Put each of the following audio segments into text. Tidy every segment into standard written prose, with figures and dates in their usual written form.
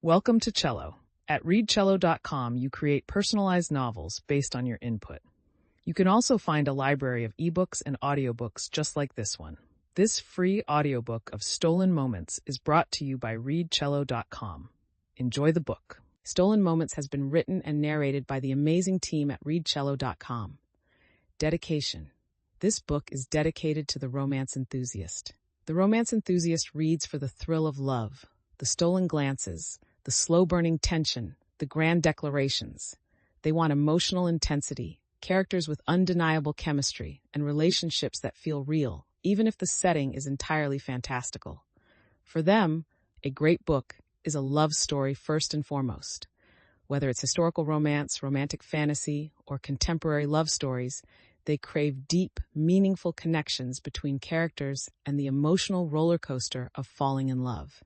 Welcome to Cello. At readcello.com, you create personalized novels based on your input. You can also find a library of ebooks and audiobooks just like this one. This free audiobook of Stolen Moments is brought to you by readcello.com. Enjoy the book. Stolen Moments has been written and narrated by the amazing team at readcello.com. Dedication. This book is dedicated to the romance enthusiast. The romance enthusiast reads for the thrill of love, the stolen glances, the slow-burning tension, the grand declarations. They want emotional intensity, characters with undeniable chemistry, and relationships that feel real, even if the setting is entirely fantastical. For them, a great book is a love story first and foremost. Whether it's historical romance, romantic fantasy, or contemporary love stories, they crave deep, meaningful connections between characters and the emotional roller coaster of falling in love.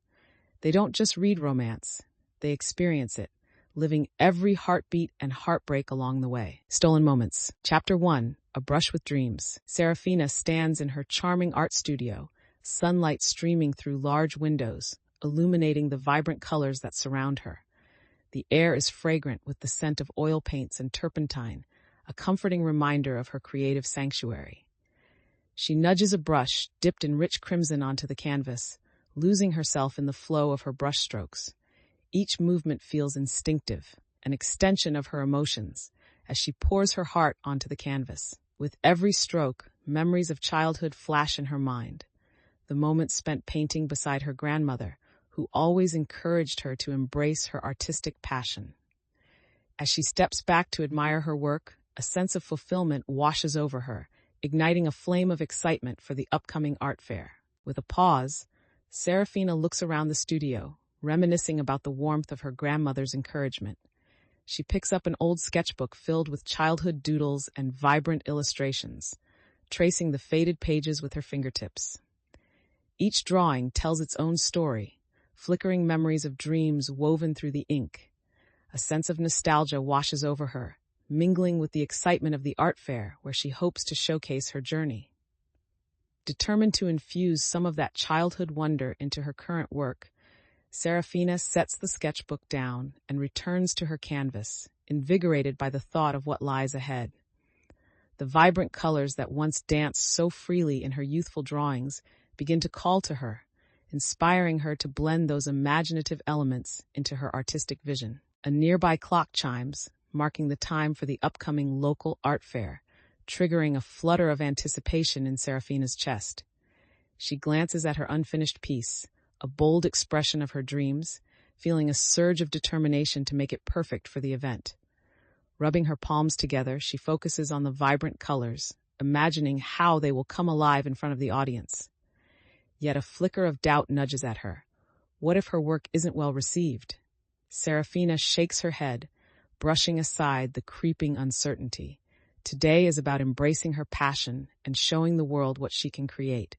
They don't just read romance, they experience it, living every heartbeat and heartbreak along the way. Stolen Moments. Chapter 1, A Brush with Dreams. Seraphina stands in her charming art studio, sunlight streaming through large windows, illuminating the vibrant colors that surround her. The air is fragrant with the scent of oil paints and turpentine, a comforting reminder of her creative sanctuary. She nudges a brush dipped in rich crimson onto the canvas, losing herself in the flow of her brush strokes. Each movement feels instinctive, an extension of her emotions, as she pours her heart onto the canvas. With every stroke, memories of childhood flash in her mind. The moments spent painting beside her grandmother, who always encouraged her to embrace her artistic passion. As she steps back to admire her work, a sense of fulfillment washes over her, igniting a flame of excitement for the upcoming art fair. With a pause, Seraphina looks around the studio, reminiscing about the warmth of her grandmother's encouragement. She picks up an old sketchbook filled with childhood doodles and vibrant illustrations, tracing the faded pages with her fingertips. Each drawing tells its own story, flickering memories of dreams woven through the ink. A sense of nostalgia washes over her, mingling with the excitement of the art fair where she hopes to showcase her journey. Determined to infuse some of that childhood wonder into her current work, Seraphina sets the sketchbook down and returns to her canvas, invigorated by the thought of what lies ahead. The vibrant colors that once danced so freely in her youthful drawings begin to call to her, inspiring her to blend those imaginative elements into her artistic vision. A nearby clock chimes, marking the time for the upcoming local art fair, triggering a flutter of anticipation in Seraphina's chest. She glances at her unfinished piece, a bold expression of her dreams, feeling a surge of determination to make it perfect for the event. Rubbing her palms together, she focuses on the vibrant colors, imagining how they will come alive in front of the audience. Yet a flicker of doubt nudges at her. What if her work isn't well received? Seraphina shakes her head, brushing aside the creeping uncertainty. Today is about embracing her passion and showing the world what she can create,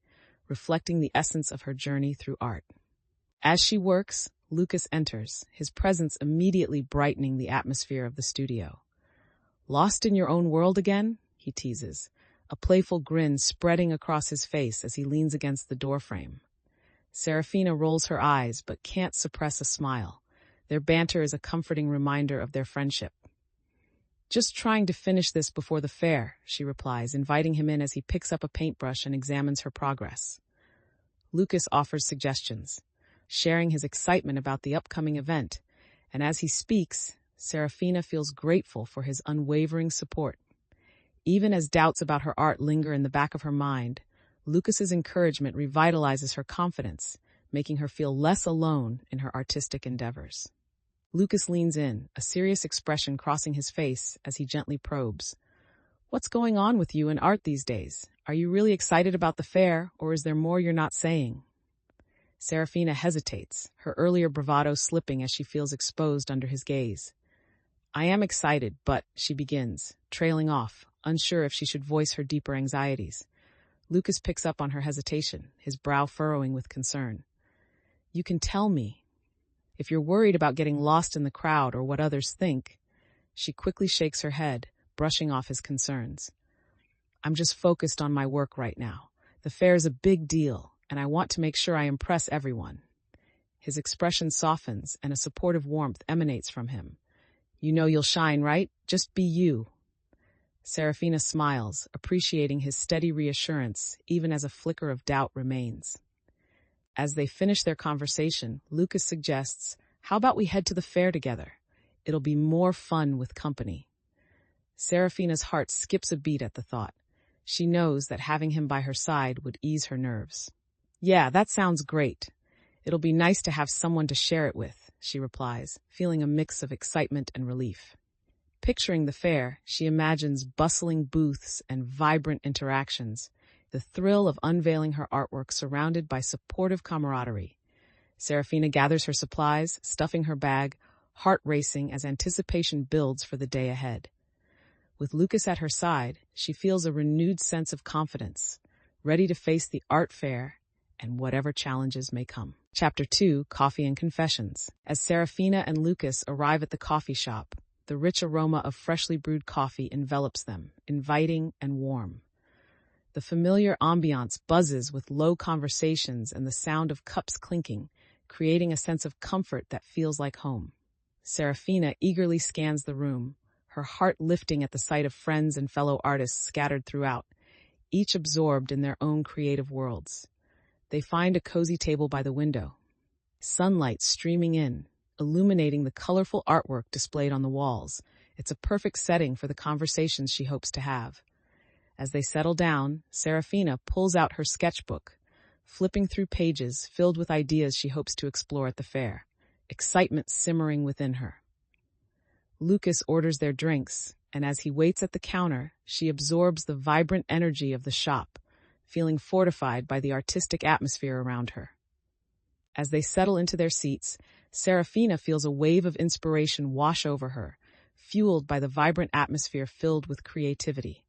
reflecting the essence of her journey through art. As she works, Lucas enters, his presence immediately brightening the atmosphere of the studio. "Lost in your own world again?" he teases, a playful grin spreading across his face as he leans against the doorframe. Seraphina rolls her eyes but can't suppress a smile. Their banter is a comforting reminder of their friendship. "Just trying to finish this before the fair," she replies, inviting him in as he picks up a paintbrush and examines her progress. Lucas offers suggestions, sharing his excitement about the upcoming event, and as he speaks, Seraphina feels grateful for his unwavering support. Even as doubts about her art linger in the back of her mind, Lucas's encouragement revitalizes her confidence, making her feel less alone in her artistic endeavors. Lucas leans in, a serious expression crossing his face as he gently probes. "What's going on with you in art these days? Are you really excited about the fair, or is there more you're not saying?" Seraphina hesitates, her earlier bravado slipping as she feels exposed under his gaze. "I am excited, but," she begins, trailing off, unsure if she should voice her deeper anxieties. Lucas picks up on her hesitation, his brow furrowing with concern. "You can tell me. If you're worried about getting lost in the crowd or what others think." She quickly shakes her head, brushing off his concerns. "I'm just focused on my work right now. The fair is a big deal, and I want to make sure I impress everyone." His expression softens and a supportive warmth emanates from him. "You know you'll shine, right? Just be you." Seraphina smiles, appreciating his steady reassurance, even as a flicker of doubt remains. As they finish their conversation, Lucas suggests, "How about we head to the fair together? It'll be more fun with company." Seraphina's heart skips a beat at the thought. She knows that having him by her side would ease her nerves. "Yeah, that sounds great. It'll be nice to have someone to share it with," she replies, feeling a mix of excitement and relief. Picturing the fair, she imagines bustling booths and vibrant interactions, the thrill of unveiling her artwork surrounded by supportive camaraderie. Seraphina gathers her supplies, stuffing her bag, heart racing as anticipation builds for the day ahead. With Lucas at her side, she feels a renewed sense of confidence, ready to face the art fair and whatever challenges may come. Chapter 2, Coffee and Confessions. As Seraphina and Lucas arrive at the coffee shop, the rich aroma of freshly brewed coffee envelops them, inviting and warm. The familiar ambiance buzzes with low conversations and the sound of cups clinking, creating a sense of comfort that feels like home. Seraphina eagerly scans the room, her heart lifting at the sight of friends and fellow artists scattered throughout, each absorbed in their own creative worlds. They find a cozy table by the window, sunlight streaming in, illuminating the colorful artwork displayed on the walls. It's a perfect setting for the conversations she hopes to have. As they settle down, Seraphina pulls out her sketchbook, flipping through pages filled with ideas she hopes to explore at the fair, excitement simmering within her. Lucas orders their drinks, and as he waits at the counter, she absorbs the vibrant energy of the shop, feeling fortified by the artistic atmosphere around her. As they settle into their seats, Seraphina feels a wave of inspiration wash over her, fueled by the vibrant atmosphere filled with creativity.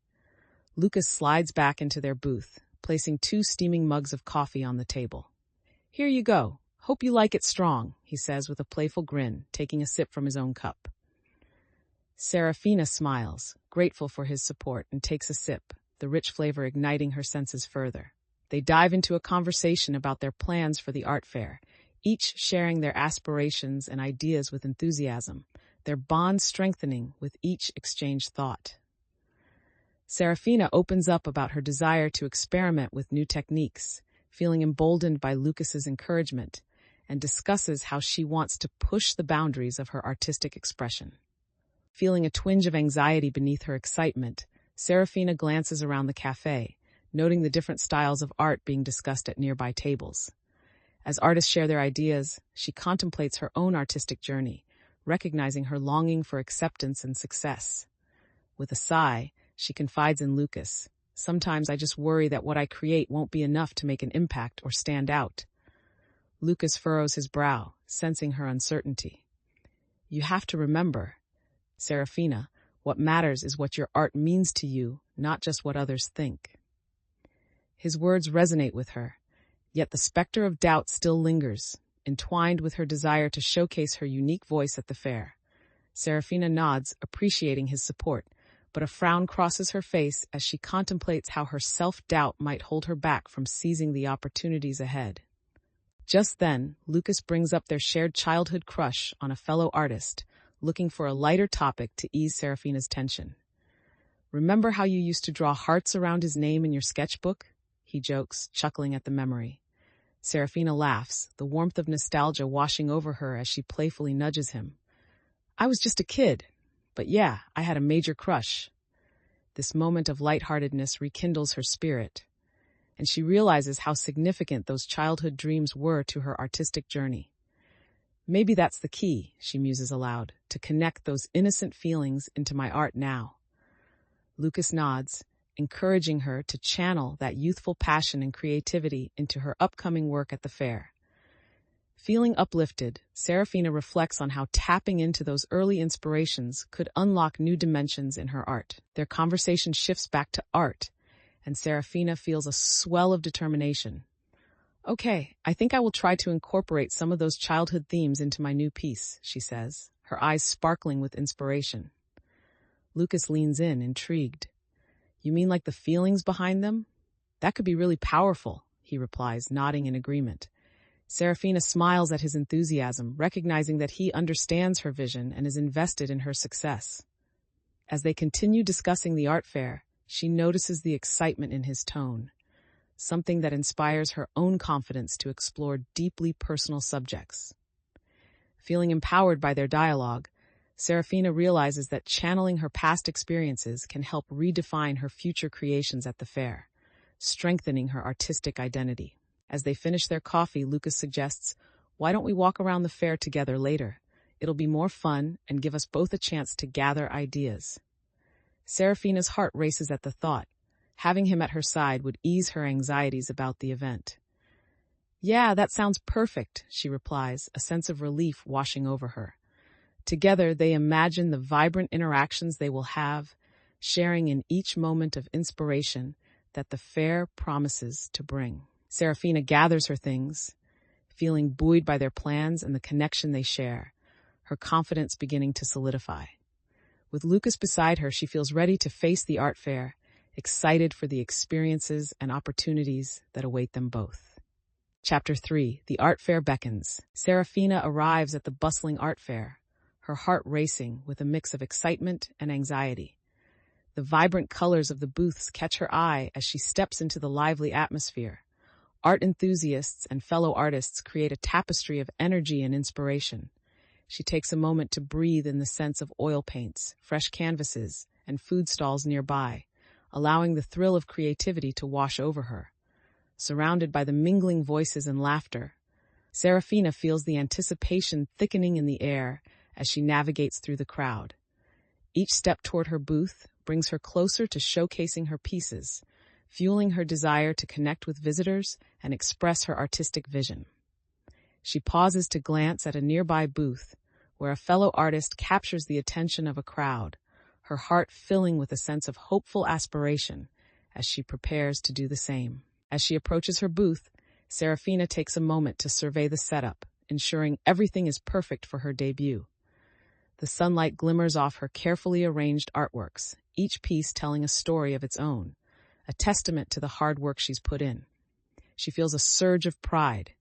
Lucas slides back into their booth, placing 2 steaming mugs of coffee on the table. "Here you go. Hope you like it strong," he says with a playful grin, taking a sip from his own cup. Seraphina smiles, grateful for his support, and takes a sip, the rich flavor igniting her senses further. They dive into a conversation about their plans for the art fair, each sharing their aspirations and ideas with enthusiasm, their bond strengthening with each exchanged thought. Seraphina opens up about her desire to experiment with new techniques, feeling emboldened by Lucas's encouragement, and discusses how she wants to push the boundaries of her artistic expression. Feeling a twinge of anxiety beneath her excitement, Seraphina glances around the cafe, noting the different styles of art being discussed at nearby tables. As artists share their ideas, she contemplates her own artistic journey, recognizing her longing for acceptance and success. With a sigh, she confides in Lucas, "Sometimes I just worry that what I create won't be enough to make an impact or stand out." Lucas furrows his brow, sensing her uncertainty. "You have to remember, Seraphina, what matters is what your art means to you, not just what others think." His words resonate with her, yet the specter of doubt still lingers, entwined with her desire to showcase her unique voice at the fair. Seraphina nods, appreciating his support, but a frown crosses her face as she contemplates how her self-doubt might hold her back from seizing the opportunities ahead. Just then, Lucas brings up their shared childhood crush on a fellow artist, looking for a lighter topic to ease Seraphina's tension. "Remember how you used to draw hearts around his name in your sketchbook?" he jokes, chuckling at the memory. Seraphina laughs, the warmth of nostalgia washing over her as she playfully nudges him. "I was just a kid, but yeah, I had a major crush." This moment of lightheartedness rekindles her spirit, and she realizes how significant those childhood dreams were to her artistic journey. "Maybe that's the key," she muses aloud, "to connect those innocent feelings into my art now." Lucas nods, encouraging her to channel that youthful passion and creativity into her upcoming work at the fair. Feeling uplifted, Seraphina reflects on how tapping into those early inspirations could unlock new dimensions in her art. Their conversation shifts back to art, and Seraphina feels a swell of determination. "Okay, I think I will try to incorporate some of those childhood themes into my new piece," she says, her eyes sparkling with inspiration. Lucas leans in, intrigued. "You mean like the feelings behind them? That could be really powerful," he replies, nodding in agreement. Seraphina smiles at his enthusiasm, recognizing that he understands her vision and is invested in her success. As they continue discussing the art fair, she notices the excitement in his tone, something that inspires her own confidence to explore deeply personal subjects. Feeling empowered by their dialogue, Seraphina realizes that channeling her past experiences can help redefine her future creations at the fair, strengthening her artistic identity. As they finish their coffee, Lucas suggests, "Why don't we walk around the fair together later? It'll be more fun and give us both a chance to gather ideas." Seraphina's heart races at the thought. Having him at her side would ease her anxieties about the event. "Yeah, that sounds perfect," she replies, a sense of relief washing over her. Together, they imagine the vibrant interactions they will have, sharing in each moment of inspiration that the fair promises to bring. Seraphina gathers her things, feeling buoyed by their plans and the connection they share, her confidence beginning to solidify. With Lucas beside her, she feels ready to face the art fair, excited for the experiences and opportunities that await them both. Chapter 3. The Art Fair Beckons. Seraphina arrives at the bustling art fair, her heart racing with a mix of excitement and anxiety. The vibrant colors of the booths catch her eye as she steps into the lively atmosphere. Art enthusiasts and fellow artists create a tapestry of energy and inspiration. She takes a moment to breathe in the scents of oil paints, fresh canvases, and food stalls nearby, allowing the thrill of creativity to wash over her. Surrounded by the mingling voices and laughter, Seraphina feels the anticipation thickening in the air as she navigates through the crowd. Each step toward her booth brings her closer to showcasing her pieces, fueling her desire to connect with visitors and express her artistic vision. She pauses to glance at a nearby booth where a fellow artist captures the attention of a crowd, her heart filling with a sense of hopeful aspiration as she prepares to do the same. As she approaches her booth, Seraphina takes a moment to survey the setup, ensuring everything is perfect for her debut. The sunlight glimmers off her carefully arranged artworks, each piece telling a story of its own, a testament to the hard work she's put in. She feels a surge of pride,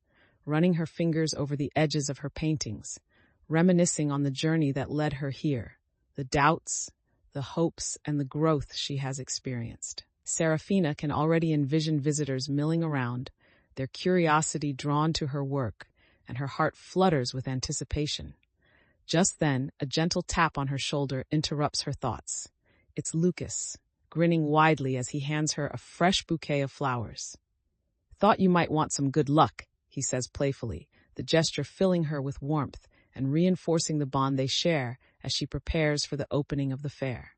running her fingers over the edges of her paintings, reminiscing on the journey that led her here, the doubts, the hopes, and the growth she has experienced. Seraphina can already envision visitors milling around, their curiosity drawn to her work, and her heart flutters with anticipation. Just then, a gentle tap on her shoulder interrupts her thoughts. It's Lucas, grinning widely as he hands her a fresh bouquet of flowers. "Thought you might want some good luck," he says playfully, the gesture filling her with warmth and reinforcing the bond they share as she prepares for the opening of the fair.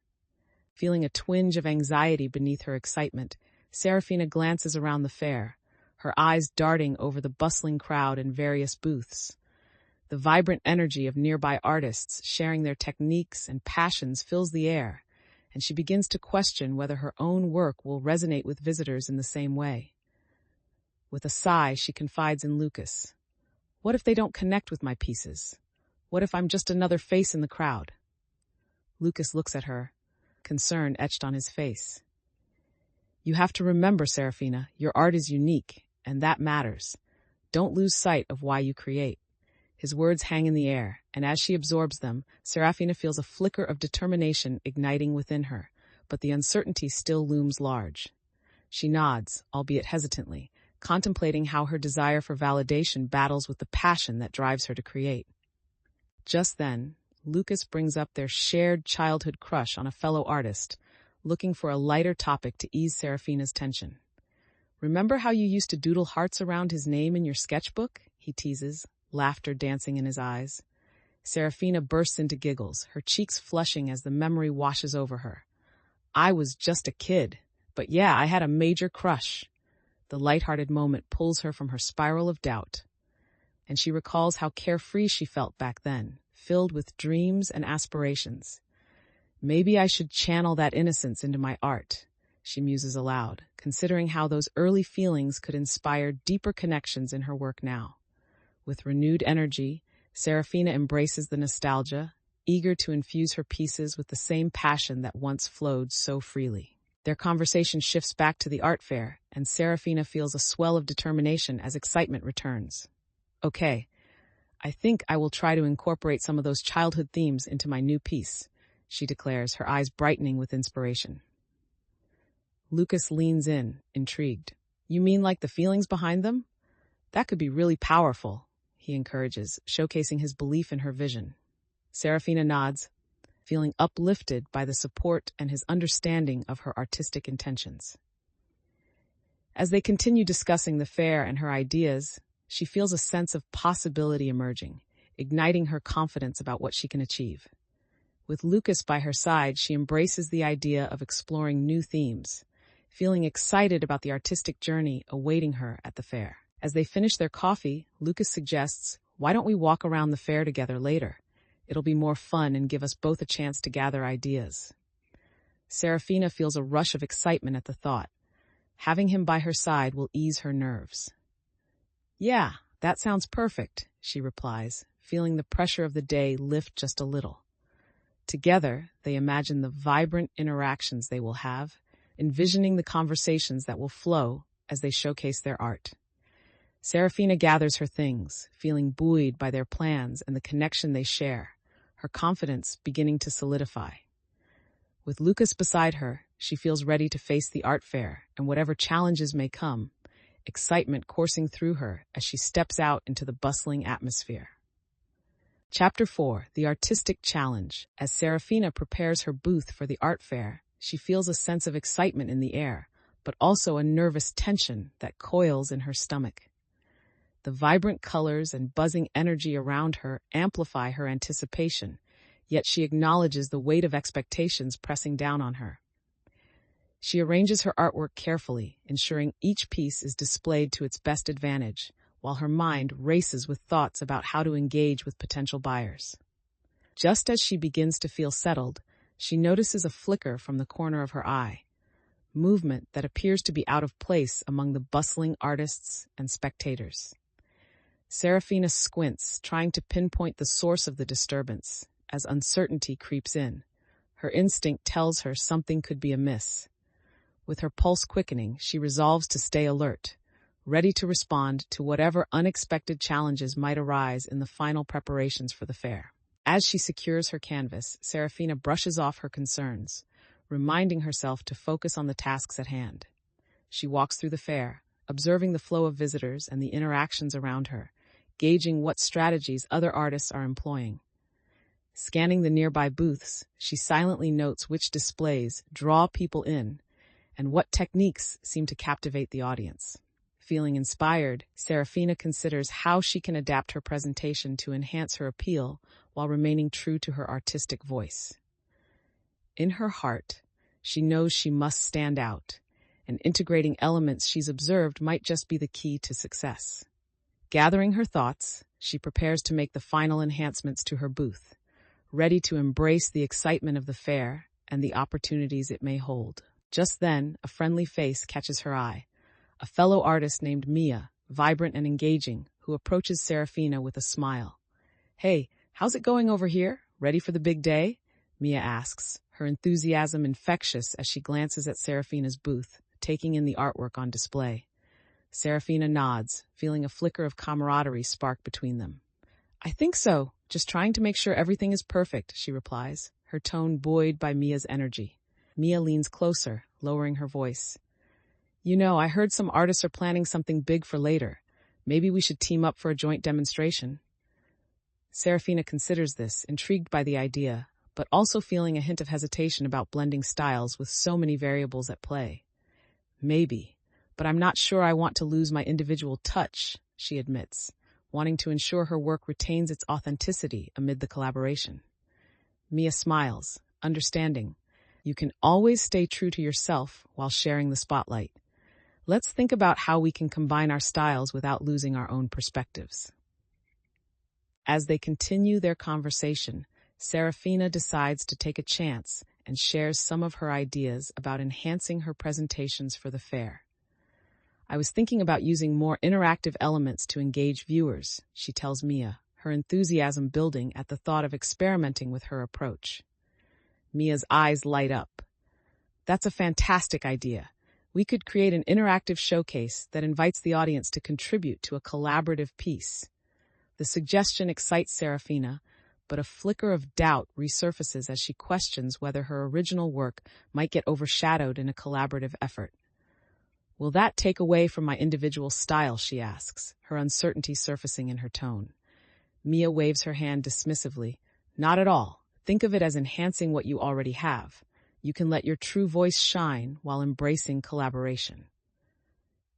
Feeling a twinge of anxiety beneath her excitement, Seraphina glances around the fair, her eyes darting over the bustling crowd and various booths. The vibrant energy of nearby artists sharing their techniques and passions fills the air, and she begins to question whether her own work will resonate with visitors in the same way. With a sigh, she confides in Lucas. "What if they don't connect with my pieces? What if I'm just another face in the crowd?" Lucas looks at her, concern etched on his face. "You have to remember, Seraphina, your art is unique, and that matters. Don't lose sight of why you create." His words hang in the air, and as she absorbs them, Seraphina feels a flicker of determination igniting within her, but the uncertainty still looms large. She nods, albeit hesitantly, contemplating how her desire for validation battles with the passion that drives her to create. Just then, Lucas brings up their shared childhood crush on a fellow artist, looking for a lighter topic to ease Seraphina's tension. "Remember how you used to doodle hearts around his name in your sketchbook?" he teases, laughter dancing in his eyes. Seraphina bursts into giggles, her cheeks flushing as the memory washes over her. "I was just a kid, but yeah, I had a major crush." The lighthearted moment pulls her from her spiral of doubt, and she recalls how carefree she felt back then, filled with dreams and aspirations. "Maybe I should channel that innocence into my art," she muses aloud, considering how those early feelings could inspire deeper connections in her work now. With renewed energy, Seraphina embraces the nostalgia, eager to infuse her pieces with the same passion that once flowed so freely. Their conversation shifts back to the art fair, and Seraphina feels a swell of determination as excitement returns. Okay, I think I will try to incorporate some of those childhood themes into my new piece, she declares, her eyes brightening with inspiration. Lucas leans in, intrigued. You mean like the feelings behind them? That could be really powerful, he encourages, showcasing his belief in her vision. Seraphina nods, feeling uplifted by the support and his understanding of her artistic intentions. As they continue discussing the fair and her ideas, she feels a sense of possibility emerging, igniting her confidence about what she can achieve. With Lucas by her side, she embraces the idea of exploring new themes, feeling excited about the artistic journey awaiting her at the fair. As they finish their coffee, Lucas suggests, why don't we walk around the fair together later? It'll be more fun and give us both a chance to gather ideas. Seraphina feels a rush of excitement at the thought. Having him by her side will ease her nerves. Yeah, that sounds perfect, she replies, feeling the pressure of the day lift just a little. Together, they imagine the vibrant interactions they will have, envisioning the conversations that will flow as they showcase their art. Seraphina gathers her things, feeling buoyed by their plans and the connection they share, her confidence beginning to solidify. With Lucas beside her, she feels ready to face the art fair and whatever challenges may come, excitement coursing through her as she steps out into the bustling atmosphere. Chapter 4, The Artistic Challenge. As Seraphina prepares her booth for the art fair, she feels a sense of excitement in the air, but also a nervous tension that coils in her stomach. The vibrant colors and buzzing energy around her amplify her anticipation, yet she acknowledges the weight of expectations pressing down on her. She arranges her artwork carefully, ensuring each piece is displayed to its best advantage, while her mind races with thoughts about how to engage with potential buyers. Just as she begins to feel settled, she notices a flicker from the corner of her eye, movement that appears to be out of place among the bustling artists and spectators. Seraphina squints, trying to pinpoint the source of the disturbance, as uncertainty creeps in. Her instinct tells her something could be amiss. With her pulse quickening, she resolves to stay alert, ready to respond to whatever unexpected challenges might arise in the final preparations for the fair. As she secures her canvas, Seraphina brushes off her concerns, reminding herself to focus on the tasks at hand. She walks through the fair, observing the flow of visitors and the interactions around her, gauging what strategies other artists are employing. Scanning the nearby booths, she silently notes which displays draw people in and what techniques seem to captivate the audience. Feeling inspired, Seraphina considers how she can adapt her presentation to enhance her appeal while remaining true to her artistic voice. In her heart, she knows she must stand out, and integrating elements she's observed might just be the key to success. Gathering her thoughts, she prepares to make the final enhancements to her booth, ready to embrace the excitement of the fair and the opportunities it may hold. Just then, a friendly face catches her eye, a fellow artist named Mia, vibrant and engaging, who approaches Seraphina with a smile. Hey, how's it going over here? Ready for the big day? Mia asks, her enthusiasm infectious as she glances at Seraphina's booth, taking in the artwork on display. Seraphina nods, feeling a flicker of camaraderie spark between them. I think so. Just trying to make sure everything is perfect, she replies, her tone buoyed by Mia's energy. Mia leans closer, lowering her voice. You know, I heard some artists are planning something big for later. Maybe we should team up for a joint demonstration. Seraphina considers this, intrigued by the idea, but also feeling a hint of hesitation about blending styles with so many variables at play. Maybe, but I'm not sure I want to lose my individual touch, she admits, wanting to ensure her work retains its authenticity amid the collaboration. Mia smiles, understanding. You can always stay true to yourself while sharing the spotlight. Let's think about how we can combine our styles without losing our own perspectives. As they continue their conversation, Seraphina decides to take a chance and shares some of her ideas about enhancing her presentations for the fair. I was thinking about using more interactive elements to engage viewers, she tells Mia, her enthusiasm building at the thought of experimenting with her approach. Mia's eyes light up. That's a fantastic idea. We could create an interactive showcase that invites the audience to contribute to a collaborative piece. The suggestion excites Seraphina, but a flicker of doubt resurfaces as she questions whether her original work might get overshadowed in a collaborative effort. Will that take away from my individual style, she asks, her uncertainty surfacing in her tone. Mia waves her hand dismissively. Not at all. Think of it as enhancing what you already have. You can let your true voice shine while embracing collaboration.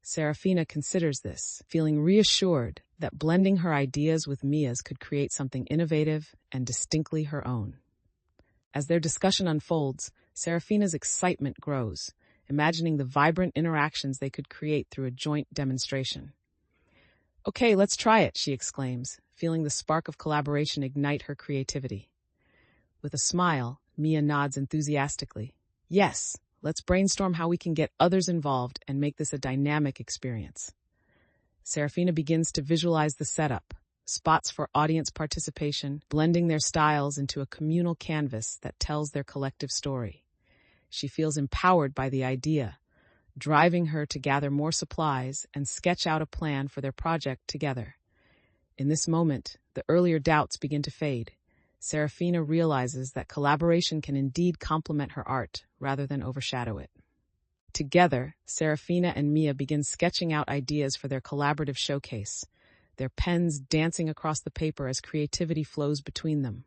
Seraphina considers this, feeling reassured that blending her ideas with Mia's could create something innovative and distinctly her own. As their discussion unfolds, Seraphina's excitement grows, imagining the vibrant interactions they could create through a joint demonstration. Okay, let's try it, she exclaims, feeling the spark of collaboration ignite her creativity. With a smile, Mia nods enthusiastically. Yes, let's brainstorm how we can get others involved and make this a dynamic experience. Seraphina begins to visualize the setup, spots for audience participation, blending their styles into a communal canvas that tells their collective story. She feels empowered by the idea, driving her to gather more supplies and sketch out a plan for their project together. In this moment, the earlier doubts begin to fade. Seraphina realizes that collaboration can indeed complement her art rather than overshadow it. Together, Seraphina and Mia begin sketching out ideas for their collaborative showcase, their pens dancing across the paper as creativity flows between them.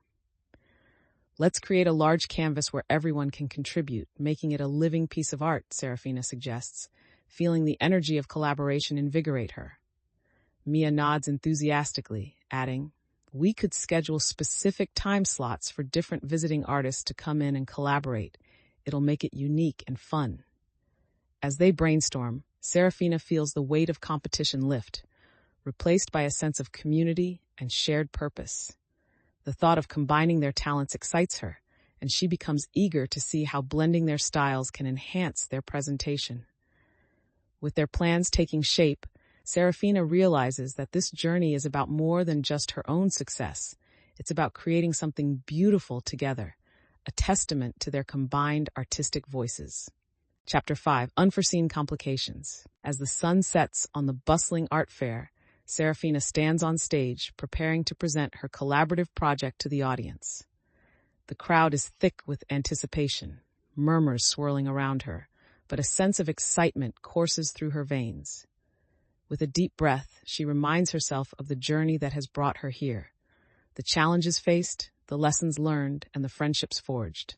Let's create a large canvas where everyone can contribute, making it a living piece of art, Seraphina suggests, feeling the energy of collaboration invigorate her. Mia nods enthusiastically, adding, we could schedule specific time slots for different visiting artists to come in and collaborate. It'll make it unique and fun. As they brainstorm, Seraphina feels the weight of competition lift, replaced by a sense of community and shared purpose. The thought of combining their talents excites her, and she becomes eager to see how blending their styles can enhance their presentation. With their plans taking shape, Seraphina realizes that this journey is about more than just her own success. It's about creating something beautiful together, a testament to their combined artistic voices. Chapter 5, Unforeseen Complications. As the sun sets on the bustling art fair, Seraphina stands on stage, preparing to present her collaborative project to the audience. The crowd is thick with anticipation, murmurs swirling around her, but a sense of excitement courses through her veins. With a deep breath, she reminds herself of the journey that has brought her here, the challenges faced, the lessons learned, and the friendships forged.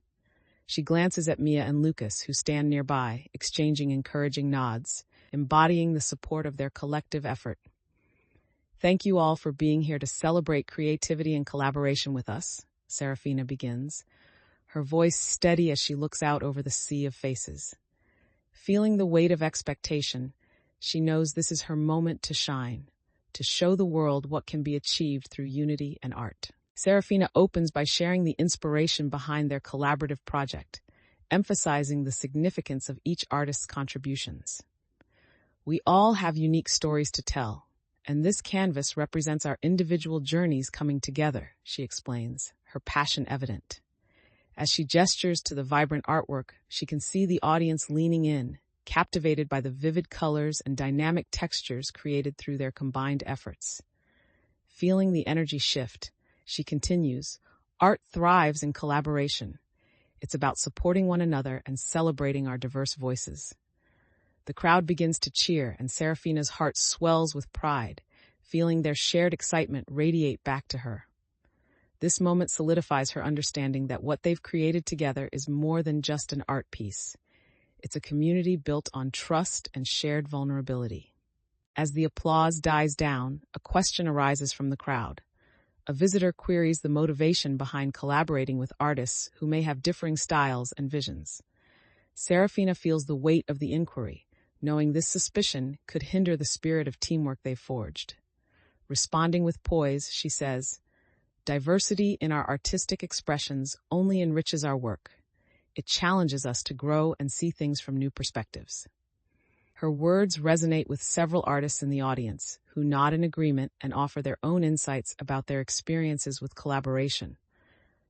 She glances at Mia and Lucas, who stand nearby, exchanging encouraging nods, embodying the support of their collective effort. Thank you all for being here to celebrate creativity and collaboration with us, Seraphina begins, her voice steady as she looks out over the sea of faces. Feeling the weight of expectation, she knows this is her moment to shine, to show the world what can be achieved through unity and art. Seraphina opens by sharing the inspiration behind their collaborative project, emphasizing the significance of each artist's contributions. We all have unique stories to tell, and this canvas represents our individual journeys coming together, she explains, her passion evident. As she gestures to the vibrant artwork, she can see the audience leaning in, captivated by the vivid colors and dynamic textures created through their combined efforts. Feeling the energy shift, she continues, art thrives in collaboration. It's about supporting one another and celebrating our diverse voices. The crowd begins to cheer, and Seraphina's heart swells with pride, feeling their shared excitement radiate back to her. This moment solidifies her understanding that what they've created together is more than just an art piece. It's a community built on trust and shared vulnerability. As the applause dies down, a question arises from the crowd. A visitor queries the motivation behind collaborating with artists who may have differing styles and visions. Seraphina feels the weight of the inquiry, knowing this suspicion could hinder the spirit of teamwork they've forged. Responding with poise, she says, "Diversity in our artistic expressions only enriches our work. It challenges us to grow and see things from new perspectives." Her words resonate with several artists in the audience, who nod in agreement and offer their own insights about their experiences with collaboration.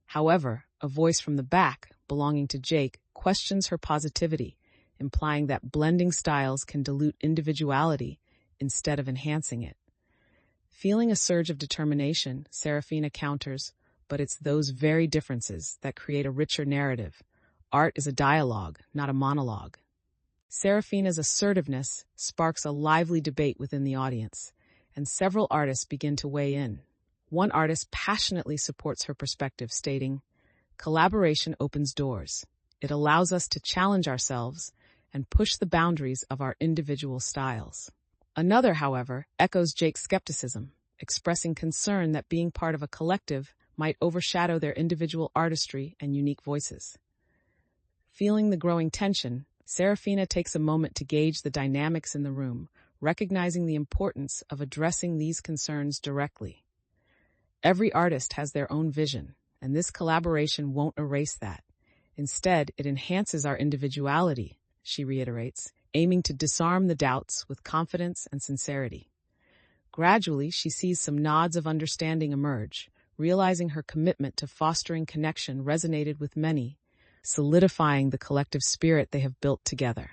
However, a voice from the back, belonging to Jake, questions her positivity, implying that blending styles can dilute individuality instead of enhancing it. Feeling a surge of determination, Seraphina counters, but it's those very differences that create a richer narrative. Art is a dialogue, not a monologue. Seraphina's assertiveness sparks a lively debate within the audience, and several artists begin to weigh in. One artist passionately supports her perspective, stating, "Collaboration opens doors. It allows us to challenge ourselves and push the boundaries of our individual styles." Another, however, echoes Jake's skepticism, expressing concern that being part of a collective might overshadow their individual artistry and unique voices. Feeling the growing tension, Seraphina takes a moment to gauge the dynamics in the room, recognizing the importance of addressing these concerns directly. Every artist has their own vision, and this collaboration won't erase that. Instead, it enhances our individuality, she reiterates, aiming to disarm the doubts with confidence and sincerity. Gradually, she sees some nods of understanding emerge, realizing her commitment to fostering connection resonated with many, solidifying the collective spirit they have built together.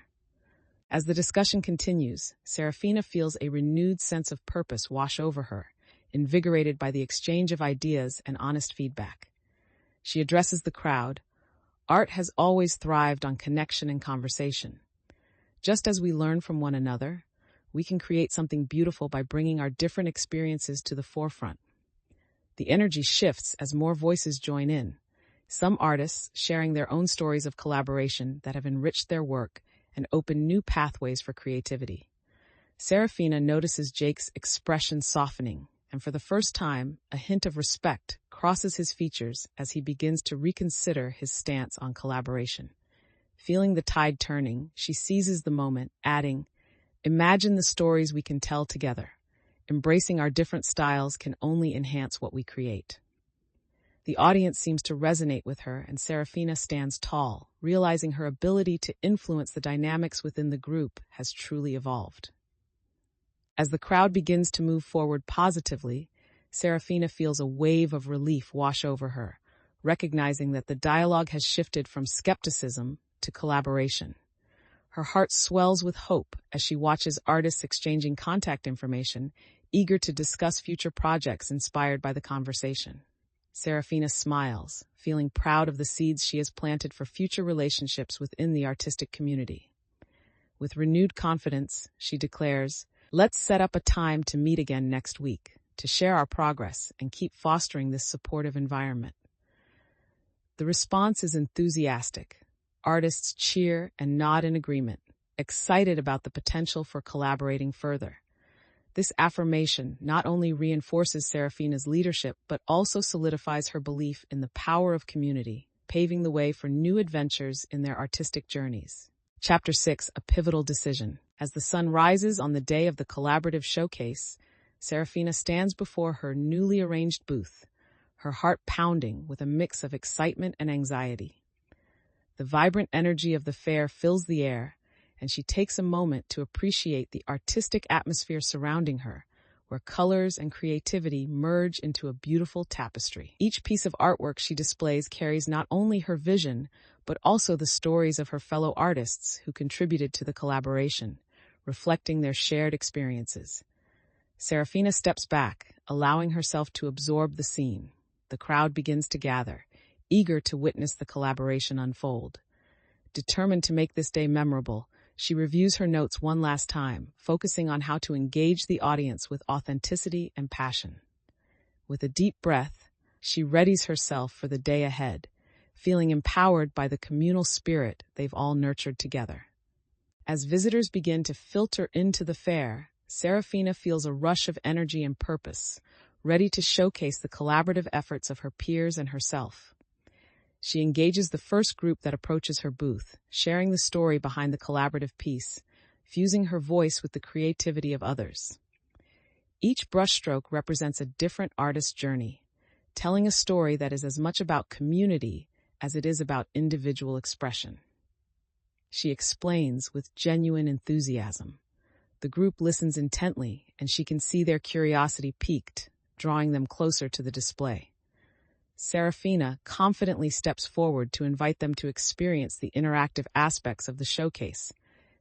As the discussion continues, Seraphina feels a renewed sense of purpose wash over her, invigorated by the exchange of ideas and honest feedback. She addresses the crowd. Art has always thrived on connection and conversation. Just as we learn from one another, we can create something beautiful by bringing our different experiences to the forefront. The energy shifts as more voices join in, some artists sharing their own stories of collaboration that have enriched their work and opened new pathways for creativity. Seraphina notices Jake's expression softening, and for the first time, a hint of respect crosses his features as he begins to reconsider his stance on collaboration. Feeling the tide turning, she seizes the moment, adding, "Imagine the stories we can tell together. Embracing our different styles can only enhance what we create." The audience seems to resonate with her, and Seraphina stands tall, realizing her ability to influence the dynamics within the group has truly evolved. As the crowd begins to move forward positively, Seraphina feels a wave of relief wash over her, recognizing that the dialogue has shifted from skepticism to collaboration. Her heart swells with hope as she watches artists exchanging contact information, eager to discuss future projects inspired by the conversation. Seraphina smiles, feeling proud of the seeds she has planted for future relationships within the artistic community. With renewed confidence, she declares, "Let's set up a time to meet again next week, to share our progress and keep fostering this supportive environment." The response is enthusiastic. Artists cheer and nod in agreement, excited about the potential for collaborating further. This affirmation not only reinforces Seraphina's leadership, but also solidifies her belief in the power of community, paving the way for new adventures in their artistic journeys. Chapter 6, A Pivotal Decision. As the sun rises on the day of the collaborative showcase, Seraphina stands before her newly arranged booth, her heart pounding with a mix of excitement and anxiety. The vibrant energy of the fair fills the air, and she takes a moment to appreciate the artistic atmosphere surrounding her, where colors and creativity merge into a beautiful tapestry. Each piece of artwork she displays carries not only her vision, but also the stories of her fellow artists who contributed to the collaboration, reflecting their shared experiences. Seraphina steps back, allowing herself to absorb the scene. The crowd begins to gather, eager to witness the collaboration unfold. Determined to make this day memorable, she reviews her notes one last time, focusing on how to engage the audience with authenticity and passion. With a deep breath, she readies herself for the day ahead, feeling empowered by the communal spirit they've all nurtured together. As visitors begin to filter into the fair, Seraphina feels a rush of energy and purpose, ready to showcase the collaborative efforts of her peers and herself. She engages the first group that approaches her booth, sharing the story behind the collaborative piece, fusing her voice with the creativity of others. Each brushstroke represents a different artist's journey, telling a story that is as much about community as it is about individual expression. She explains with genuine enthusiasm. The group listens intently, and she can see their curiosity piqued, drawing them closer to the display. Seraphina confidently steps forward to invite them to experience the interactive aspects of the showcase,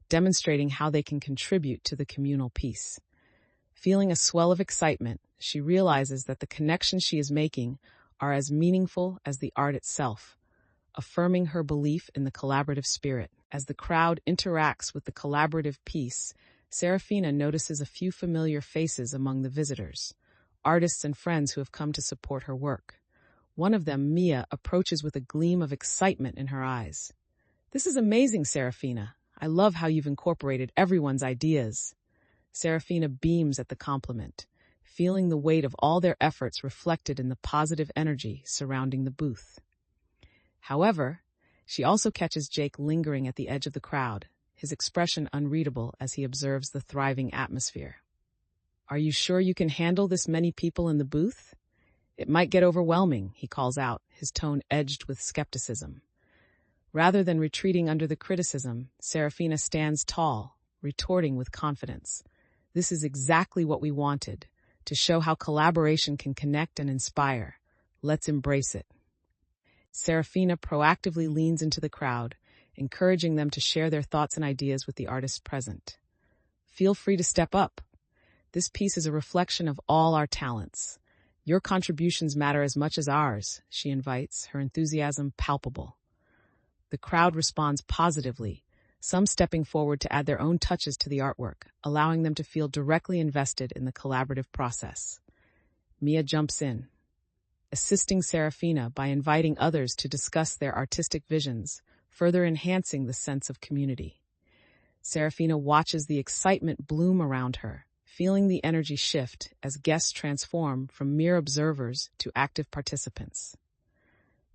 demonstrating how they can contribute to the communal piece. Feeling a swell of excitement, she realizes that the connections she is making are as meaningful as the art itself, affirming her belief in the collaborative spirit. As the crowd interacts with the collaborative piece, Seraphina notices a few familiar faces among the visitors, artists and friends who have come to support her work. One of them, Mia, approaches with a gleam of excitement in her eyes. "This is amazing, Seraphina. I love how you've incorporated everyone's ideas." Seraphina beams at the compliment, feeling the weight of all their efforts reflected in the positive energy surrounding the booth. However, she also catches Jake lingering at the edge of the crowd, his expression unreadable as he observes the thriving atmosphere. "Are you sure you can handle this many people in the booth? It might get overwhelming," he calls out, his tone edged with skepticism. Rather than retreating under the criticism, Seraphina stands tall, retorting with confidence. "This is exactly what we wanted, to show how collaboration can connect and inspire. Let's embrace it." Seraphina proactively leans into the crowd, encouraging them to share their thoughts and ideas with the artists present. "Feel free to step up. This piece is a reflection of all our talents. Your contributions matter as much as ours," she invites, her enthusiasm palpable. The crowd responds positively, some stepping forward to add their own touches to the artwork, allowing them to feel directly invested in the collaborative process. Mia jumps in, assisting Seraphina by inviting others to discuss their artistic visions, further enhancing the sense of community. Seraphina watches the excitement bloom around her, feeling the energy shift as guests transform from mere observers to active participants.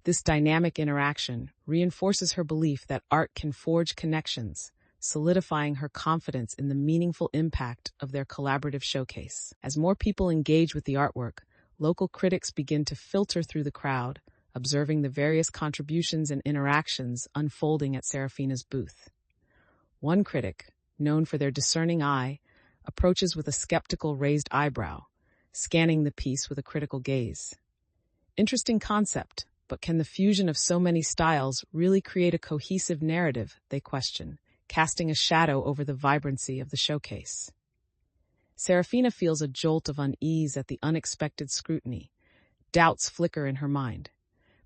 This dynamic interaction reinforces her belief that art can forge connections, solidifying her confidence in the meaningful impact of their collaborative showcase. As more people engage with the artwork, local critics begin to filter through the crowd, observing the various contributions and interactions unfolding at Seraphina's booth. One critic, known for their discerning eye, approaches with a skeptical raised eyebrow, scanning the piece with a critical gaze. "Interesting concept, but can the fusion of so many styles really create a cohesive narrative?" they question, casting a shadow over the vibrancy of the showcase. Seraphina feels a jolt of unease at the unexpected scrutiny. Doubts flicker in her mind.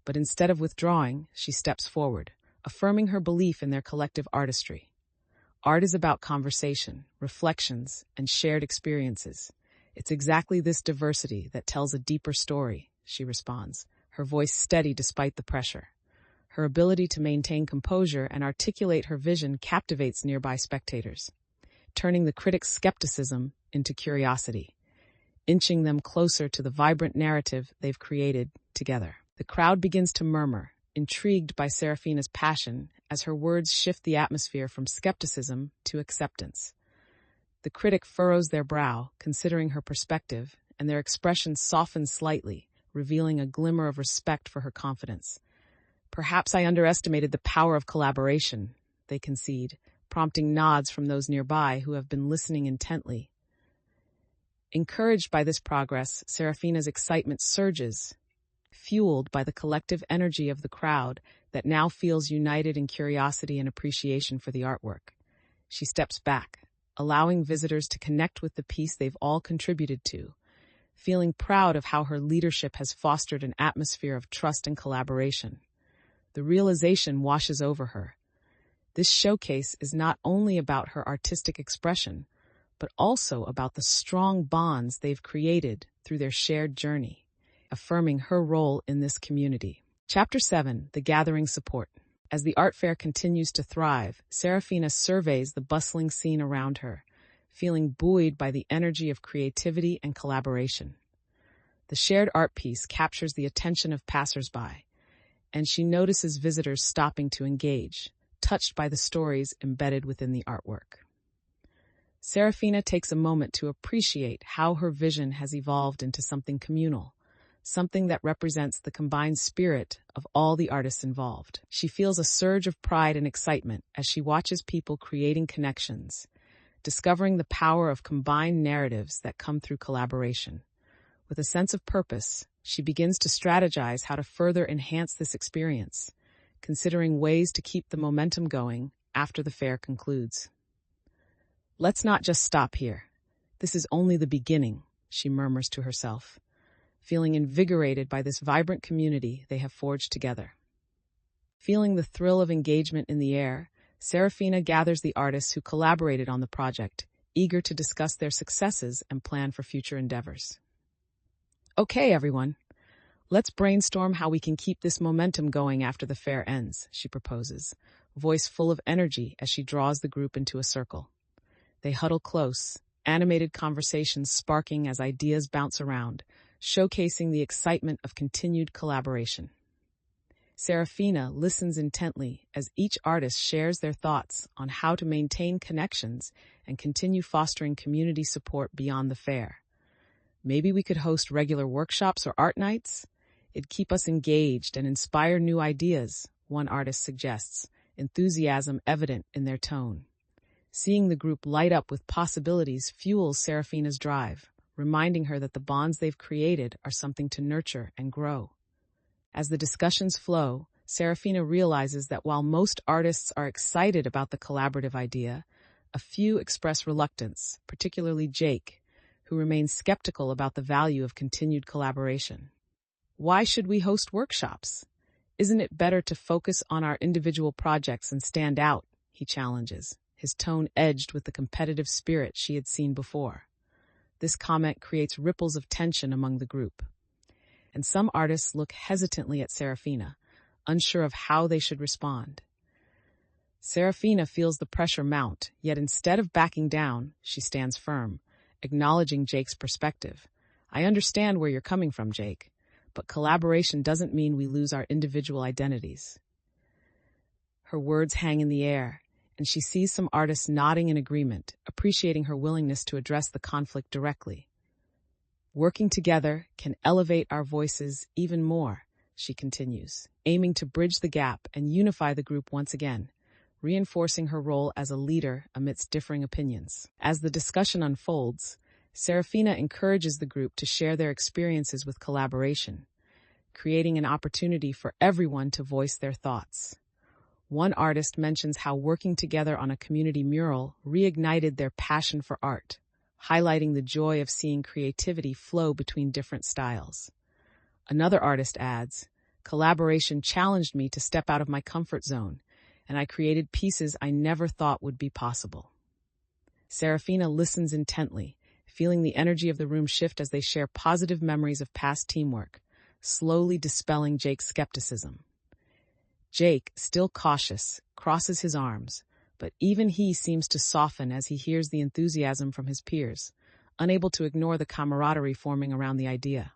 But instead of withdrawing, she steps forward, affirming her belief in their collective artistry. "Art is about conversation, reflections, and shared experiences. It's exactly this diversity that tells a deeper story," she responds, her voice steady despite the pressure. Her ability to maintain composure and articulate her vision captivates nearby spectators, turning the critics' skepticism into curiosity, inching them closer to the vibrant narrative they've created together. The crowd begins to murmur, intrigued by Seraphina's passion as her words shift the atmosphere from skepticism to acceptance. The critic furrows their brow, considering her perspective, and their expressions soften slightly, revealing a glimmer of respect for her confidence. "Perhaps I underestimated the power of collaboration," they concede, prompting nods from those nearby who have been listening intently. Encouraged by this progress, Seraphina's excitement surges, fueled by the collective energy of the crowd that now feels united in curiosity and appreciation for the artwork. She steps back, allowing visitors to connect with the piece they've all contributed to, feeling proud of how her leadership has fostered an atmosphere of trust and collaboration. The realization washes over her. This showcase is not only about her artistic expression, but also about the strong bonds they've created through their shared journey, affirming her role in this community. Chapter 7, The Gathering Support. As the art fair continues to thrive, Seraphina surveys the bustling scene around her, feeling buoyed by the energy of creativity and collaboration. The shared art piece captures the attention of passers-by, and she notices visitors stopping to engage, touched by the stories embedded within the artwork. Seraphina takes a moment to appreciate how her vision has evolved into something communal, something that represents the combined spirit of all the artists involved. She feels a surge of pride and excitement as she watches people creating connections, discovering the power of combined narratives that come through collaboration. With a sense of purpose, she begins to strategize how to further enhance this experience, considering ways to keep the momentum going after the fair concludes. Let's not just stop here. This is only the beginning, she murmurs to herself, feeling invigorated by this vibrant community they have forged together. Feeling the thrill of engagement in the air, Seraphina gathers the artists who collaborated on the project, eager to discuss their successes and plan for future endeavors. Okay, everyone, let's brainstorm how we can keep this momentum going after the fair ends, she proposes, voice full of energy as she draws the group into a circle. They huddle close, animated conversations sparking as ideas bounce around, showcasing the excitement of continued collaboration. Seraphina listens intently as each artist shares their thoughts on how to maintain connections and continue fostering community support beyond the fair. Maybe we could host regular workshops or art nights? It'd keep us engaged and inspire new ideas, one artist suggests, enthusiasm evident in their tone. Seeing the group light up with possibilities fuels Seraphina's drive, reminding her that the bonds they've created are something to nurture and grow. As the discussions flow, Seraphina realizes that while most artists are excited about the collaborative idea, a few express reluctance, particularly Jake, who remains skeptical about the value of continued collaboration. Why should we host workshops? Isn't it better to focus on our individual projects and stand out? He challenges, his tone edged with the competitive spirit she had seen before. This comment creates ripples of tension among the group, and some artists look hesitantly at Seraphina, unsure of how they should respond. Seraphina feels the pressure mount, yet instead of backing down, she stands firm, acknowledging Jake's perspective. I understand where you're coming from, Jake, but collaboration doesn't mean we lose our individual identities. Her words hang in the air, and she sees some artists nodding in agreement, appreciating her willingness to address the conflict directly. Working together can elevate our voices even more, she continues, aiming to bridge the gap and unify the group once again, reinforcing her role as a leader amidst differing opinions. As the discussion unfolds, Seraphina encourages the group to share their experiences with collaboration, creating an opportunity for everyone to voice their thoughts. One artist mentions how working together on a community mural reignited their passion for art, highlighting the joy of seeing creativity flow between different styles. Another artist adds, collaboration challenged me to step out of my comfort zone, and I created pieces I never thought would be possible. Seraphina listens intently, feeling the energy of the room shift as they share positive memories of past teamwork, slowly dispelling Jake's skepticism. Jake, still cautious, crosses his arms, but even he seems to soften as he hears the enthusiasm from his peers, unable to ignore the camaraderie forming around the idea.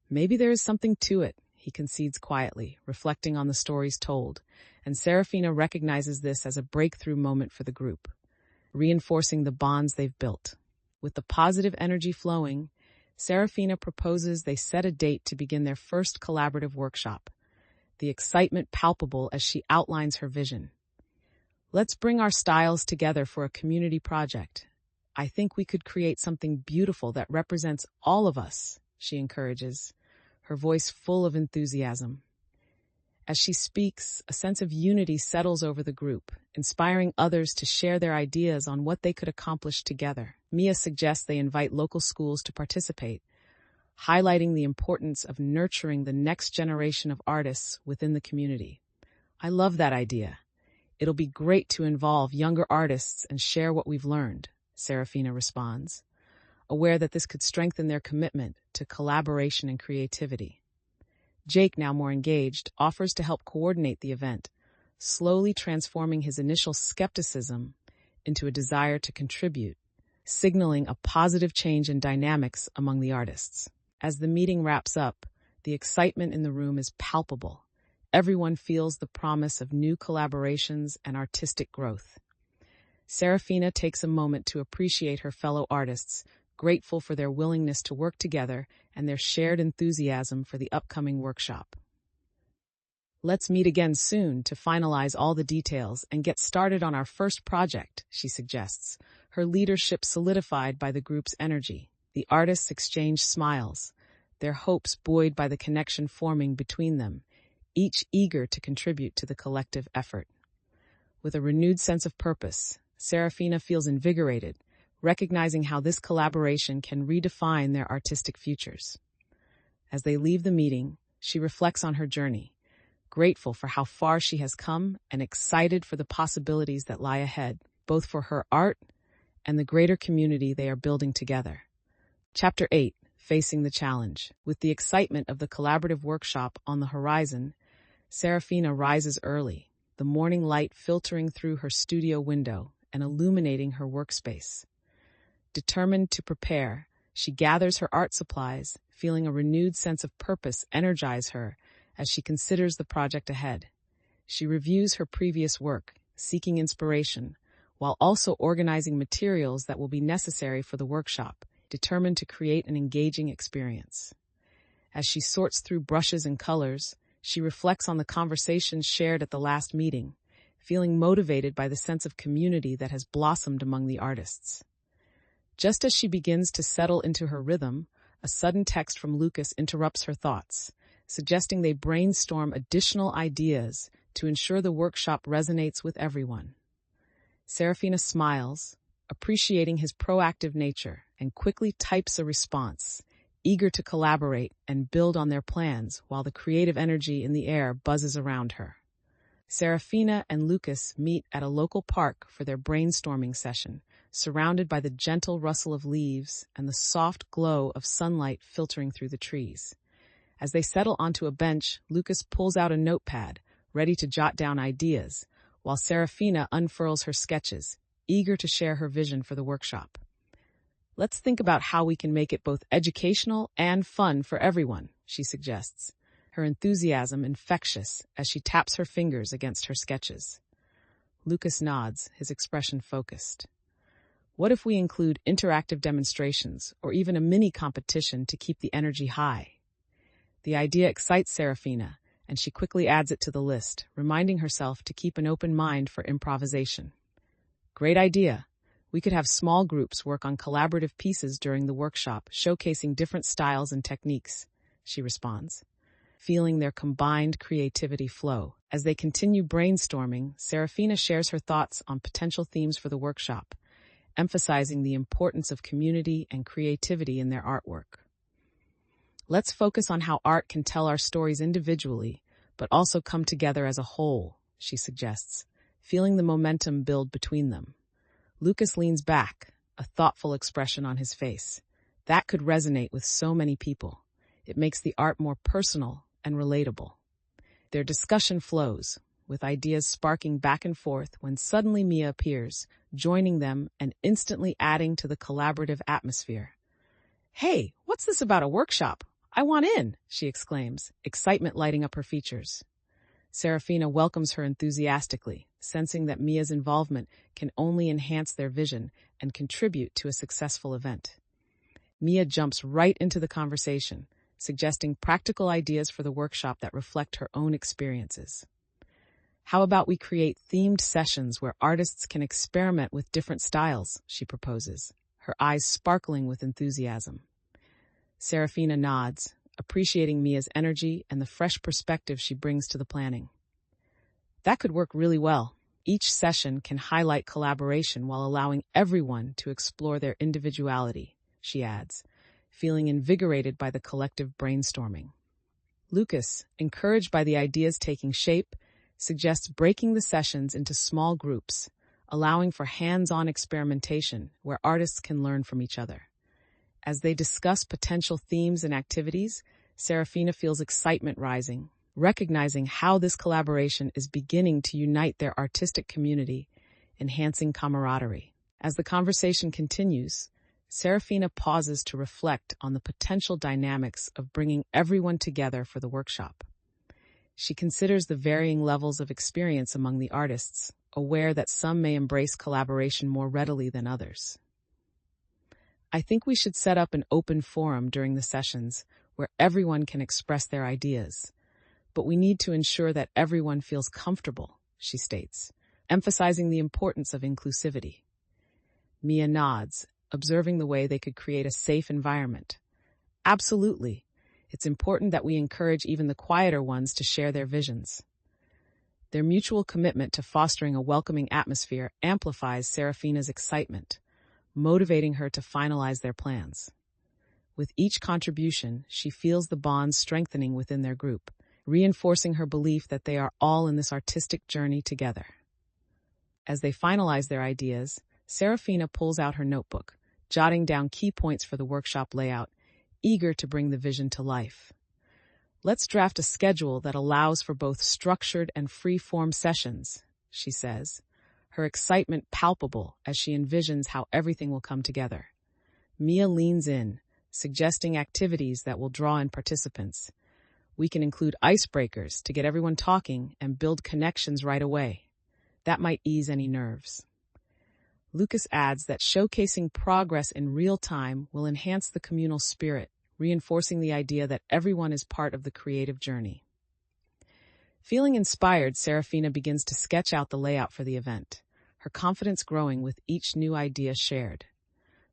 Maybe there is something to it, he concedes quietly, reflecting on the stories told, and Seraphina recognizes this as a breakthrough moment for the group, reinforcing the bonds they've built. With the positive energy flowing, Seraphina proposes they set a date to begin their first collaborative workshop, the excitement palpable as she outlines her vision. Let's bring our styles together for a community project. I think we could create something beautiful that represents all of us, she encourages, her voice full of enthusiasm. As she speaks, a sense of unity settles over the group, inspiring others to share their ideas on what they could accomplish together. Mia suggests they invite local schools to participate, highlighting the importance of nurturing the next generation of artists within the community. I love that idea. It'll be great to involve younger artists and share what we've learned, Seraphina responds, aware that this could strengthen their commitment to collaboration and creativity. Jake, now more engaged, offers to help coordinate the event, slowly transforming his initial skepticism into a desire to contribute, signaling a positive change in dynamics among the artists. As the meeting wraps up, the excitement in the room is palpable. Everyone feels the promise of new collaborations and artistic growth. Seraphina takes a moment to appreciate her fellow artists, grateful for their willingness to work together and their shared enthusiasm for the upcoming workshop. Let's meet again soon to finalize all the details and get started on our first project, she suggests, her leadership solidified by the group's energy. The artists exchange smiles, their hopes buoyed by the connection forming between them, each eager to contribute to the collective effort. With a renewed sense of purpose, Seraphina feels invigorated, recognizing how this collaboration can redefine their artistic futures. As they leave the meeting, she reflects on her journey, grateful for how far she has come and excited for the possibilities that lie ahead, both for her art and the greater community they are building together. Chapter 8, Facing the Challenge. With the excitement of the collaborative workshop on the horizon, Seraphina rises early, the morning light filtering through her studio window and illuminating her workspace. Determined to prepare, she gathers her art supplies, feeling a renewed sense of purpose energize her as she considers the project ahead. She reviews her previous work, seeking inspiration, while also organizing materials that will be necessary for the workshop, determined to create an engaging experience. As she sorts through brushes and colors, she reflects on the conversations shared at the last meeting, feeling motivated by the sense of community that has blossomed among the artists. Just as she begins to settle into her rhythm, a sudden text from Lucas interrupts her thoughts, suggesting they brainstorm additional ideas to ensure the workshop resonates with everyone. Seraphina smiles, appreciating his proactive nature, and quickly types a response, eager to collaborate and build on their plans while the creative energy in the air buzzes around her. Seraphina and Lucas meet at a local park for their brainstorming session, surrounded by the gentle rustle of leaves and the soft glow of sunlight filtering through the trees. As they settle onto a bench, Lucas pulls out a notepad, ready to jot down ideas, while Seraphina unfurls her sketches, eager to share her vision for the workshop. "Let's think about how we can make it both educational and fun for everyone," she suggests, her enthusiasm infectious as she taps her fingers against her sketches. Lucas nods, his expression focused. "What if we include interactive demonstrations or even a mini competition to keep the energy high?" The idea excites Seraphina, and she quickly adds it to the list, reminding herself to keep an open mind for improvisation. "Great idea. We could have small groups work on collaborative pieces during the workshop, showcasing different styles and techniques," she responds, feeling their combined creativity flow. As they continue brainstorming, Seraphina shares her thoughts on potential themes for the workshop, emphasizing the importance of community and creativity in their artwork. "Let's focus on how art can tell our stories individually, but also come together as a whole," she suggests, feeling the momentum build between them. Lucas leans back, a thoughtful expression on his face. That could resonate with so many people. It makes the art more personal and relatable. Their discussion flows, with ideas sparking back and forth when suddenly Mia appears, joining them and instantly adding to the collaborative atmosphere. "Hey, what's this about a workshop? I want in," she exclaims, excitement lighting up her features. Seraphina welcomes her enthusiastically, sensing that Mia's involvement can only enhance their vision and contribute to a successful event. Mia jumps right into the conversation, suggesting practical ideas for the workshop that reflect her own experiences. "How about we create themed sessions where artists can experiment with different styles?" she proposes, her eyes sparkling with enthusiasm. Seraphina nods, appreciating Mia's energy and the fresh perspective she brings to the planning. "That could work really well. Each session can highlight collaboration while allowing everyone to explore their individuality," she adds, feeling invigorated by the collective brainstorming. Lucas, encouraged by the ideas taking shape, suggests breaking the sessions into small groups, allowing for hands-on experimentation where artists can learn from each other. As they discuss potential themes and activities, Seraphina feels excitement rising, recognizing how this collaboration is beginning to unite their artistic community, enhancing camaraderie. As the conversation continues, Seraphina pauses to reflect on the potential dynamics of bringing everyone together for the workshop. She considers the varying levels of experience among the artists, aware that some may embrace collaboration more readily than others. "I think we should set up an open forum during the sessions where everyone can express their ideas. But we need to ensure that everyone feels comfortable," she states, emphasizing the importance of inclusivity. Mia nods, observing the way they could create a safe environment. "Absolutely. It's important that we encourage even the quieter ones to share their visions." Their mutual commitment to fostering a welcoming atmosphere amplifies Seraphina's excitement, motivating her to finalize their plans. With each contribution, she feels the bonds strengthening within their group, reinforcing her belief that they are all in this artistic journey together. As they finalize their ideas, Seraphina pulls out her notebook, jotting down key points for the workshop layout, eager to bring the vision to life. "Let's draft a schedule that allows for both structured and free-form sessions," she says, her excitement palpable as she envisions how everything will come together. Mia leans in, suggesting activities that will draw in participants. "We can include icebreakers to get everyone talking and build connections right away. That might ease any nerves." Lucas adds that showcasing progress in real time will enhance the communal spirit, reinforcing the idea that everyone is part of the creative journey. Feeling inspired, Seraphina begins to sketch out the layout for the event, her confidence growing with each new idea shared.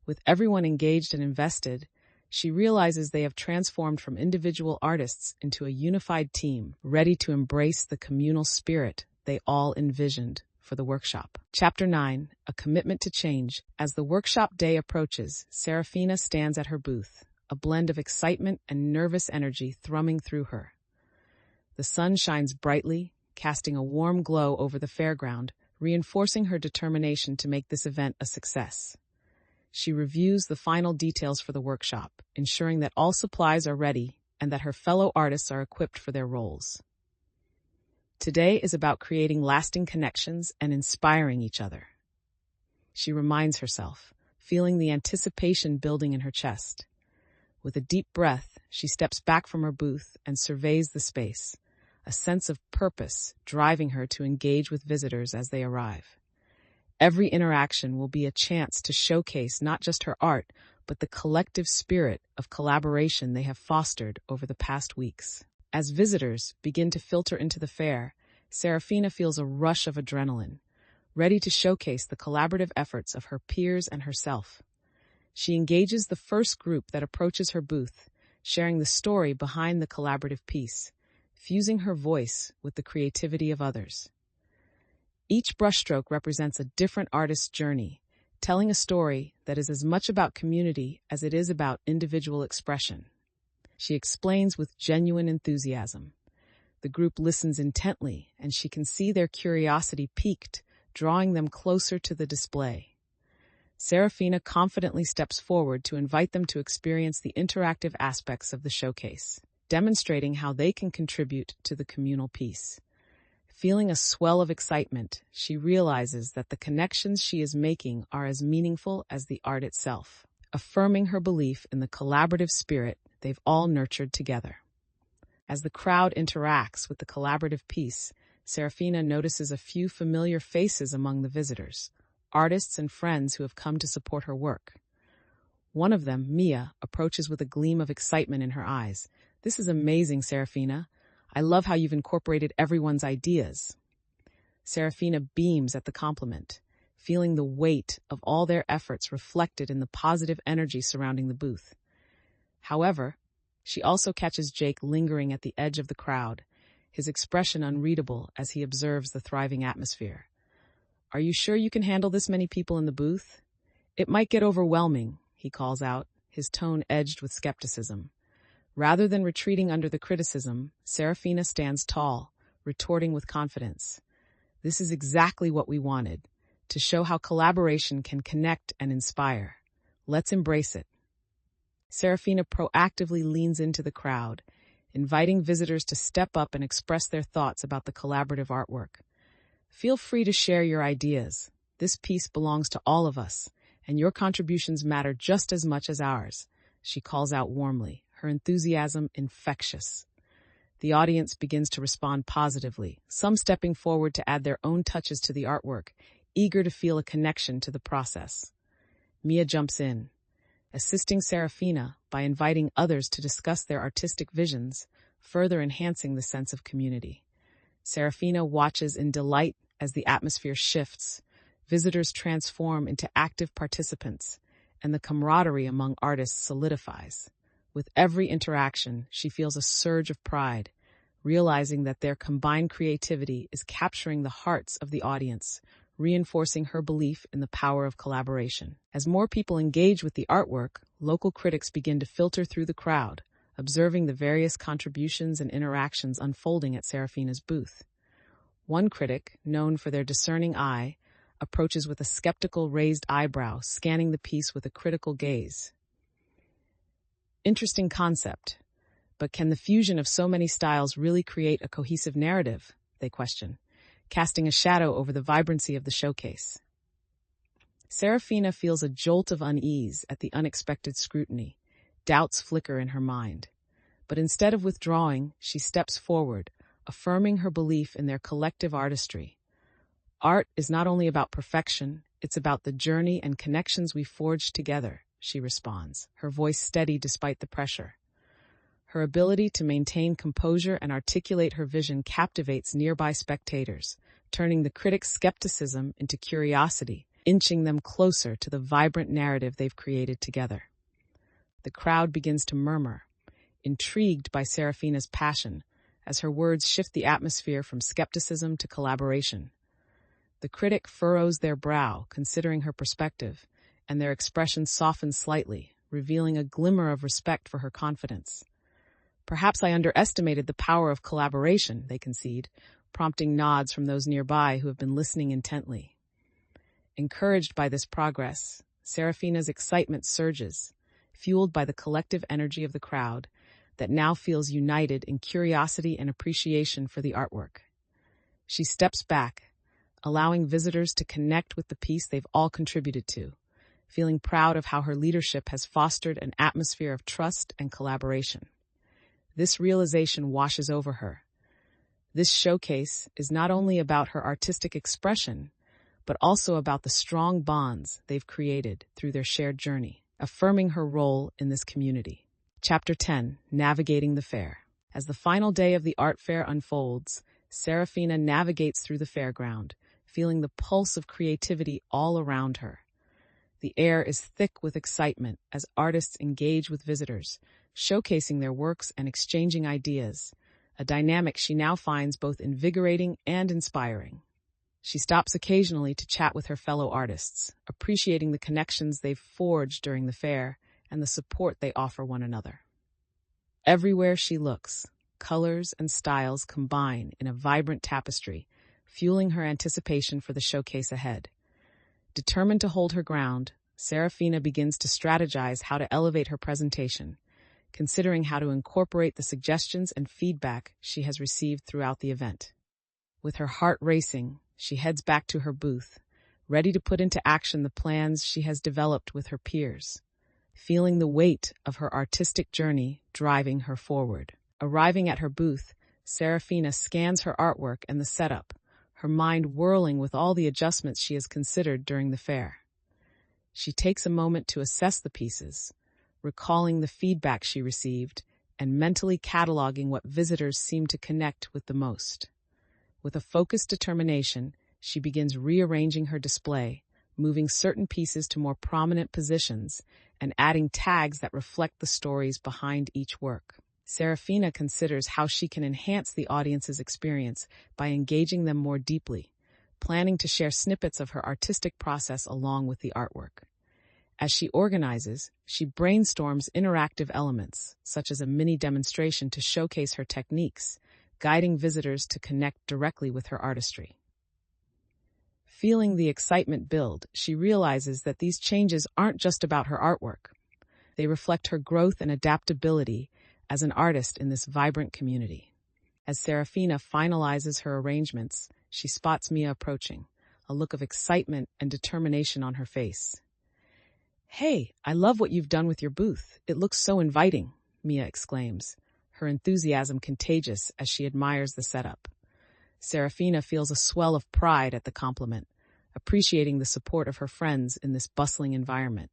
With everyone engaged and invested, she realizes they have transformed from individual artists into a unified team, ready to embrace the communal spirit they all envisioned for the workshop. Chapter 9, A Commitment to Change. As the workshop day approaches, Seraphina stands at her booth, a blend of excitement and nervous energy thrumming through her. The sun shines brightly, casting a warm glow over the fairground, reinforcing her determination to make this event a success. She reviews the final details for the workshop, ensuring that all supplies are ready and that her fellow artists are equipped for their roles. Today is about creating lasting connections and inspiring each other. She reminds herself, feeling the anticipation building in her chest. With a deep breath, she steps back from her booth and surveys the space, a sense of purpose driving her to engage with visitors as they arrive. Every interaction will be a chance to showcase not just her art, but the collective spirit of collaboration they have fostered over the past weeks. As visitors begin to filter into the fair, Seraphina feels a rush of adrenaline, ready to showcase the collaborative efforts of her peers and herself. She engages the first group that approaches her booth, sharing the story behind the collaborative piece, fusing her voice with the creativity of others. Each brushstroke represents a different artist's journey, telling a story that is as much about community as it is about individual expression. She explains with genuine enthusiasm. The group listens intently, and she can see their curiosity piqued, drawing them closer to the display. Seraphina confidently steps forward to invite them to experience the interactive aspects of the showcase, demonstrating how they can contribute to the communal piece. Feeling a swell of excitement, she realizes that the connections she is making are as meaningful as the art itself, affirming her belief in the collaborative spirit they've all nurtured together. As the crowd interacts with the collaborative piece, Seraphina notices a few familiar faces among the visitors, artists and friends who have come to support her work. One of them, Mia, approaches with a gleam of excitement in her eyes. "This is amazing, Seraphina. I love how you've incorporated everyone's ideas." Seraphina beams at the compliment, feeling the weight of all their efforts reflected in the positive energy surrounding the booth. However, she also catches Jake lingering at the edge of the crowd, his expression unreadable as he observes the thriving atmosphere. "Are you sure you can handle this many people in the booth? It might get overwhelming," he calls out, his tone edged with skepticism. Rather than retreating under the criticism, Seraphina stands tall, retorting with confidence. "This is exactly what we wanted, to show how collaboration can connect and inspire. Let's embrace it." Seraphina proactively leans into the crowd, inviting visitors to step up and express their thoughts about the collaborative artwork. "Feel free to share your ideas. This piece belongs to all of us, and your contributions matter just as much as ours," she calls out warmly, her enthusiasm infectious. The audience begins to respond positively, some stepping forward to add their own touches to the artwork, eager to feel a connection to the process. Mia jumps in, assisting Seraphina by inviting others to discuss their artistic visions, further enhancing the sense of community. Seraphina watches in delight as the atmosphere shifts, visitors transform into active participants, and the camaraderie among artists solidifies. With every interaction, she feels a surge of pride, realizing that their combined creativity is capturing the hearts of the audience, reinforcing her belief in the power of collaboration. As more people engage with the artwork, local critics begin to filter through the crowd, observing the various contributions and interactions unfolding at Seraphina's booth. One critic, known for their discerning eye, approaches with a skeptical raised eyebrow, scanning the piece with a critical gaze. Interesting concept, but can the fusion of so many styles really create a cohesive narrative? They question, casting a shadow over the vibrancy of the showcase. Seraphina feels a jolt of unease at the unexpected scrutiny. Doubts flicker in her mind. But instead of withdrawing, she steps forward, affirming her belief in their collective artistry. Art is not only about perfection, it's about the journey and connections we forge together, she responds, her voice steady despite the pressure. Her ability to maintain composure and articulate her vision captivates nearby spectators, turning the critics' skepticism into curiosity, inching them closer to the vibrant narrative they've created together. The crowd begins to murmur, intrigued by Seraphina's passion, as her words shift the atmosphere from skepticism to collaboration. The critic furrows their brow, considering her perspective, and their expression softens slightly, revealing a glimmer of respect for her confidence. Perhaps I underestimated the power of collaboration, they concede, prompting nods from those nearby who have been listening intently. Encouraged by this progress, Seraphina's excitement surges, fueled by the collective energy of the crowd that now feels united in curiosity and appreciation for the artwork. She steps back, allowing visitors to connect with the piece they've all contributed to, feeling proud of how her leadership has fostered an atmosphere of trust and collaboration. This realization washes over her. This showcase is not only about her artistic expression, but also about the strong bonds they've created through their shared journey, affirming her role in this community. Chapter 10, Navigating the Fair. As the final day of the art fair unfolds, Seraphina navigates through the fairground, feeling the pulse of creativity all around her. The air is thick with excitement as artists engage with visitors, showcasing their works and exchanging ideas, a dynamic she now finds both invigorating and inspiring. She stops occasionally to chat with her fellow artists, appreciating the connections they've forged during the fair and the support they offer one another. Everywhere she looks, colors and styles combine in a vibrant tapestry, fueling her anticipation for the showcase ahead. Determined to hold her ground, Seraphina begins to strategize how to elevate her presentation, considering how to incorporate the suggestions and feedback she has received throughout the event. With her heart racing, she heads back to her booth, ready to put into action the plans she has developed with her peers, feeling the weight of her artistic journey driving her forward. Arriving at her booth, Seraphina scans her artwork and the setup, her mind whirling with all the adjustments she has considered during the fair. She takes a moment to assess the pieces, recalling the feedback she received and mentally cataloging what visitors seem to connect with the most. With a focused determination, she begins rearranging her display, moving certain pieces to more prominent positions and adding tags that reflect the stories behind each work. Seraphina considers how she can enhance the audience's experience by engaging them more deeply, planning to share snippets of her artistic process along with the artwork. As she organizes, she brainstorms interactive elements, such as a mini demonstration to showcase her techniques, guiding visitors to connect directly with her artistry. Feeling the excitement build, she realizes that these changes aren't just about her artwork. They reflect her growth and adaptability as an artist in this vibrant community. As Seraphina finalizes her arrangements, she spots Mia approaching, a look of excitement and determination on her face. "Hey, I love what you've done with your booth. It looks so inviting," Mia exclaims, her enthusiasm contagious as she admires the setup. Seraphina feels a swell of pride at the compliment, appreciating the support of her friends in this bustling environment.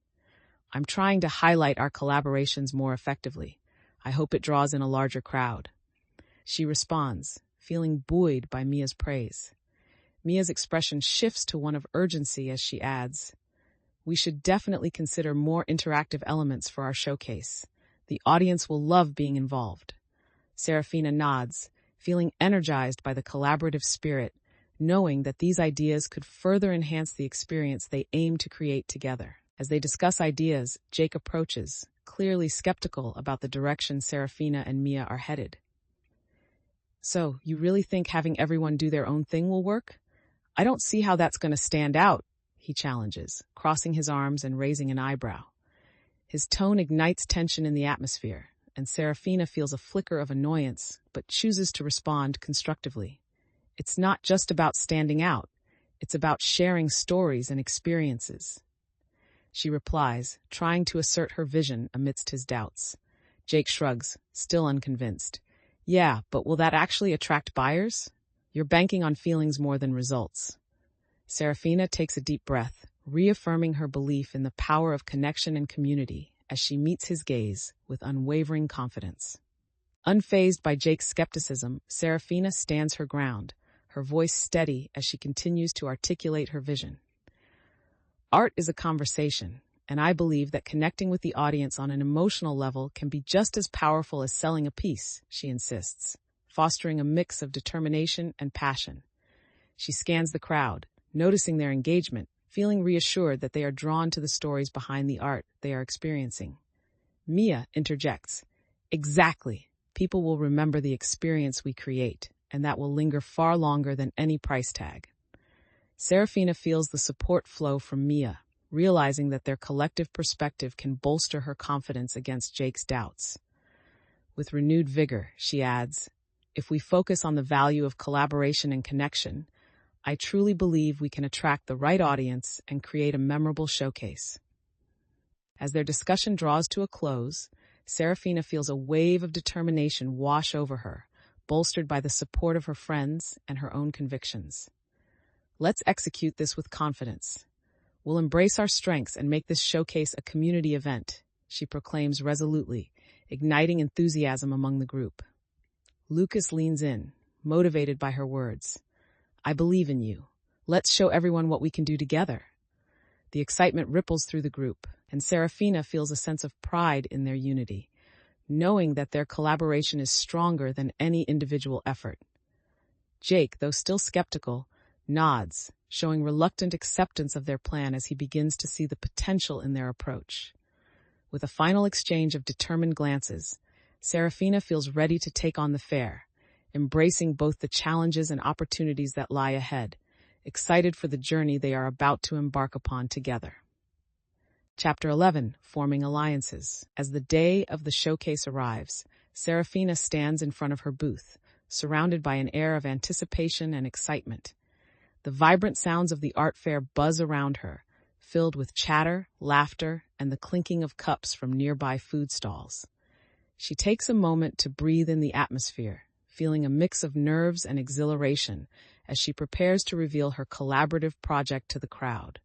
"I'm trying to highlight our collaborations more effectively. I hope it draws in a larger crowd," she responds, feeling buoyed by Mia's praise. Mia's expression shifts to one of urgency as she adds, "We should definitely consider more interactive elements for our showcase. The audience will love being involved." Seraphina nods, feeling energized by the collaborative spirit knowing that these ideas could further enhance the experience they aim to create together. As they discuss ideas, Jake approaches, clearly skeptical about the direction Seraphina and Mia are headed. "So, you really think having everyone do their own thing will work? I don't see how that's going to stand out," he challenges, crossing his arms and raising an eyebrow. His tone ignites tension in the atmosphere, and Seraphina feels a flicker of annoyance, but chooses to respond constructively. "It's not just about standing out. It's about sharing stories and experiences," she replies, trying to assert her vision amidst his doubts. Jake shrugs, still unconvinced. "Yeah, but will that actually attract buyers? You're banking on feelings more than results." Seraphina takes a deep breath, reaffirming her belief in the power of connection and community as she meets his gaze with unwavering confidence. Unfazed by Jake's skepticism, Seraphina stands her ground, her voice steady as she continues to articulate her vision. "Art is a conversation, and I believe that connecting with the audience on an emotional level can be just as powerful as selling a piece," she insists, fostering a mix of determination and passion. She scans the crowd, noticing their engagement, feeling reassured that they are drawn to the stories behind the art they are experiencing. Mia interjects, "Exactly. People will remember the experience we create, and that will linger far longer than any price tag." Seraphina feels the support flow from Mia, realizing that their collective perspective can bolster her confidence against Jake's doubts. With renewed vigor, she adds, "If we focus on the value of collaboration and connection, I truly believe we can attract the right audience and create a memorable showcase." As their discussion draws to a close, Seraphina feels a wave of determination wash over her, bolstered by the support of her friends and her own convictions. "Let's execute this with confidence. We'll embrace our strengths and make this showcase a community event," she proclaims resolutely, igniting enthusiasm among the group. Lucas leans in, motivated by her words. "I believe in you. Let's show everyone what we can do together." The excitement ripples through the group, and Seraphina feels a sense of pride in their unity, knowing that their collaboration is stronger than any individual effort. Jake, though still skeptical, nods, showing reluctant acceptance of their plan as he begins to see the potential in their approach. With a final exchange of determined glances, Seraphina feels ready to take on the fair, embracing both the challenges and opportunities that lie ahead, excited for the journey they are about to embark upon together. Chapter 11, Forming Alliances. As the day of the showcase arrives, Seraphina stands in front of her booth, surrounded by an air of anticipation and excitement. The vibrant sounds of the art fair buzz around her, filled with chatter, laughter, and the clinking of cups from nearby food stalls. She takes a moment to breathe in the atmosphere, feeling a mix of nerves and exhilaration as she prepares to reveal her collaborative project to the crowd.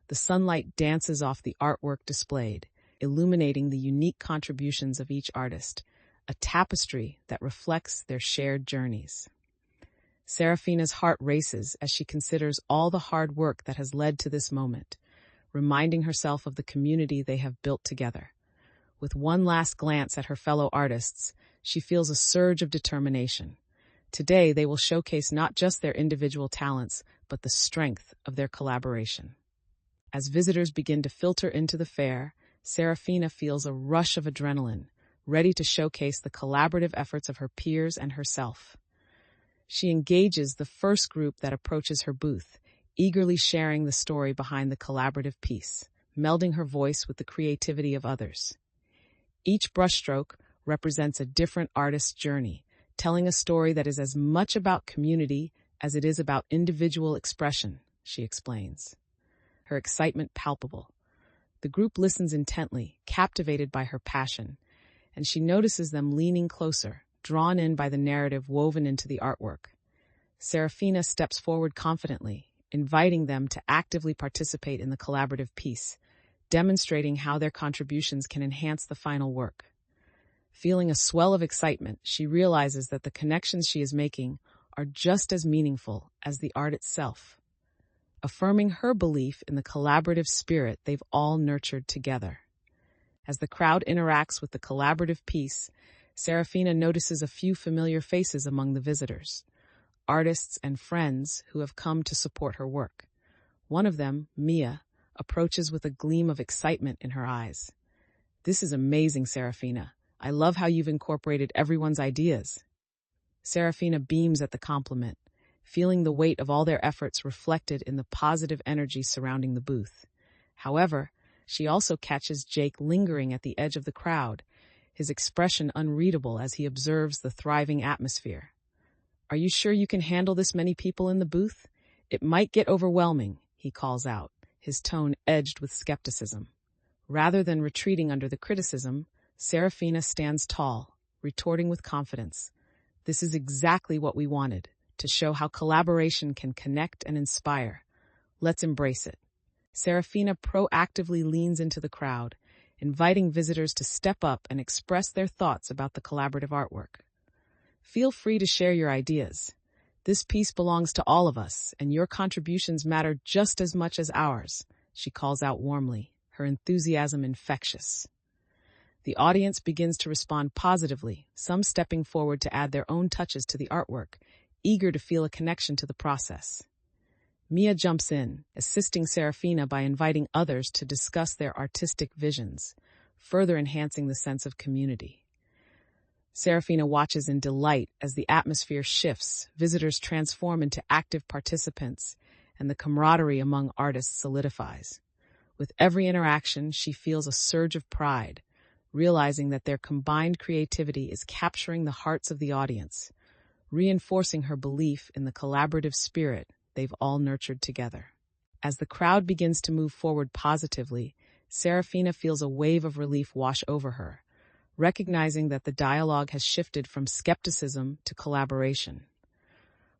The sunlight dances off the artwork displayed, illuminating the unique contributions of each artist, a tapestry that reflects their shared journeys. Seraphina's heart races as she considers all the hard work that has led to this moment, reminding herself of the community they have built together. With one last glance at her fellow artists, she feels a surge of determination. Today, they will showcase not just their individual talents, but the strength of their collaboration. As visitors begin to filter into the fair, Seraphina feels a rush of adrenaline, ready to showcase the collaborative efforts of her peers and herself. She engages the first group that approaches her booth, eagerly sharing the story behind the collaborative piece, melding her voice with the creativity of others. Each brushstroke represents a different artist's journey, telling a story that is as much about community as it is about individual expression, she explains, her excitement palpable. The group listens intently, captivated by her passion, and she notices them leaning closer, drawn in by the narrative woven into the artwork. Seraphina steps forward confidently, inviting them to actively participate in the collaborative piece, demonstrating how their contributions can enhance the final work. Feeling a swell of excitement, she realizes that the connections she is making are just as meaningful as the art itself, affirming her belief in the collaborative spirit they've all nurtured together. As the crowd interacts with the collaborative piece, Seraphina notices a few familiar faces among the visitors. artists and friends who have come to support her work. One of them, Mia, approaches with a gleam of excitement in her eyes. "This is amazing, Seraphina. I love how you've incorporated everyone's ideas." Seraphina beams at the compliment, feeling the weight of all their efforts reflected in the positive energy surrounding the booth. However, she also catches Jake lingering at the edge of the crowd, his expression unreadable as he observes the thriving atmosphere. "Are you sure you can handle this many people in the booth? It might get overwhelming," he calls out, his tone edged with skepticism. Rather than retreating under the criticism, Seraphina stands tall, retorting with confidence. "This is exactly what we wanted, to show how collaboration can connect and inspire. Let's embrace it." Seraphina proactively leans into the crowd, inviting visitors to step up and express their thoughts about the collaborative artwork. "Feel free to share your ideas. This piece belongs to all of us, and your contributions matter just as much as ours," she calls out warmly, her enthusiasm infectious. The audience begins to respond positively, some stepping forward to add their own touches to the artwork, eager to feel a connection to the process. Mia jumps in, assisting Seraphina by inviting others to discuss their artistic visions, further enhancing the sense of community. Seraphina watches in delight as the atmosphere shifts, visitors transform into active participants, and the camaraderie among artists solidifies. With every interaction, she feels a surge of pride, realizing that their combined creativity is capturing the hearts of the audience, reinforcing her belief in the collaborative spirit they've all nurtured together. As the crowd begins to move forward positively, Seraphina feels a wave of relief wash over her, recognizing that the dialogue has shifted from skepticism to collaboration.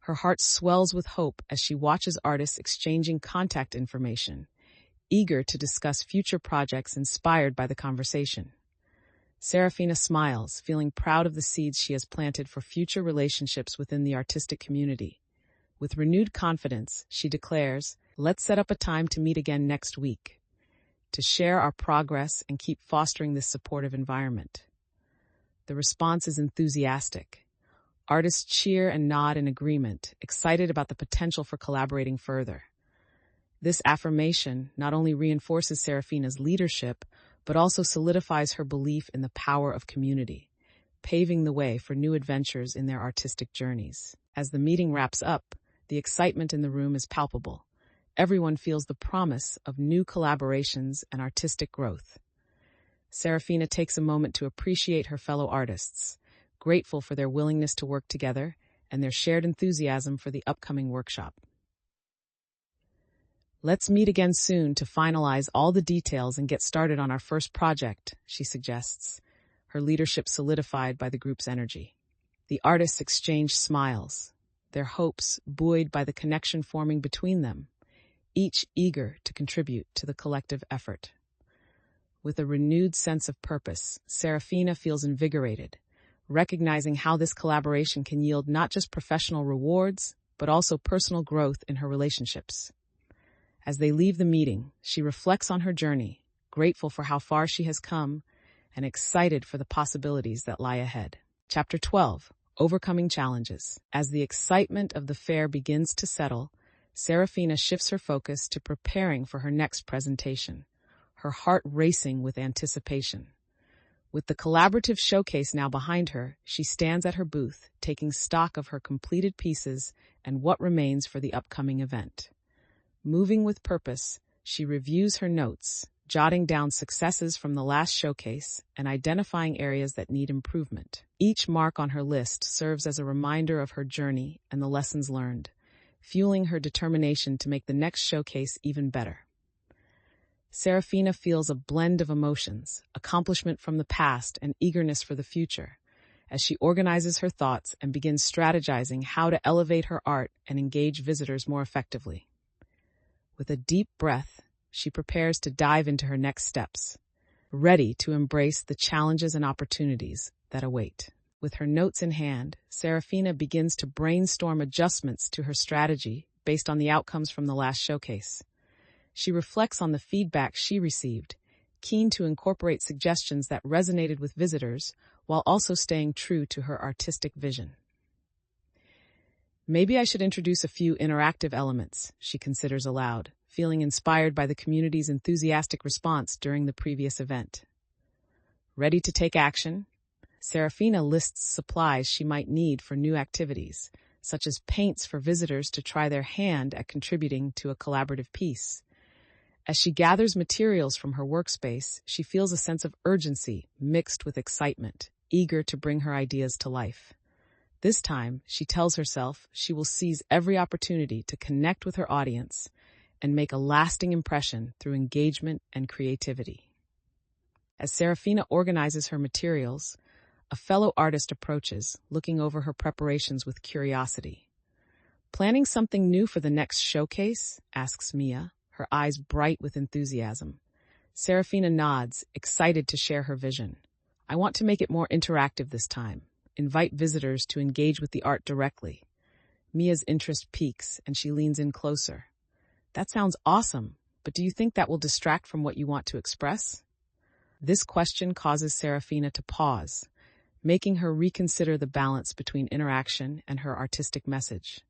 Her heart swells with hope as she watches artists exchanging contact information, eager to discuss future projects inspired by the conversation. Seraphina smiles, feeling proud of the seeds she has planted for future relationships within the artistic community. With renewed confidence, she declares, "Let's set up a time to meet again next week, to share our progress and keep fostering this supportive environment." The response is enthusiastic. Artists cheer and nod in agreement, excited about the potential for collaborating further. This affirmation not only reinforces Seraphina's leadership, but also solidifies her belief in the power of community, paving the way for new adventures in their artistic journeys. As the meeting wraps up, the excitement in the room is palpable. Everyone feels the promise of new collaborations and artistic growth. Seraphina takes a moment to appreciate her fellow artists, grateful for their willingness to work together and their shared enthusiasm for the upcoming workshop. "Let's meet again soon to finalize all the details and get started on our first project," she suggests, her leadership solidified by the group's energy. The artists exchange smiles, their hopes buoyed by the connection forming between them, each eager to contribute to the collective effort. With a renewed sense of purpose, Seraphina feels invigorated, recognizing how this collaboration can yield not just professional rewards, but also personal growth in her relationships. As they leave the meeting, she reflects on her journey, grateful for how far she has come, and excited for the possibilities that lie ahead. Chapter 12. Overcoming Challenges. As the excitement of the fair begins to settle, Seraphina shifts her focus to preparing for her next presentation, her heart racing with anticipation. With the collaborative showcase now behind her, she stands at her booth, taking stock of her completed pieces and what remains for the upcoming event. Moving with purpose, she reviews her notes, jotting down successes from the last showcase and identifying areas that need improvement. Each mark on her list serves as a reminder of her journey and the lessons learned, fueling her determination to make the next showcase even better. Seraphina feels a blend of emotions, accomplishment from the past and eagerness for the future, as she organizes her thoughts and begins strategizing how to elevate her art and engage visitors more effectively. With a deep breath, she prepares to dive into her next steps, ready to embrace the challenges and opportunities that await. With her notes in hand, Seraphina begins to brainstorm adjustments to her strategy based on the outcomes from the last showcase. She reflects on the feedback she received, keen to incorporate suggestions that resonated with visitors while also staying true to her artistic vision. Maybe I should introduce a few interactive elements, she considers aloud, feeling inspired by the community's enthusiastic response during the previous event. Ready to take action? Seraphina lists supplies she might need for new activities, such as paints for visitors to try their hand at contributing to a collaborative piece. As she gathers materials from her workspace, she feels a sense of urgency mixed with excitement, eager to bring her ideas to life. This time, she tells herself she will seize every opportunity to connect with her audience and make a lasting impression through engagement and creativity. As Seraphina organizes her materials, a fellow artist approaches, looking over her preparations with curiosity. "Planning something new for the next showcase?" asks Mia, her eyes bright with enthusiasm. Seraphina nods, excited to share her vision. "I want to make it more interactive this time. Invite visitors to engage with the art directly." Mia's interest peaks, and she leans in closer. "That sounds awesome, but do you think that will distract from what you want to express?" This question causes Seraphina to pause, making her reconsider the balance between interaction and her artistic message.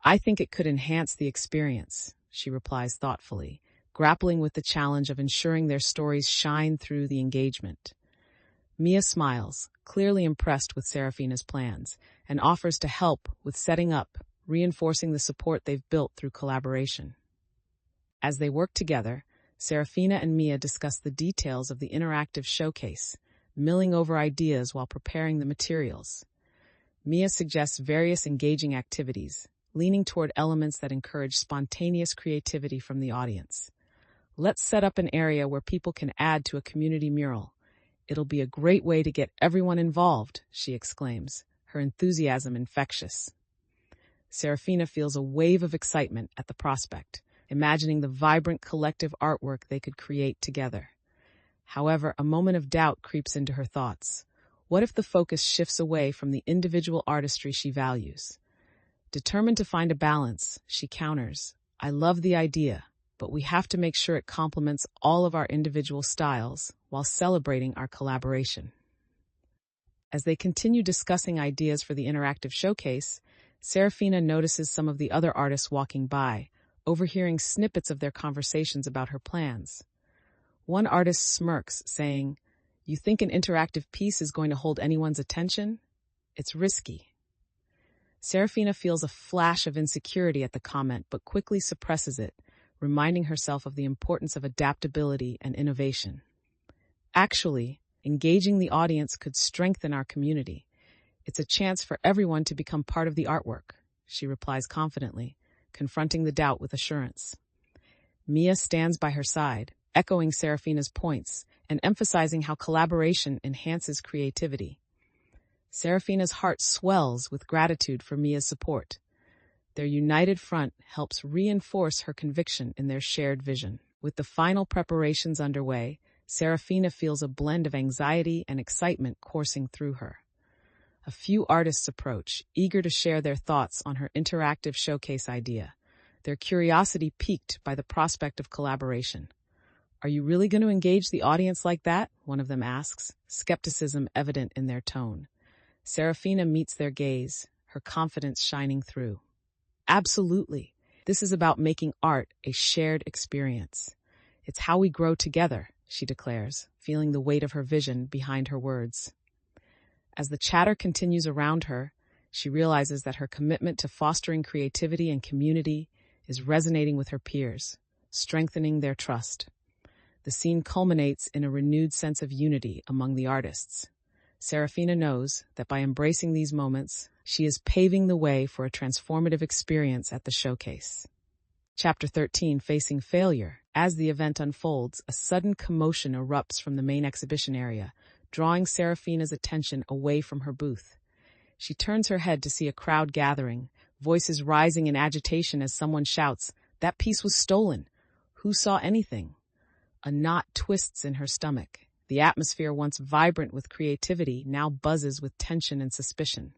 "I think it could enhance the experience," she replies thoughtfully, grappling with the challenge of ensuring their stories shine through the engagement. Mia smiles, clearly impressed with Seraphina's plans, and offers to help with setting up, reinforcing the support they've built through collaboration. As they work together, Seraphina and Mia discuss the details of the interactive showcase, milling over ideas while preparing the materials. Mia suggests various engaging activities, leaning toward elements that encourage spontaneous creativity from the audience. "Let's set up an area where people can add to a community mural. It'll be a great way to get everyone involved," she exclaims, her enthusiasm infectious. Seraphina feels a wave of excitement at the prospect, imagining the vibrant collective artwork they could create together. However, a moment of doubt creeps into her thoughts. What if the focus shifts away from the individual artistry she values? Determined to find a balance, she counters, "I love the idea, but we have to make sure it complements all of our individual styles while celebrating our collaboration." As they continue discussing ideas for the interactive showcase, Seraphina notices some of the other artists walking by, overhearing snippets of their conversations about her plans. One artist smirks, saying, "You think an interactive piece is going to hold anyone's attention? It's risky." Seraphina feels a flash of insecurity at the comment, but quickly suppresses it, reminding herself of the importance of adaptability and innovation. "Actually, engaging the audience could strengthen our community. It's a chance for everyone to become part of the artwork," she replies confidently, confronting the doubt with assurance. Mia stands by her side, echoing Seraphina's points and emphasizing how collaboration enhances creativity. Seraphina's heart swells with gratitude for Mia's support. Their united front helps reinforce her conviction in their shared vision. With the final preparations underway, Seraphina feels a blend of anxiety and excitement coursing through her. A few artists approach, eager to share their thoughts on her interactive showcase idea, their curiosity piqued by the prospect of collaboration. "Are you really going to engage the audience like that?" one of them asks, skepticism evident in their tone. Seraphina meets their gaze, her confidence shining through. "Absolutely. This is about making art a shared experience. It's how we grow together," she declares, feeling the weight of her vision behind her words. As the chatter continues around her, she realizes that her commitment to fostering creativity and community is resonating with her peers, strengthening their trust. The scene culminates in a renewed sense of unity among the artists. Seraphina knows that by embracing these moments, she is paving the way for a transformative experience at the showcase. Chapter 13, Facing Failure. As the event unfolds, a sudden commotion erupts from the main exhibition area, drawing Seraphina's attention away from her booth. She turns her head to see a crowd gathering, voices rising in agitation as someone shouts, "That piece was stolen! Who saw anything?" A knot twists in her stomach. The atmosphere, once vibrant with creativity, now buzzes with tension and suspicion.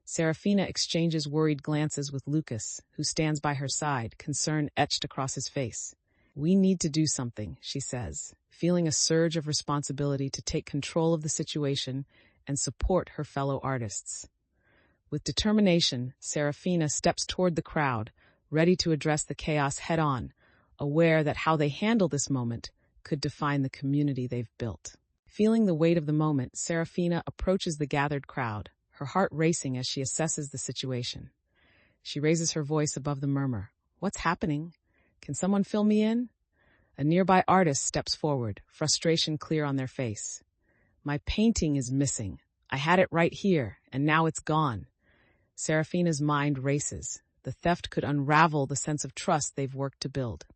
Seraphina exchanges worried glances with Lucas, who stands by her side, concern etched across his face. "We need to do something," she says, feeling a surge of responsibility to take control of the situation and support her fellow artists. With determination, Seraphina steps toward the crowd, ready to address the chaos head-on, aware that how they handle this moment could define the community they've built. Feeling the weight of the moment, Seraphina approaches the gathered crowd, her heart racing as she assesses the situation. She raises her voice above the murmur. "What's happening? Can someone fill me in?" A nearby artist steps forward, frustration clear on their face. "My painting is missing. I had it right here, and now it's gone." Seraphina's mind races. The theft could unravel the sense of trust they've worked to build.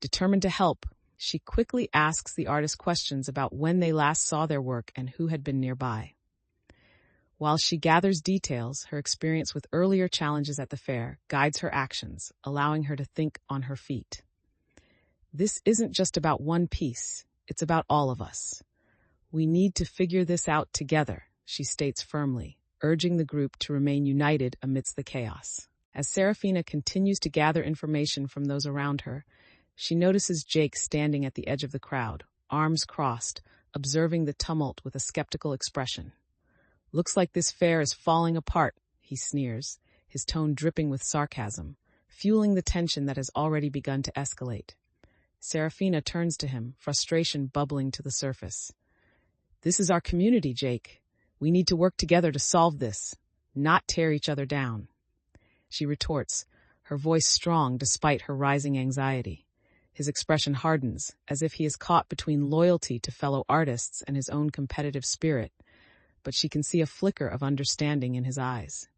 Determined to help, she quickly asks the artist questions about when they last saw their work and who had been nearby. While she gathers details, her experience with earlier challenges at the fair guides her actions, allowing her to think on her feet. "This isn't just about one piece, it's about all of us. We need to figure this out together," she states firmly, urging the group to remain united amidst the chaos. As Seraphina continues to gather information from those around her, she notices Jake standing at the edge of the crowd, arms crossed, observing the tumult with a skeptical expression. "Looks like this fair is falling apart," he sneers, his tone dripping with sarcasm, fueling the tension that has already begun to escalate. Seraphina turns to him, frustration bubbling to the surface. "This is our community, Jake. We need to work together to solve this, not tear each other down." She retorts, her voice strong despite her rising anxiety. His expression hardens, as if he is caught between loyalty to fellow artists and his own competitive spirit, but she can see a flicker of understanding in his eyes.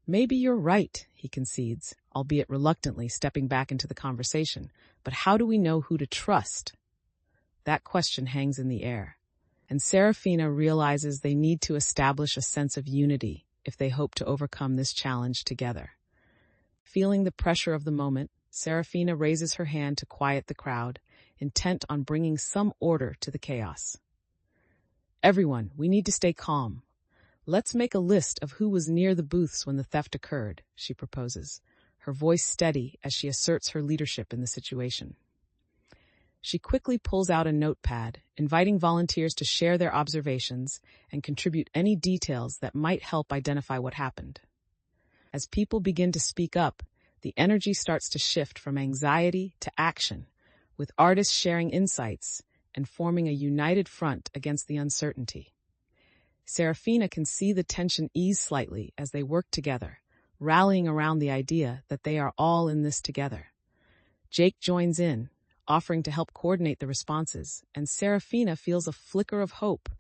"Maybe you're right," he concedes, albeit reluctantly stepping back into the conversation. "But how do we know who to trust?" That question hangs in the air, and Seraphina realizes they need to establish a sense of unity if they hope to overcome this challenge together. Feeling the pressure of the moment, Seraphina raises her hand to quiet the crowd, intent on bringing some order to the chaos. "Everyone, we need to stay calm. Let's make a list of who was near the booths when the theft occurred," she proposes, her voice steady as she asserts her leadership in the situation. She quickly pulls out a notepad, inviting volunteers to share their observations and contribute any details that might help identify what happened. As people begin to speak up, the energy starts to shift from anxiety to action, with artists sharing insights and forming a united front against the uncertainty. Seraphina can see the tension ease slightly as they work together, rallying around the idea that they are all in this together. Jake joins in, offering to help coordinate the responses, and Seraphina feels a flicker of hope.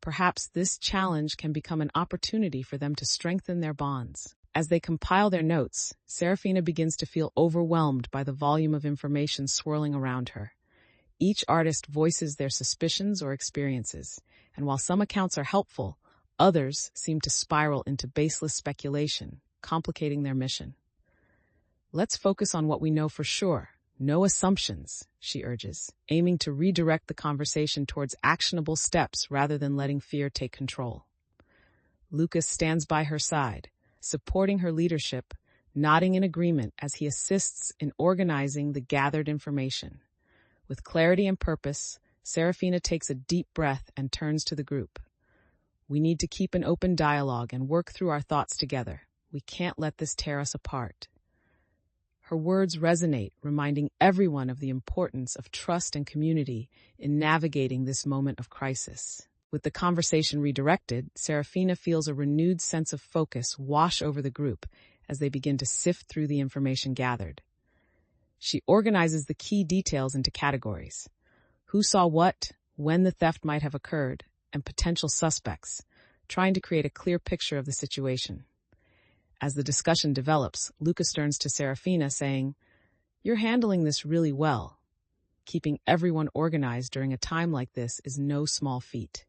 Perhaps this challenge can become an opportunity for them to strengthen their bonds. As they compile their notes, Seraphina begins to feel overwhelmed by the volume of information swirling around her. Each artist voices their suspicions or experiences, and while some accounts are helpful, others seem to spiral into baseless speculation, complicating their mission. "Let's focus on what we know for sure. No assumptions," she urges, aiming to redirect the conversation towards actionable steps rather than letting fear take control. Lucas stands by her side, supporting her leadership, nodding in agreement as he assists in organizing the gathered information. With clarity and purpose, Seraphina takes a deep breath and turns to the group. "We need to keep an open dialogue and work through our thoughts together. We can't let this tear us apart." Her words resonate, reminding everyone of the importance of trust and community in navigating this moment of crisis. With the conversation redirected, Seraphina feels a renewed sense of focus wash over the group as they begin to sift through the information gathered. She organizes the key details into categories: who saw what, when the theft might have occurred, and potential suspects, trying to create a clear picture of the situation. As the discussion develops, Lucas turns to Seraphina saying, "You're handling this really well. Keeping everyone organized during a time like this is no small feat."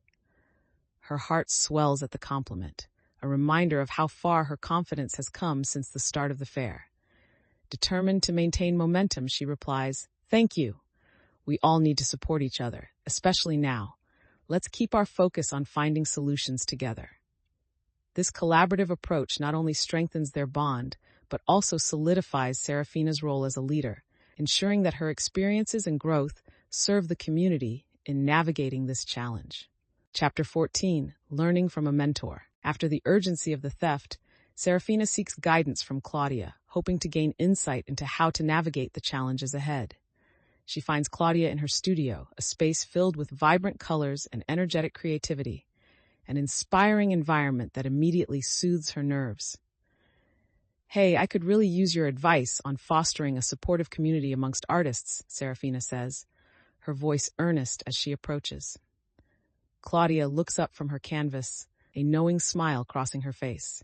Her heart swells at the compliment, a reminder of how far her confidence has come since the start of the fair. Determined to maintain momentum, she replies, "Thank you. We all need to support each other, especially now. Let's keep our focus on finding solutions together." This collaborative approach not only strengthens their bond, but also solidifies Seraphina's role as a leader, ensuring that her experiences and growth serve the community in navigating this challenge. Chapter 14, Learning from a Mentor. After the urgency of the theft, Seraphina seeks guidance from Claudia, hoping to gain insight into how to navigate the challenges ahead. She finds Claudia in her studio, a space filled with vibrant colors and energetic creativity, an inspiring environment that immediately soothes her nerves. "Hey, I could really use your advice on fostering a supportive community amongst artists," Seraphina says, her voice earnest as she approaches. Claudia looks up from her canvas, a knowing smile crossing her face.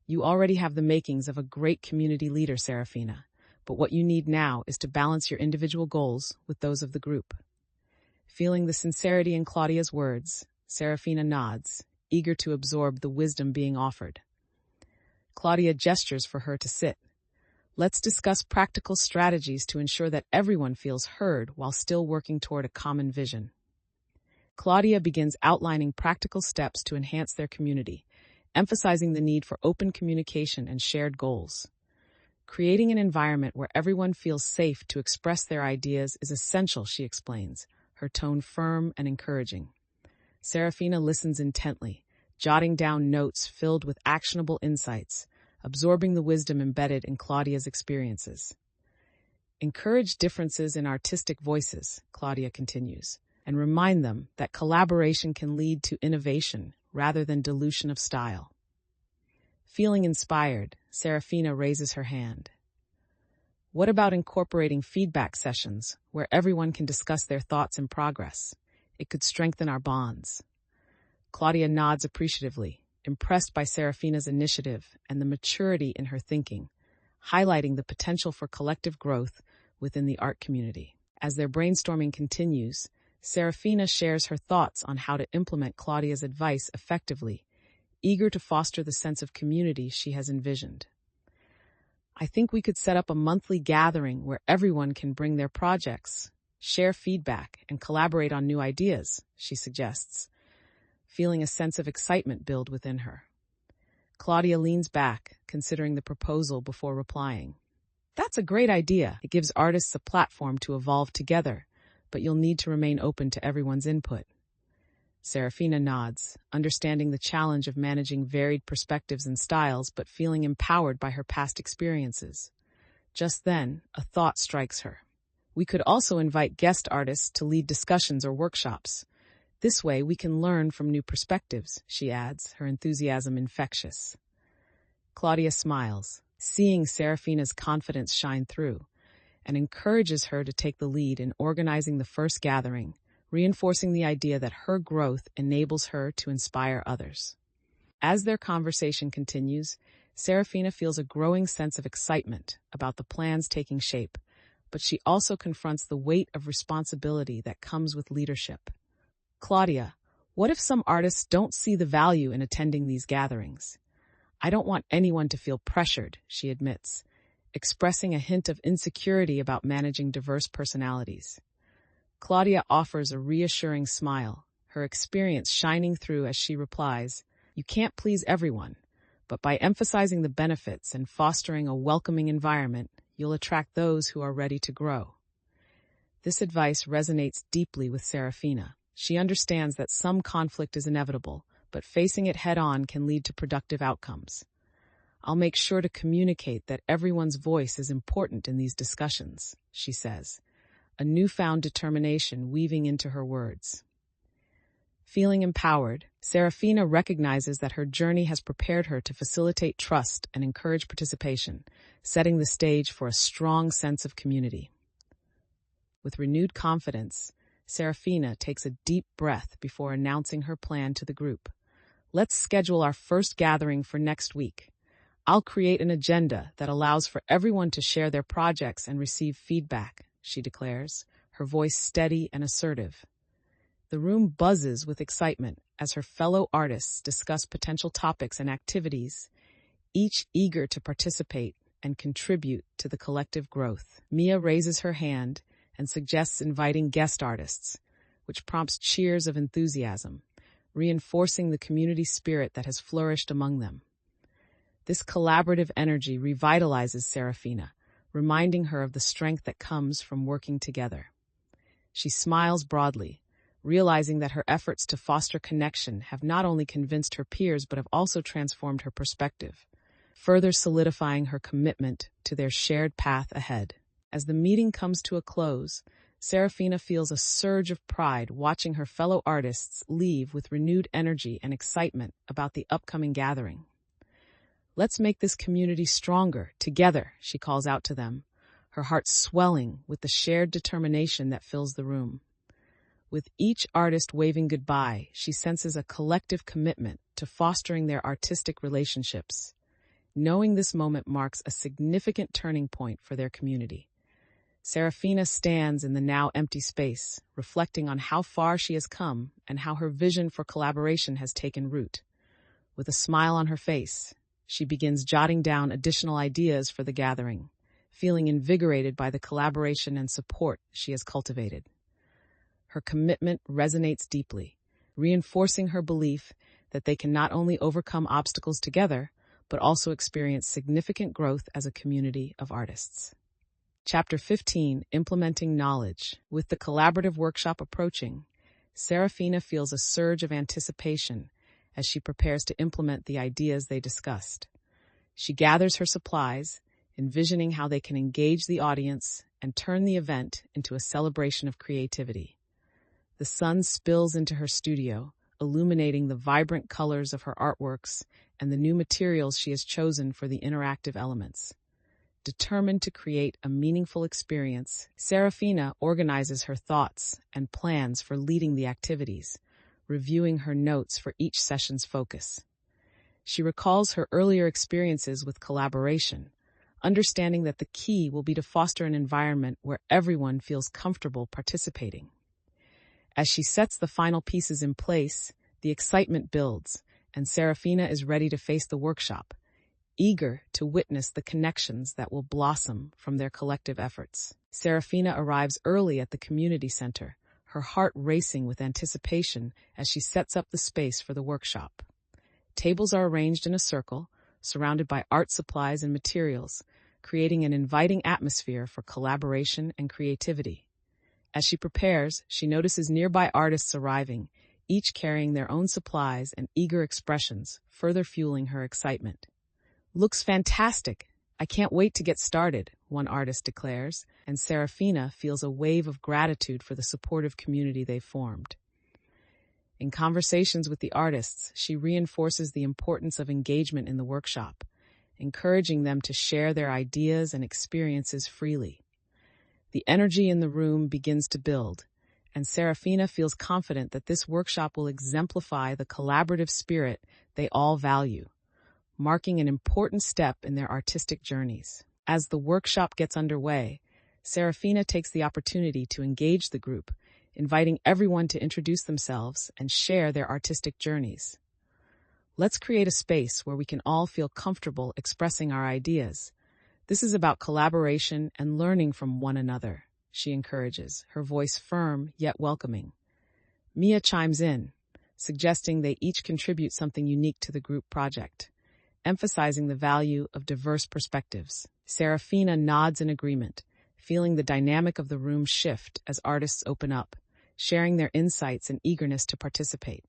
"You already have the makings of a great community leader, Seraphina, but what you need now is to balance your individual goals with those of the group." Feeling the sincerity in Claudia's words, Seraphina nods, eager to absorb the wisdom being offered. Claudia gestures for her to sit. "Let's discuss practical strategies to ensure that everyone feels heard while still working toward a common vision." Claudia begins outlining practical steps to enhance their community, emphasizing the need for open communication and shared goals. Creating an environment where everyone feels safe to express their ideas is essential, she explains, her tone firm and encouraging. Seraphina listens intently, jotting down notes filled with actionable insights, absorbing the wisdom embedded in Claudia's experiences. "Encourage differences in artistic voices," Claudia continues, "and remind them that collaboration can lead to innovation rather than dilution of style." Feeling inspired, Seraphina raises her hand. "What about incorporating feedback sessions where everyone can discuss their thoughts and progress? It could strengthen our bonds." Claudia nods appreciatively, impressed by Seraphina's initiative and the maturity in her thinking, highlighting the potential for collective growth within the art community. As their brainstorming continues, Seraphina shares her thoughts on how to implement Claudia's advice effectively, eager to foster the sense of community she has envisioned. "I think we could set up a monthly gathering where everyone can bring their projects, share feedback, and collaborate on new ideas," she suggests, feeling a sense of excitement build within her. Claudia leans back, considering the proposal before replying. "That's a great idea. It gives artists a platform to evolve together, but you'll need to remain open to everyone's input." Seraphina nods, understanding the challenge of managing varied perspectives and styles, but feeling empowered by her past experiences. Just then, a thought strikes her. "We could also invite guest artists to lead discussions or workshops. This way, we can learn from new perspectives," she adds, her enthusiasm infectious. Claudia smiles, seeing Seraphina's confidence shine through, and encourages her to take the lead in organizing the first gathering, reinforcing the idea that her growth enables her to inspire others. As their conversation continues, Seraphina feels a growing sense of excitement about the plans taking shape, but she also confronts the weight of responsibility that comes with leadership. "Claudia, what if some artists don't see the value in attending these gatherings? I don't want anyone to feel pressured," she admits, expressing a hint of insecurity about managing diverse personalities. Claudia offers a reassuring smile, her experience shining through as she replies, "You can't please everyone, but by emphasizing the benefits and fostering a welcoming environment, you'll attract those who are ready to grow." This advice resonates deeply with Seraphina. She understands that some conflict is inevitable, but facing it head-on can lead to productive outcomes. "I'll make sure to communicate that everyone's voice is important in these discussions," she says, a newfound determination weaving into her words. Feeling empowered, Seraphina recognizes that her journey has prepared her to facilitate trust and encourage participation, setting the stage for a strong sense of community. With renewed confidence, Seraphina takes a deep breath before announcing her plan to the group. "Let's schedule our first gathering for next week. I'll create an agenda that allows for everyone to share their projects and receive feedback," she declares, her voice steady and assertive. The room buzzes with excitement as her fellow artists discuss potential topics and activities, each eager to participate and contribute to the collective growth. Mia raises her hand and suggests inviting guest artists, which prompts cheers of enthusiasm, reinforcing the community spirit that has flourished among them. This collaborative energy revitalizes Seraphina, reminding her of the strength that comes from working together. She smiles broadly, realizing that her efforts to foster connection have not only convinced her peers but have also transformed her perspective, further solidifying her commitment to their shared path ahead. As the meeting comes to a close, Seraphina feels a surge of pride watching her fellow artists leave with renewed energy and excitement about the upcoming gathering. "Let's make this community stronger, together," she calls out to them, her heart swelling with the shared determination that fills the room. With each artist waving goodbye, she senses a collective commitment to fostering their artistic relationships. Knowing this moment marks a significant turning point for their community, Seraphina stands in the now empty space, reflecting on how far she has come and how her vision for collaboration has taken root. With a smile on her face, she begins jotting down additional ideas for the gathering, feeling invigorated by the collaboration and support she has cultivated. Her commitment resonates deeply, reinforcing her belief that they can not only overcome obstacles together, but also experience significant growth as a community of artists. Chapter 15, Implementing Knowledge. With the collaborative workshop approaching, Seraphina feels a surge of anticipation as she prepares to implement the ideas they discussed. She gathers her supplies, envisioning how they can engage the audience and turn the event into a celebration of creativity. The sun spills into her studio, illuminating the vibrant colors of her artworks and the new materials she has chosen for the interactive elements. Determined to create a meaningful experience, Seraphina organizes her thoughts and plans for leading the activities, reviewing her notes for each session's focus. She recalls her earlier experiences with collaboration, understanding that the key will be to foster an environment where everyone feels comfortable participating. As she sets the final pieces in place, the excitement builds, and Seraphina is ready to face the workshop, eager to witness the connections that will blossom from their collective efforts. Seraphina arrives early at the community center, her heart racing with anticipation as she sets up the space for the workshop. Tables are arranged in a circle, surrounded by art supplies and materials, creating an inviting atmosphere for collaboration and creativity. As she prepares, she notices nearby artists arriving, each carrying their own supplies and eager expressions, further fueling her excitement. "Looks fantastic. I can't wait to get started," one artist declares, and Seraphina feels a wave of gratitude for the supportive community they formed. In conversations with the artists, she reinforces the importance of engagement in the workshop, encouraging them to share their ideas and experiences freely. The energy in the room begins to build, and Seraphina feels confident that this workshop will exemplify the collaborative spirit they all value, marking an important step in their artistic journeys. As the workshop gets underway, Seraphina takes the opportunity to engage the group, inviting everyone to introduce themselves and share their artistic journeys. "Let's create a space where we can all feel comfortable expressing our ideas. This is about collaboration and learning from one another," she encourages, her voice firm yet welcoming. Mia chimes in, suggesting they each contribute something unique to the group project, emphasizing the value of diverse perspectives. Seraphina nods in agreement, feeling the dynamic of the room shift as artists open up, sharing their insights and eagerness to participate.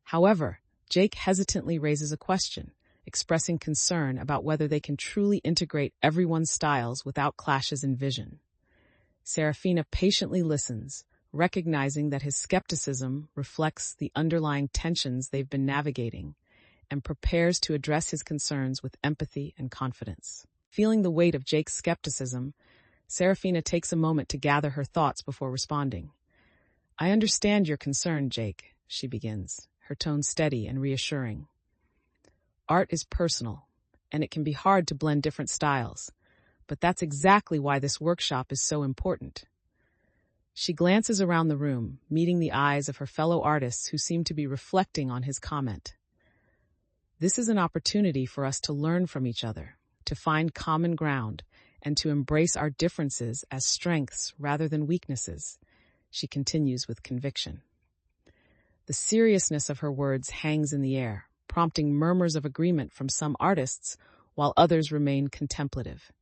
However, Jake hesitantly raises a question, expressing concern about whether they can truly integrate everyone's styles without clashes in vision. Seraphina patiently listens, recognizing that his skepticism reflects the underlying tensions they've been navigating, and prepares to address his concerns with empathy and confidence. Feeling the weight of Jake's skepticism, Seraphina takes a moment to gather her thoughts before responding. "I understand your concern, Jake," she begins, her tone steady and reassuring. "Art is personal, and it can be hard to blend different styles, but that's exactly why this workshop is so important." She glances around the room, meeting the eyes of her fellow artists who seem to be reflecting on his comment. "This is an opportunity for us to learn from each other, to find common ground, and to embrace our differences as strengths rather than weaknesses," she continues with conviction. The seriousness of her words hangs in the air, prompting murmurs of agreement from some artists, while others remain contemplative.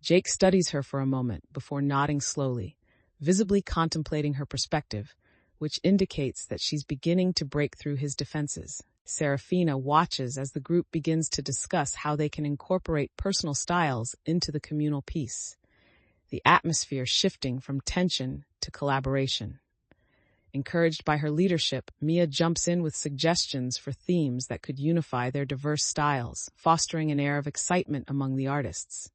Jake studies her for a moment before nodding slowly, visibly contemplating her perspective, which indicates that she's beginning to break through his defenses. Seraphina watches as the group begins to discuss how they can incorporate personal styles into the communal piece, the atmosphere shifting from tension to collaboration. Encouraged by her leadership, Mia jumps in with suggestions for themes that could unify their diverse styles, fostering an air of excitement among the artists.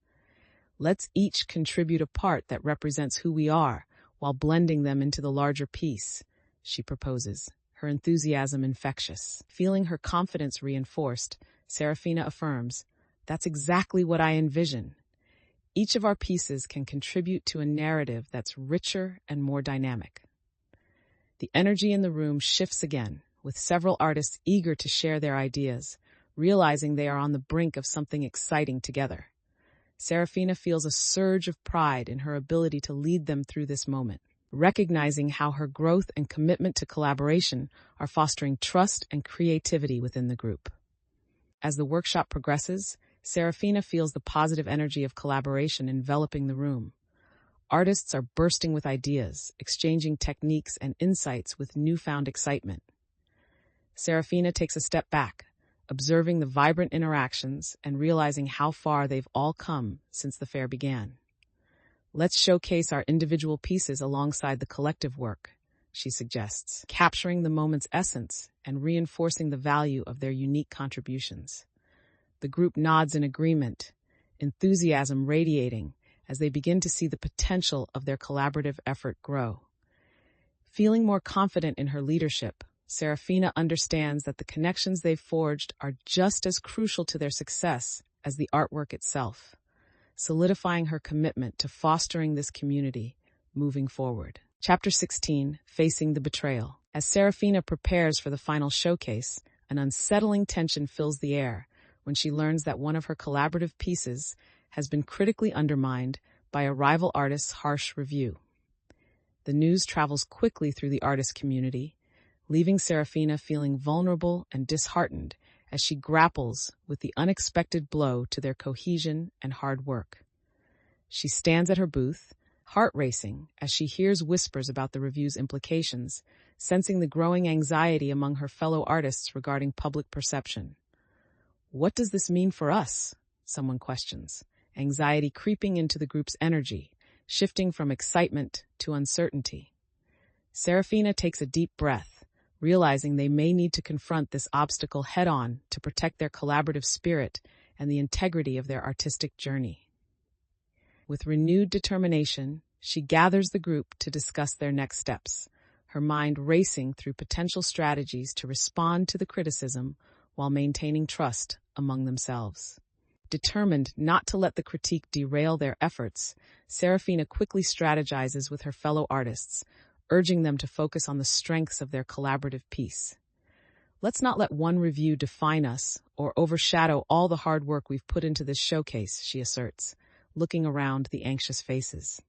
Let's each contribute a part that represents who we are, while blending them into the larger piece, she proposes, her enthusiasm infectious. Feeling her confidence reinforced, Seraphina affirms, "That's exactly what I envision. Each of our pieces can contribute to a narrative that's richer and more dynamic." The energy in the room shifts again, with several artists eager to share their ideas, realizing they are on the brink of something exciting together. Seraphina feels a surge of pride in her ability to lead them through this moment, recognizing how her growth and commitment to collaboration are fostering trust and creativity within the group. As the workshop progresses, Seraphina feels the positive energy of collaboration enveloping the room. Artists are bursting with ideas, exchanging techniques and insights with newfound excitement. Seraphina takes a step back, observing the vibrant interactions and realizing how far they've all come since the fair began. "Let's showcase our individual pieces alongside the collective work," she suggests, capturing the moment's essence and reinforcing the value of their unique contributions. The group nods in agreement, enthusiasm radiating as they begin to see the potential of their collaborative effort grow. Feeling more confident in her leadership, Seraphina understands that the connections they've forged are just as crucial to their success as the artwork itself, solidifying her commitment to fostering this community moving forward. Chapter 16, Facing the Betrayal. As Seraphina prepares for the final showcase, an unsettling tension fills the air when she learns that one of her collaborative pieces has been critically undermined by a rival artist's harsh review. The news travels quickly through the artist community, leaving Seraphina feeling vulnerable and disheartened as she grapples with the unexpected blow to their cohesion and hard work. She stands at her booth, heart racing as she hears whispers about the review's implications, sensing the growing anxiety among her fellow artists regarding public perception. "What does this mean for us?" someone questions, anxiety creeping into the group's energy, shifting from excitement to uncertainty. Seraphina takes a deep breath, realizing they may need to confront this obstacle head-on to protect their collaborative spirit and the integrity of their artistic journey. With renewed determination, she gathers the group to discuss their next steps, her mind racing through potential strategies to respond to the criticism while maintaining trust among themselves. Determined not to let the critique derail their efforts, Seraphina quickly strategizes with her fellow artists, urging them to focus on the strengths of their collaborative piece. "Let's not let one review define us or overshadow all the hard work we've put into this showcase," she asserts, looking around the anxious faces.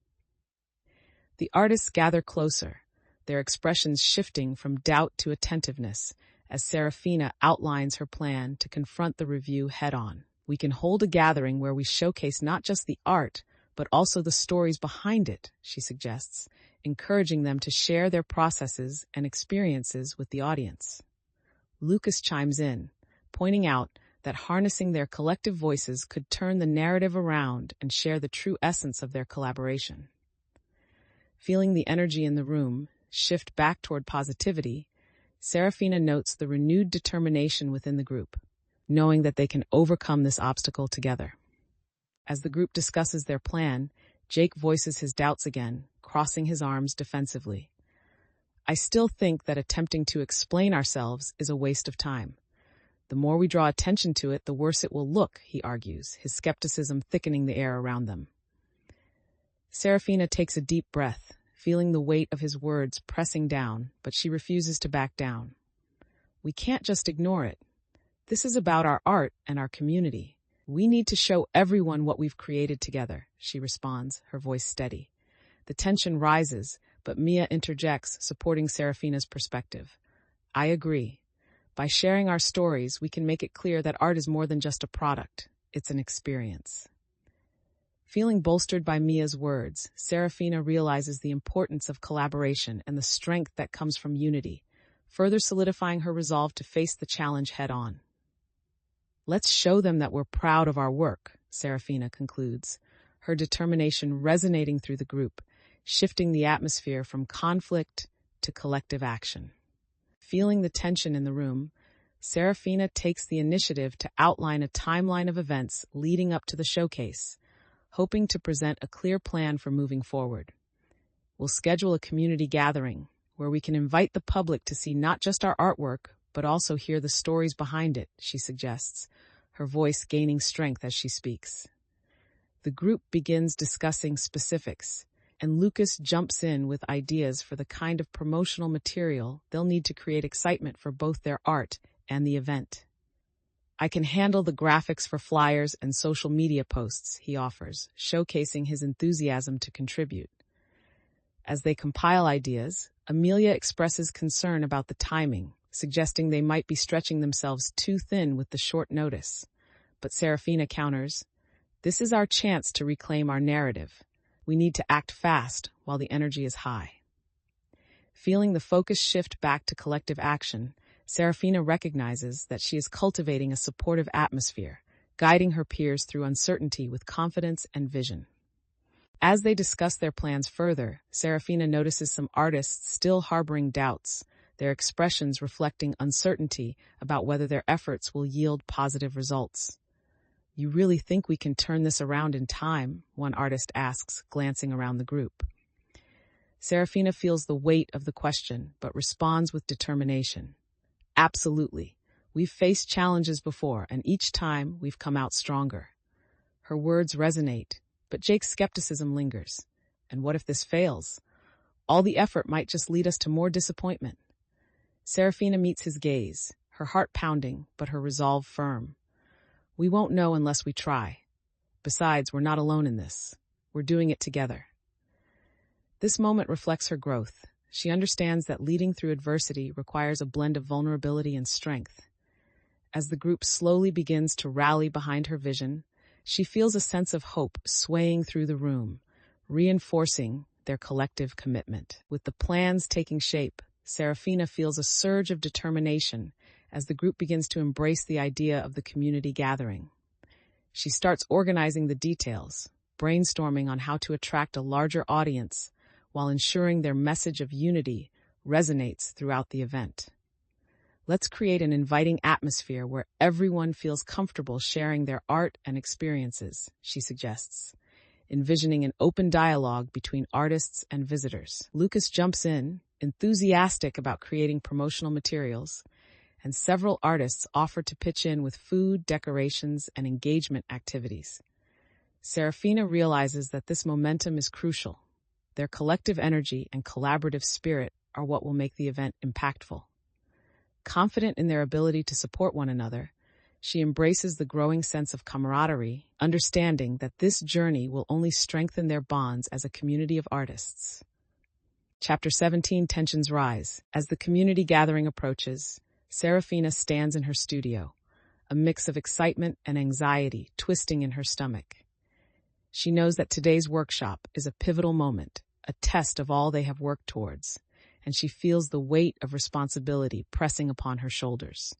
The artists gather closer, their expressions shifting from doubt to attentiveness, as Seraphina outlines her plan to confront the review head-on. "We can hold a gathering where we showcase not just the art, but also the stories behind it," she suggests, encouraging them to share their processes and experiences with the audience. Lucas chimes in, pointing out that harnessing their collective voices could turn the narrative around and share the true essence of their collaboration. Feeling the energy in the room shift back toward positivity, Seraphina notes the renewed determination within the group, knowing that they can overcome this obstacle together. As the group discusses their plan, Jake voices his doubts again, crossing his arms defensively. "I still think that attempting to explain ourselves is a waste of time. The more we draw attention to it, the worse it will look," he argues, his skepticism thickening the air around them. Seraphina takes a deep breath, feeling the weight of his words pressing down, but she refuses to back down. "We can't just ignore it. This is about our art and our community. We need to show everyone what we've created together," she responds, her voice steady. The tension rises, but Mia interjects, supporting Seraphina's perspective. "I agree. By sharing our stories, we can make it clear that art is more than just a product. It's an experience." Feeling bolstered by Mia's words, Seraphina realizes the importance of collaboration and the strength that comes from unity, further solidifying her resolve to face the challenge head-on. "Let's show them that we're proud of our work," Seraphina concludes, her determination resonating through the group, shifting the atmosphere from conflict to collective action. Feeling the tension in the room, Seraphina takes the initiative to outline a timeline of events leading up to the showcase, hoping to present a clear plan for moving forward. "We'll schedule a community gathering where we can invite the public to see not just our artwork, but also hear the stories behind it," she suggests, her voice gaining strength as she speaks. The group begins discussing specifics, and Lucas jumps in with ideas for the kind of promotional material they'll need to create excitement for both their art and the event. "I can handle the graphics for flyers and social media posts," he offers, showcasing his enthusiasm to contribute. As they compile ideas, Amelia expresses concern about the timing, suggesting they might be stretching themselves too thin with the short notice. But Seraphina counters, "This is our chance to reclaim our narrative. We need to act fast while the energy is high." Feeling the focus shift back to collective action, Seraphina recognizes that she is cultivating a supportive atmosphere, guiding her peers through uncertainty with confidence and vision. As they discuss their plans further, Seraphina notices some artists still harboring doubts, their expressions reflecting uncertainty about whether their efforts will yield positive results. "You really think we can turn this around in time?" one artist asks, glancing around the group. Seraphina feels the weight of the question, but responds with determination. "Absolutely. We've faced challenges before, and each time we've come out stronger." Her words resonate, but Jake's skepticism lingers. "And what if this fails? All the effort might just lead us to more disappointment." Seraphina meets his gaze, her heart pounding, but her resolve firm. "We won't know unless we try. Besides, we're not alone in this. We're doing it together." This moment reflects her growth. She understands that leading through adversity requires a blend of vulnerability and strength. As the group slowly begins to rally behind her vision, she feels a sense of hope swaying through the room, reinforcing their collective commitment. With the plans taking shape, Seraphina feels a surge of determination as the group begins to embrace the idea of the community gathering. She starts organizing the details, brainstorming on how to attract a larger audience, while ensuring their message of unity resonates throughout the event. "Let's create an inviting atmosphere where everyone feels comfortable sharing their art and experiences," she suggests, envisioning an open dialogue between artists and visitors. Lucas jumps in, enthusiastic about creating promotional materials, and several artists offer to pitch in with food, decorations, and engagement activities. Seraphina realizes that this momentum is crucial. Their collective energy and collaborative spirit are what will make the event impactful. Confident in their ability to support one another, she embraces the growing sense of camaraderie, understanding that this journey will only strengthen their bonds as a community of artists. Chapter 17, Tensions Rise. As the community gathering approaches, Seraphina stands in her studio, a mix of excitement and anxiety twisting in her stomach. She knows that today's workshop is a pivotal moment, a test of all they have worked towards, and she feels the weight of responsibility pressing upon her shoulders.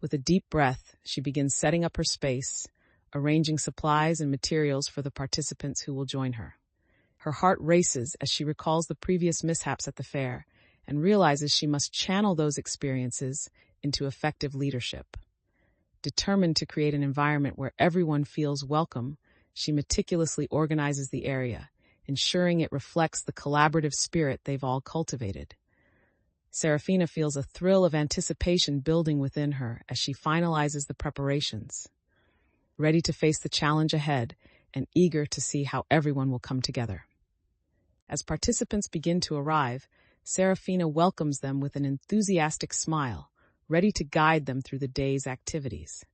With a deep breath, she begins setting up her space, arranging supplies and materials for the participants who will join her. Her heart races as she recalls the previous mishaps at the fair and realizes she must channel those experiences into effective leadership. Determined to create an environment where everyone feels welcome, she meticulously organizes the area, ensuring it reflects the collaborative spirit they've all cultivated. Seraphina feels a thrill of anticipation building within her as she finalizes the preparations, ready to face the challenge ahead and eager to see how everyone will come together. As participants begin to arrive, Seraphina welcomes them with an enthusiastic smile, ready to guide them through the day's activities.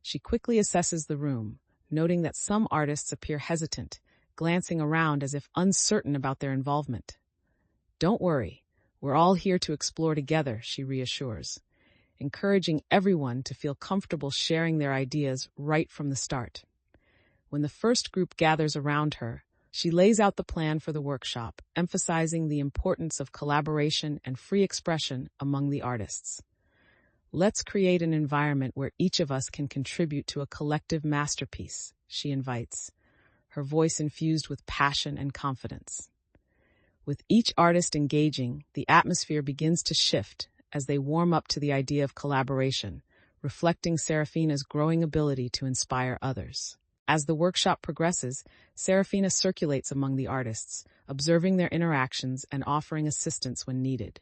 She quickly assesses the room, noting that some artists appear hesitant, glancing around as if uncertain about their involvement. "Don't worry, we're all here to explore together," she reassures, encouraging everyone to feel comfortable sharing their ideas right from the start. When the first group gathers around her, she lays out the plan for the workshop, emphasizing the importance of collaboration and free expression among the artists. "Let's create an environment where each of us can contribute to a collective masterpiece," she invites, her voice infused with passion and confidence. With each artist engaging, the atmosphere begins to shift as they warm up to the idea of collaboration, reflecting Seraphina's growing ability to inspire others. As the workshop progresses, Seraphina circulates among the artists, observing their interactions and offering assistance when needed.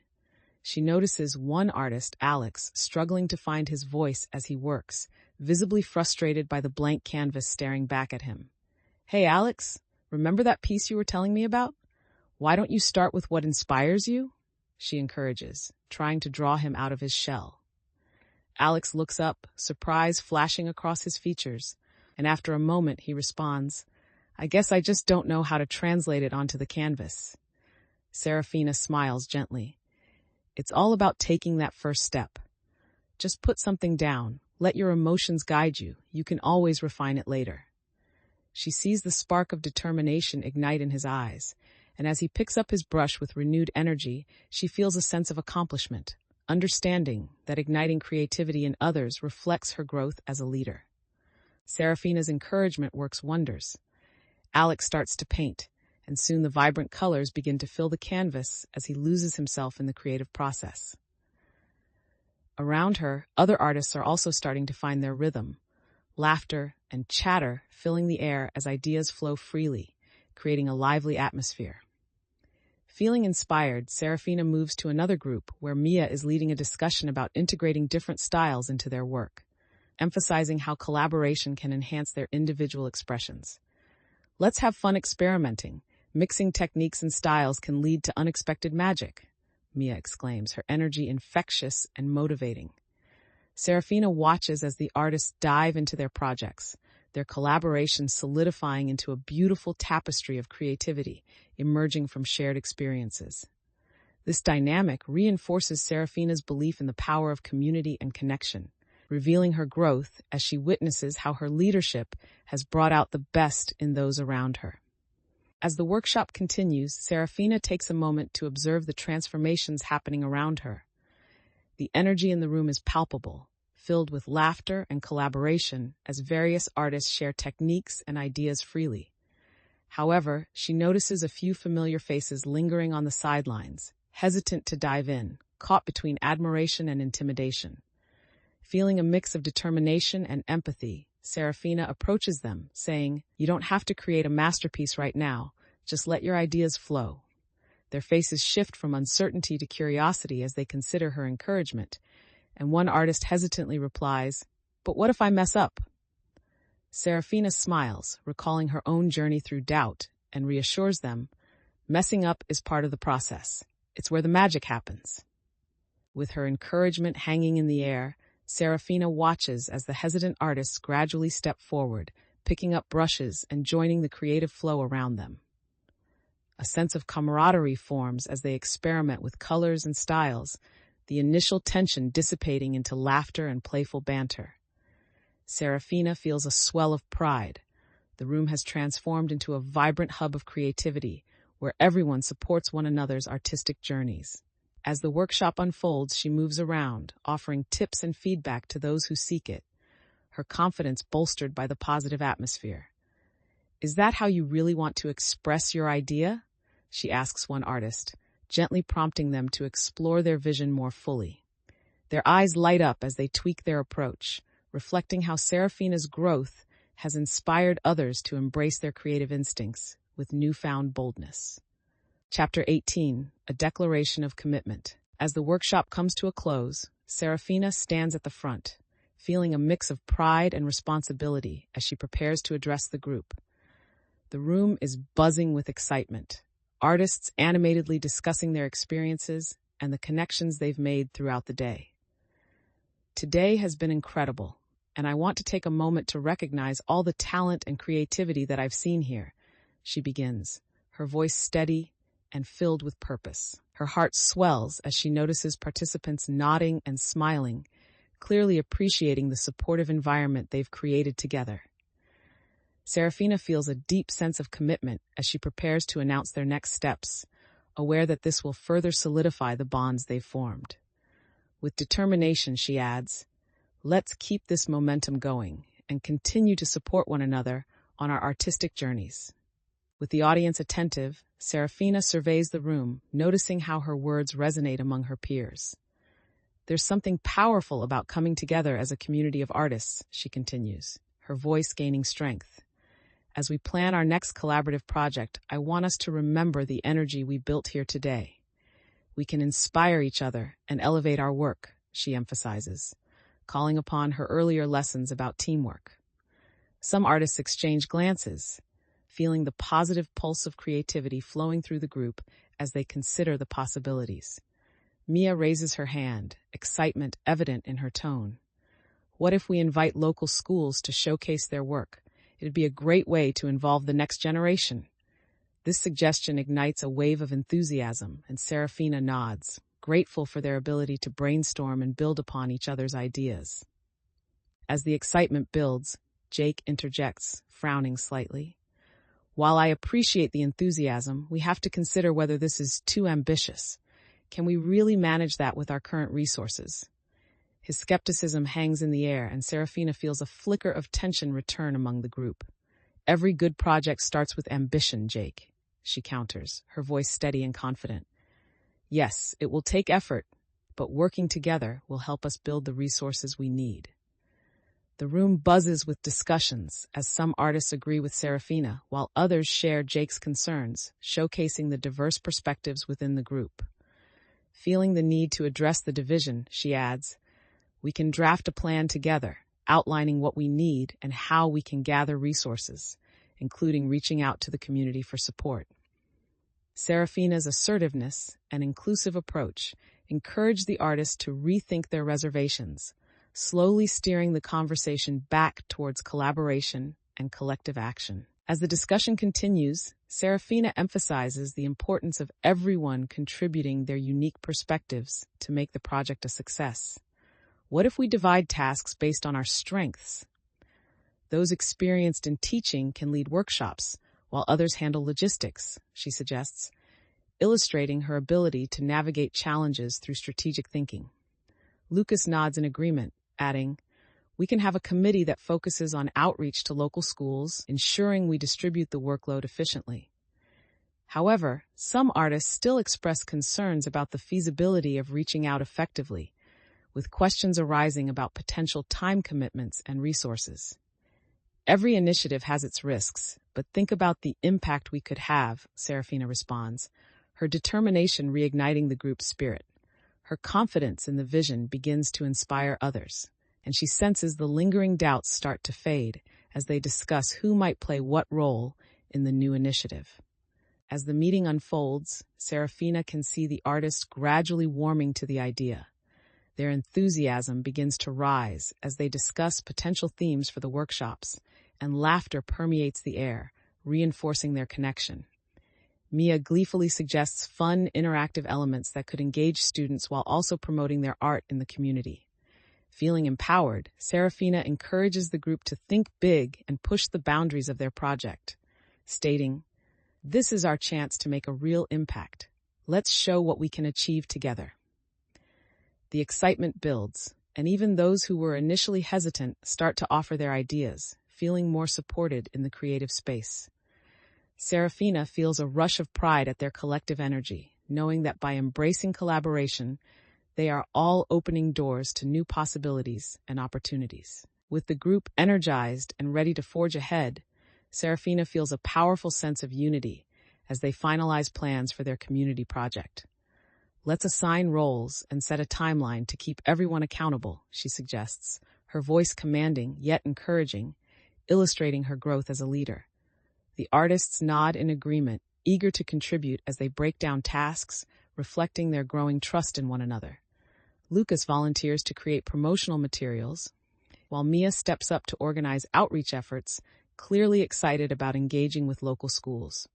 She notices one artist, Alex, struggling to find his voice as he works, visibly frustrated by the blank canvas staring back at him. "Hey, Alex, remember that piece you were telling me about? Why don't you start with what inspires you?" she encourages, trying to draw him out of his shell. Alex looks up, surprise flashing across his features, and after a moment he responds, "I guess I just don't know how to translate it onto the canvas." Seraphina smiles gently. "It's all about taking that first step. Just put something down, let your emotions guide you. You can always refine it later." She sees the spark of determination ignite in his eyes, and as he picks up his brush with renewed energy, she feels a sense of accomplishment, understanding that igniting creativity in others reflects her growth as a leader. Seraphina's encouragement works wonders. Alex starts to paint, and soon the vibrant colors begin to fill the canvas as he loses himself in the creative process. Around her, other artists are also starting to find their rhythm, laughter and chatter filling the air as ideas flow freely, creating a lively atmosphere. Feeling inspired, Seraphina moves to another group where Mia is leading a discussion about integrating different styles into their work, emphasizing how collaboration can enhance their individual expressions. "Let's have fun experimenting. Mixing techniques and styles can lead to unexpected magic," Mia exclaims, her energy infectious and motivating. Seraphina watches as the artists dive into their projects, their collaboration solidifying into a beautiful tapestry of creativity emerging from shared experiences. This dynamic reinforces Seraphina's belief in the power of community and connection, revealing her growth as she witnesses how her leadership has brought out the best in those around her. As the workshop continues, Seraphina takes a moment to observe the transformations happening around her. The energy in the room is palpable, filled with laughter and collaboration as various artists share techniques and ideas freely. However, she notices a few familiar faces lingering on the sidelines, hesitant to dive in, caught between admiration and intimidation. Feeling a mix of determination and empathy, Seraphina approaches them, saying, "You don't have to create a masterpiece right now, just let your ideas flow." Their faces shift from uncertainty to curiosity as they consider her encouragement, and one artist hesitantly replies, "But what if I mess up?" Seraphina smiles, recalling her own journey through doubt, and reassures them, "Messing up is part of the process. It's where the magic happens." With her encouragement hanging in the air, Seraphina watches as the hesitant artists gradually step forward, picking up brushes and joining the creative flow around them. A sense of camaraderie forms as they experiment with colors and styles, the initial tension dissipating into laughter and playful banter. Seraphina feels a swell of pride. The room has transformed into a vibrant hub of creativity, where everyone supports one another's artistic journeys. As the workshop unfolds, she moves around, offering tips and feedback to those who seek it, her confidence bolstered by the positive atmosphere. "Is that how you really want to express your idea?" she asks one artist, gently prompting them to explore their vision more fully. Their eyes light up as they tweak their approach, reflecting how Seraphina's growth has inspired others to embrace their creative instincts with newfound boldness. Chapter 18, A Declaration of Commitment. As the workshop comes to a close, Seraphina stands at the front, feeling a mix of pride and responsibility as she prepares to address the group. The room is buzzing with excitement, artists animatedly discussing their experiences and the connections they've made throughout the day. "Today has been incredible, and I want to take a moment to recognize all the talent and creativity that I've seen here," she begins, her voice steady and filled with purpose. Her heart swells as she notices participants nodding and smiling, clearly appreciating the supportive environment they've created together. Seraphina feels a deep sense of commitment as she prepares to announce their next steps, aware that this will further solidify the bonds they've formed. With determination, she adds, "Let's keep this momentum going and continue to support one another on our artistic journeys." With the audience attentive, Seraphina surveys the room, noticing how her words resonate among her peers. "There's something powerful about coming together as a community of artists," she continues, her voice gaining strength. "As we plan our next collaborative project, I want us to remember the energy we built here today. We can inspire each other and elevate our work," she emphasizes, calling upon her earlier lessons about teamwork. Some artists exchange glances, feeling the positive pulse of creativity flowing through the group as they consider the possibilities. Mia raises her hand, excitement evident in her tone. "What if we invite local schools to showcase their work? It'd be a great way to involve the next generation." This suggestion ignites a wave of enthusiasm, and Seraphina nods, grateful for their ability to brainstorm and build upon each other's ideas. As the excitement builds, Jake interjects, frowning slightly. "While I appreciate the enthusiasm, we have to consider whether this is too ambitious. Can we really manage that with our current resources?" His skepticism hangs in the air, and Seraphina feels a flicker of tension return among the group. "Every good project starts with ambition, Jake," she counters, her voice steady and confident. "Yes, it will take effort, but working together will help us build the resources we need." The room buzzes with discussions as some artists agree with Seraphina, while others share Jake's concerns, showcasing the diverse perspectives within the group. Feeling the need to address the division, she adds, "We can draft a plan together, outlining what we need and how we can gather resources, including reaching out to the community for support." Seraphina's assertiveness and inclusive approach encourage the artists to rethink their reservations, slowly steering the conversation back towards collaboration and collective action. As the discussion continues, Seraphina emphasizes the importance of everyone contributing their unique perspectives to make the project a success. "What if we divide tasks based on our strengths? Those experienced in teaching can lead workshops, while others handle logistics," she suggests, illustrating her ability to navigate challenges through strategic thinking. Lucas nods in agreement, adding, "We can have a committee that focuses on outreach to local schools, ensuring we distribute the workload efficiently." However, some artists still express concerns about the feasibility of reaching out effectively, with questions arising about potential time commitments and resources. "Every initiative has its risks, but think about the impact we could have," Seraphina responds, her determination reigniting the group's spirit. Her confidence in the vision begins to inspire others, and she senses the lingering doubts start to fade as they discuss who might play what role in the new initiative. As the meeting unfolds, Seraphina can see the artists gradually warming to the idea. Their enthusiasm begins to rise as they discuss potential themes for the workshops, and laughter permeates the air, reinforcing their connection. Mia gleefully suggests fun, interactive elements that could engage students while also promoting their art in the community. Feeling empowered, Seraphina encourages the group to think big and push the boundaries of their project, stating, "This is our chance to make a real impact. Let's show what we can achieve together." The excitement builds, and even those who were initially hesitant start to offer their ideas, feeling more supported in the creative space. Seraphina feels a rush of pride at their collective energy, knowing that by embracing collaboration, they are all opening doors to new possibilities and opportunities. With the group energized and ready to forge ahead, Seraphina feels a powerful sense of unity as they finalize plans for their community project. "Let's assign roles and set a timeline to keep everyone accountable," she suggests, her voice commanding yet encouraging, illustrating her growth as a leader. The artists nod in agreement, eager to contribute as they break down tasks, reflecting their growing trust in one another. Lucas volunteers to create promotional materials, while Mia steps up to organize outreach efforts, clearly excited about engaging with local schools.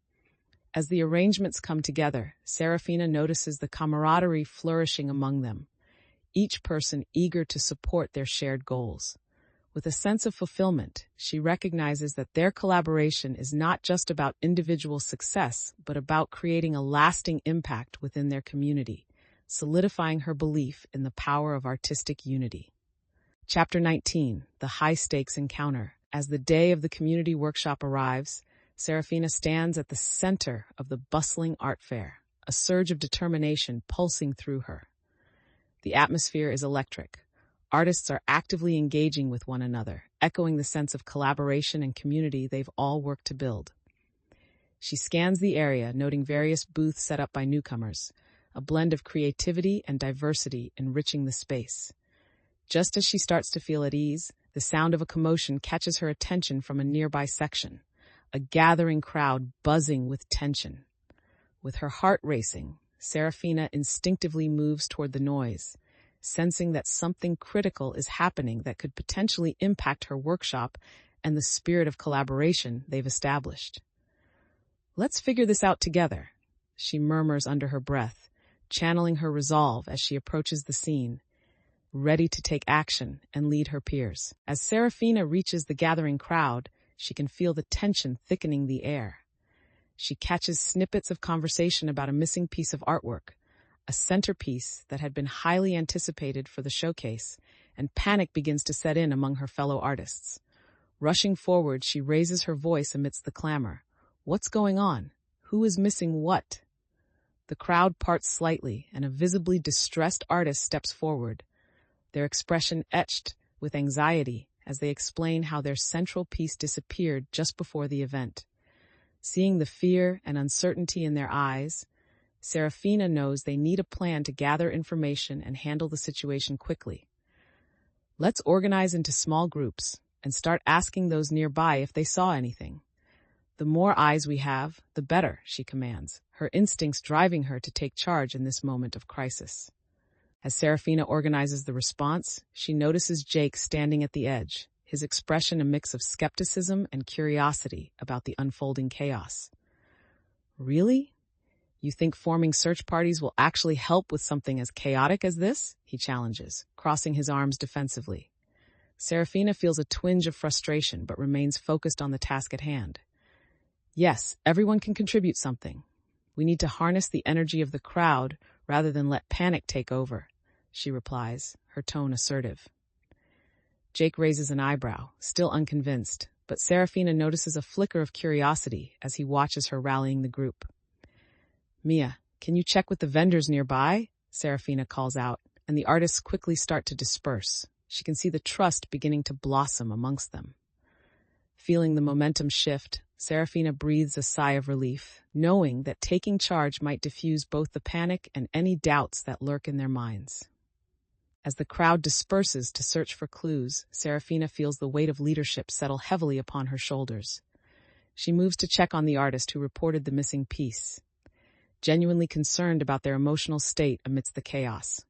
As the arrangements come together, Seraphina notices the camaraderie flourishing among them, each person eager to support their shared goals. With a sense of fulfillment, she recognizes that their collaboration is not just about individual success, but about creating a lasting impact within their community, solidifying her belief in the power of artistic unity. Chapter 19, The High-Stakes Encounter. As the day of the community workshop arrives, Seraphina stands at the center of the bustling art fair, a surge of determination pulsing through her. The atmosphere is electric. Artists are actively engaging with one another, echoing the sense of collaboration and community they've all worked to build. She scans the area, noting various booths set up by newcomers, a blend of creativity and diversity enriching the space. Just as she starts to feel at ease, the sound of a commotion catches her attention from a nearby section, a gathering crowd buzzing with tension. With her heart racing, Seraphina instinctively moves toward the noise, sensing that something critical is happening that could potentially impact her workshop and the spirit of collaboration they've established. "Let's figure this out together," she murmurs under her breath, channeling her resolve as she approaches the scene, ready to take action and lead her peers. As Seraphina reaches the gathering crowd, she can feel the tension thickening the air. She catches snippets of conversation about a missing piece of artwork, a centerpiece that had been highly anticipated for the showcase, and panic begins to set in among her fellow artists. Rushing forward, she raises her voice amidst the clamor. "What's going on? Who is missing what?" The crowd parts slightly, and a visibly distressed artist steps forward, their expression etched with anxiety as they explain how their central piece disappeared just before the event. Seeing the fear and uncertainty in their eyes, Seraphina knows they need a plan to gather information and handle the situation quickly. "Let's organize into small groups and start asking those nearby if they saw anything. The more eyes we have, the better," she commands, her instincts driving her to take charge in this moment of crisis. As Seraphina organizes the response, she notices Jake standing at the edge, his expression a mix of skepticism and curiosity about the unfolding chaos. "Really? You think forming search parties will actually help with something as chaotic as this?" he challenges, crossing his arms defensively. Seraphina feels a twinge of frustration but remains focused on the task at hand. "Yes, everyone can contribute something. We need to harness the energy of the crowd rather than let panic take over," she replies, her tone assertive. Jake raises an eyebrow, still unconvinced, but Seraphina notices a flicker of curiosity as he watches her rallying the group. "Mia, can you check with the vendors nearby?" Seraphina calls out, and the artists quickly start to disperse. She can see the trust beginning to blossom amongst them. Feeling the momentum shift, Seraphina breathes a sigh of relief, knowing that taking charge might diffuse both the panic and any doubts that lurk in their minds. As the crowd disperses to search for clues, Seraphina feels the weight of leadership settle heavily upon her shoulders. She moves to check on the artist who reported the missing piece, genuinely concerned about their emotional state amidst the chaos.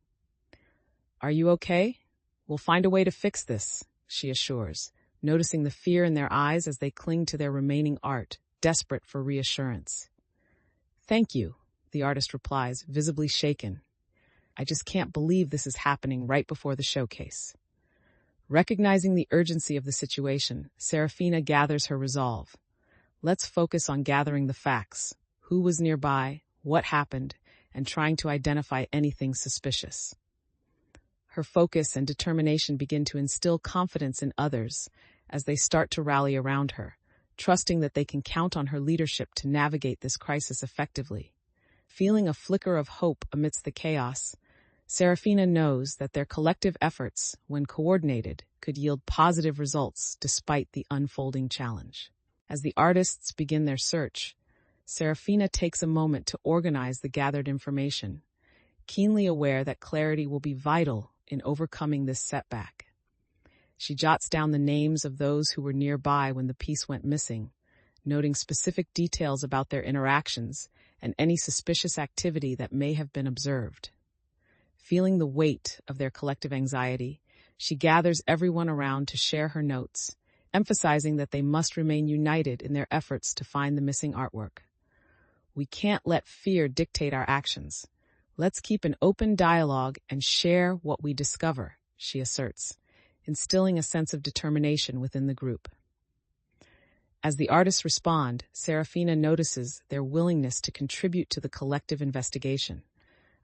"Are you okay? We'll find a way to fix this," she assures, noticing the fear in their eyes as they cling to their remaining art, desperate for reassurance. "Thank you," the artist replies, visibly shaken. "I just can't believe this is happening right before the showcase." Recognizing the urgency of the situation, Seraphina gathers her resolve. "Let's focus on gathering the facts. Who was nearby, what happened, and trying to identify anything suspicious." Her focus and determination begin to instill confidence in others as they start to rally around her, trusting that they can count on her leadership to navigate this crisis effectively. Feeling a flicker of hope amidst the chaos, Seraphina knows that their collective efforts, when coordinated, could yield positive results despite the unfolding challenge. As the artists begin their search, Seraphina takes a moment to organize the gathered information, keenly aware that clarity will be vital in overcoming this setback. She jots down the names of those who were nearby when the piece went missing, noting specific details about their interactions and any suspicious activity that may have been observed. Feeling the weight of their collective anxiety, she gathers everyone around to share her notes, emphasizing that they must remain united in their efforts to find the missing artwork. "We can't let fear dictate our actions. Let's keep an open dialogue and share what we discover," she asserts, instilling a sense of determination within the group. As the artists respond, Seraphina notices their willingness to contribute to the collective investigation,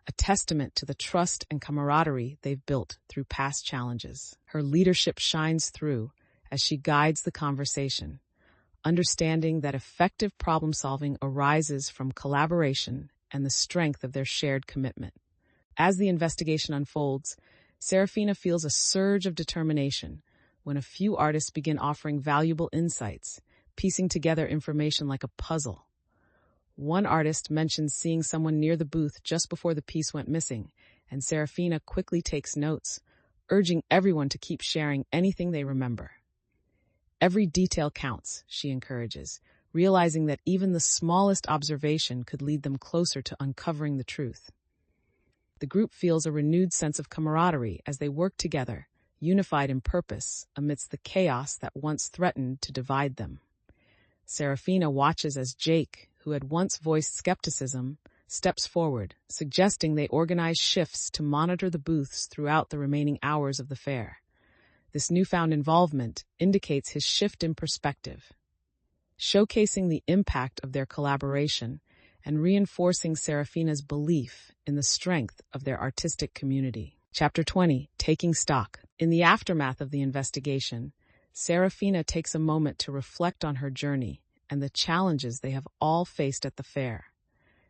a testament to the trust and camaraderie they've built through past challenges. Her leadership shines through as she guides the conversation, understanding that effective problem-solving arises from collaboration and the strength of their shared commitment. As the investigation unfolds, Seraphina feels a surge of determination when a few artists begin offering valuable insights, piecing together information like a puzzle. One artist mentions seeing someone near the booth just before the piece went missing, and Seraphina quickly takes notes, urging everyone to keep sharing anything they remember. Every detail counts, she encourages, realizing that even the smallest observation could lead them closer to uncovering the truth. The group feels a renewed sense of camaraderie as they work together, unified in purpose amidst the chaos that once threatened to divide them. Seraphina watches as Jake, who had once voiced skepticism, steps forward, suggesting they organize shifts to monitor the booths throughout the remaining hours of the fair. This newfound involvement indicates his shift in perspective, showcasing the impact of their collaboration and reinforcing Seraphina's belief in the strength of their artistic community. Chapter 20, Taking Stock. In the aftermath of the investigation, Seraphina takes a moment to reflect on her journey and the challenges they have all faced at the fair.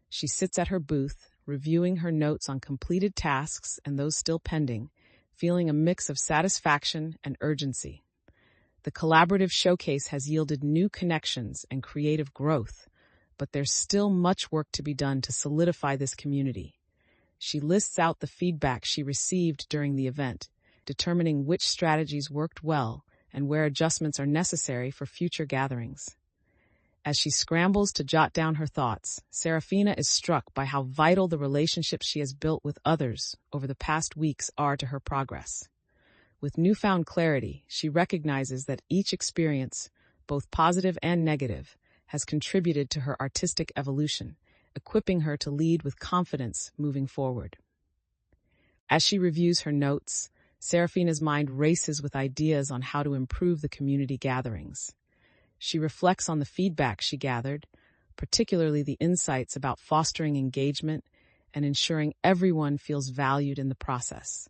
She sits at her booth, reviewing her notes on completed tasks and those still pending, feeling a mix of satisfaction and urgency. The collaborative showcase has yielded new connections and creative growth, but there's still much work to be done to solidify this community. She lists out the feedback she received during the event, determining which strategies worked well and where adjustments are necessary for future gatherings. As she scrambles to jot down her thoughts, Seraphina is struck by how vital the relationships she has built with others over the past weeks are to her progress. With newfound clarity, she recognizes that each experience, both positive and negative, has contributed to her artistic evolution, equipping her to lead with confidence moving forward. As she reviews her notes, Seraphina's mind races with ideas on how to improve the community gatherings. She reflects on the feedback she gathered, particularly the insights about fostering engagement and ensuring everyone feels valued in the process.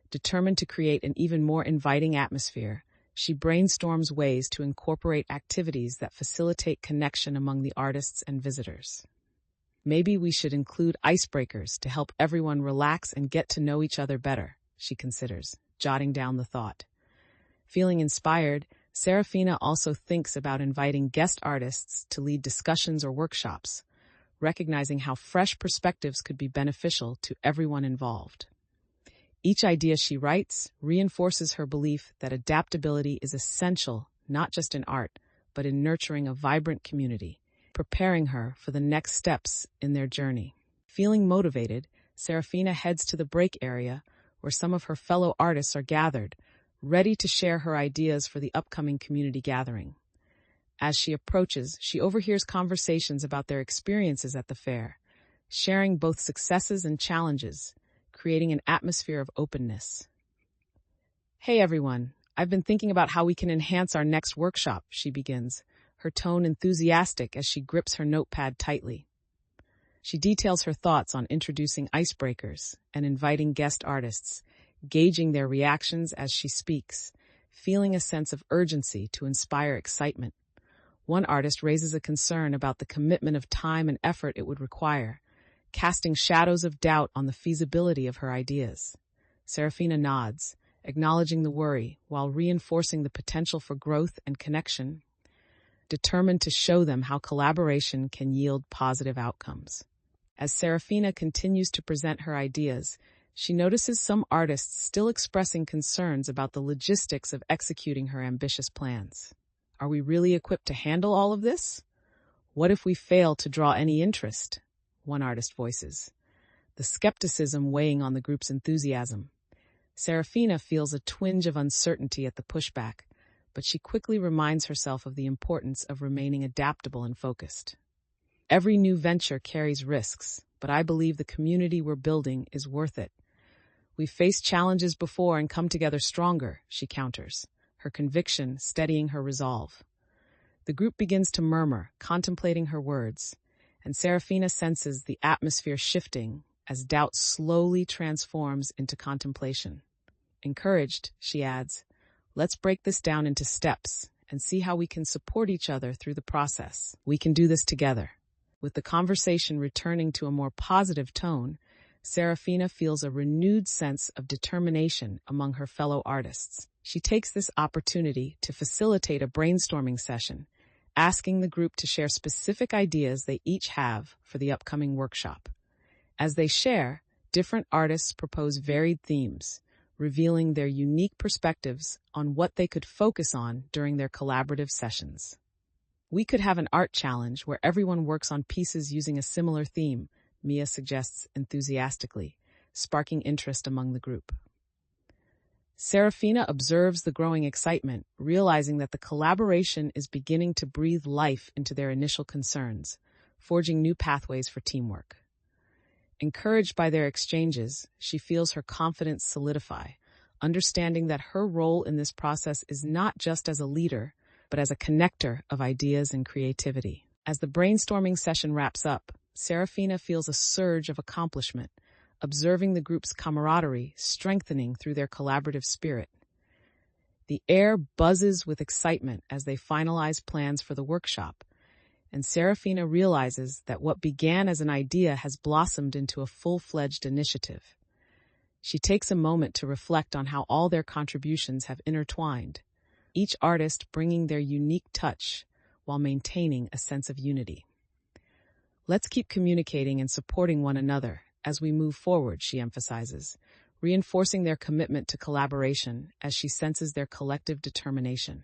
Determined to create an even more inviting atmosphere, she brainstorms ways to incorporate activities that facilitate connection among the artists and visitors. Maybe we should include icebreakers to help everyone relax and get to know each other better, she considers, jotting down the thought. Feeling inspired, Seraphina also thinks about inviting guest artists to lead discussions or workshops, recognizing how fresh perspectives could be beneficial to everyone involved. Each idea she writes reinforces her belief that adaptability is essential not just in art, but in nurturing a vibrant community, preparing her for the next steps in their journey. Feeling motivated, Seraphina heads to the break area where some of her fellow artists are gathered, ready to share her ideas for the upcoming community gathering. As she approaches, she overhears conversations about their experiences at the fair, sharing both successes and challenges, creating an atmosphere of openness. "Hey everyone, I've been thinking about how we can enhance our next workshop," she begins, her tone enthusiastic as she grips her notepad tightly. She details her thoughts on introducing icebreakers and inviting guest artists, gauging their reactions as she speaks, feeling a sense of urgency to inspire excitement. One artist raises a concern about the commitment of time and effort it would require, casting shadows of doubt on the feasibility of her ideas. Seraphina nods, acknowledging the worry while reinforcing the potential for growth and connection, determined to show them how collaboration can yield positive outcomes. As Seraphina continues to present her ideas, she notices some artists still expressing concerns about the logistics of executing her ambitious plans. Are we really equipped to handle all of this? What if we fail to draw any interest? One artist voices, the skepticism weighing on the group's enthusiasm. Seraphina feels a twinge of uncertainty at the pushback, but she quickly reminds herself of the importance of remaining adaptable and focused. Every new venture carries risks, but I believe the community we're building is worth it. We've faced challenges before and come together stronger, she counters, her conviction steadying her resolve. The group begins to murmur, contemplating her words, and Seraphina senses the atmosphere shifting as doubt slowly transforms into contemplation. Encouraged, she adds, let's break this down into steps and see how we can support each other through the process. We can do this together. With the conversation returning to a more positive tone, Seraphina feels a renewed sense of determination among her fellow artists. She takes this opportunity to facilitate a brainstorming session, asking the group to share specific ideas they each have for the upcoming workshop. As they share, different artists propose varied themes, revealing their unique perspectives on what they could focus on during their collaborative sessions. We could have an art challenge where everyone works on pieces using a similar theme, Mia suggests enthusiastically, sparking interest among the group. Seraphina observes the growing excitement, realizing that the collaboration is beginning to breathe life into their initial concerns, forging new pathways for teamwork. Encouraged by their exchanges, she feels her confidence solidify, understanding that her role in this process is not just as a leader, but as a connector of ideas and creativity. As the brainstorming session wraps up, Seraphina feels a surge of accomplishment, observing the group's camaraderie strengthening through their collaborative spirit. The air buzzes with excitement as they finalize plans for the workshop, and Seraphina realizes that what began as an idea has blossomed into a full-fledged initiative. She takes a moment to reflect on how all their contributions have intertwined, each artist bringing their unique touch while maintaining a sense of unity. Let's keep communicating and supporting one another as we move forward, she emphasizes, reinforcing their commitment to collaboration as she senses their collective determination.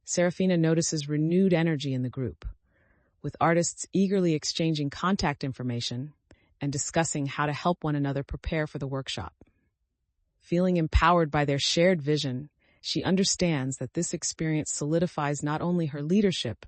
Seraphina notices renewed energy in the group, with artists eagerly exchanging contact information and discussing how to help one another prepare for the workshop. Feeling empowered by their shared vision, she understands that this experience solidifies not only her leadership,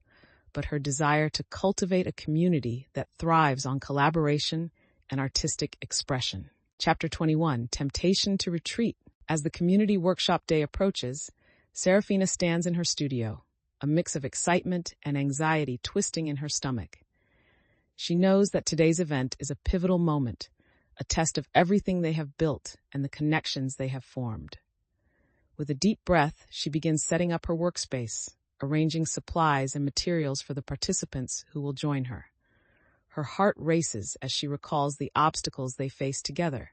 but her desire to cultivate a community that thrives on collaboration and artistic expression. Chapter 21, Temptation to Retreat. As the community workshop day approaches, Seraphina stands in her studio, a mix of excitement and anxiety twisting in her stomach. She knows that today's event is a pivotal moment, a test of everything they have built and the connections they have formed. With a deep breath, she begins setting up her workspace, arranging supplies and materials for the participants who will join her. Her heart races as she recalls the obstacles they face together,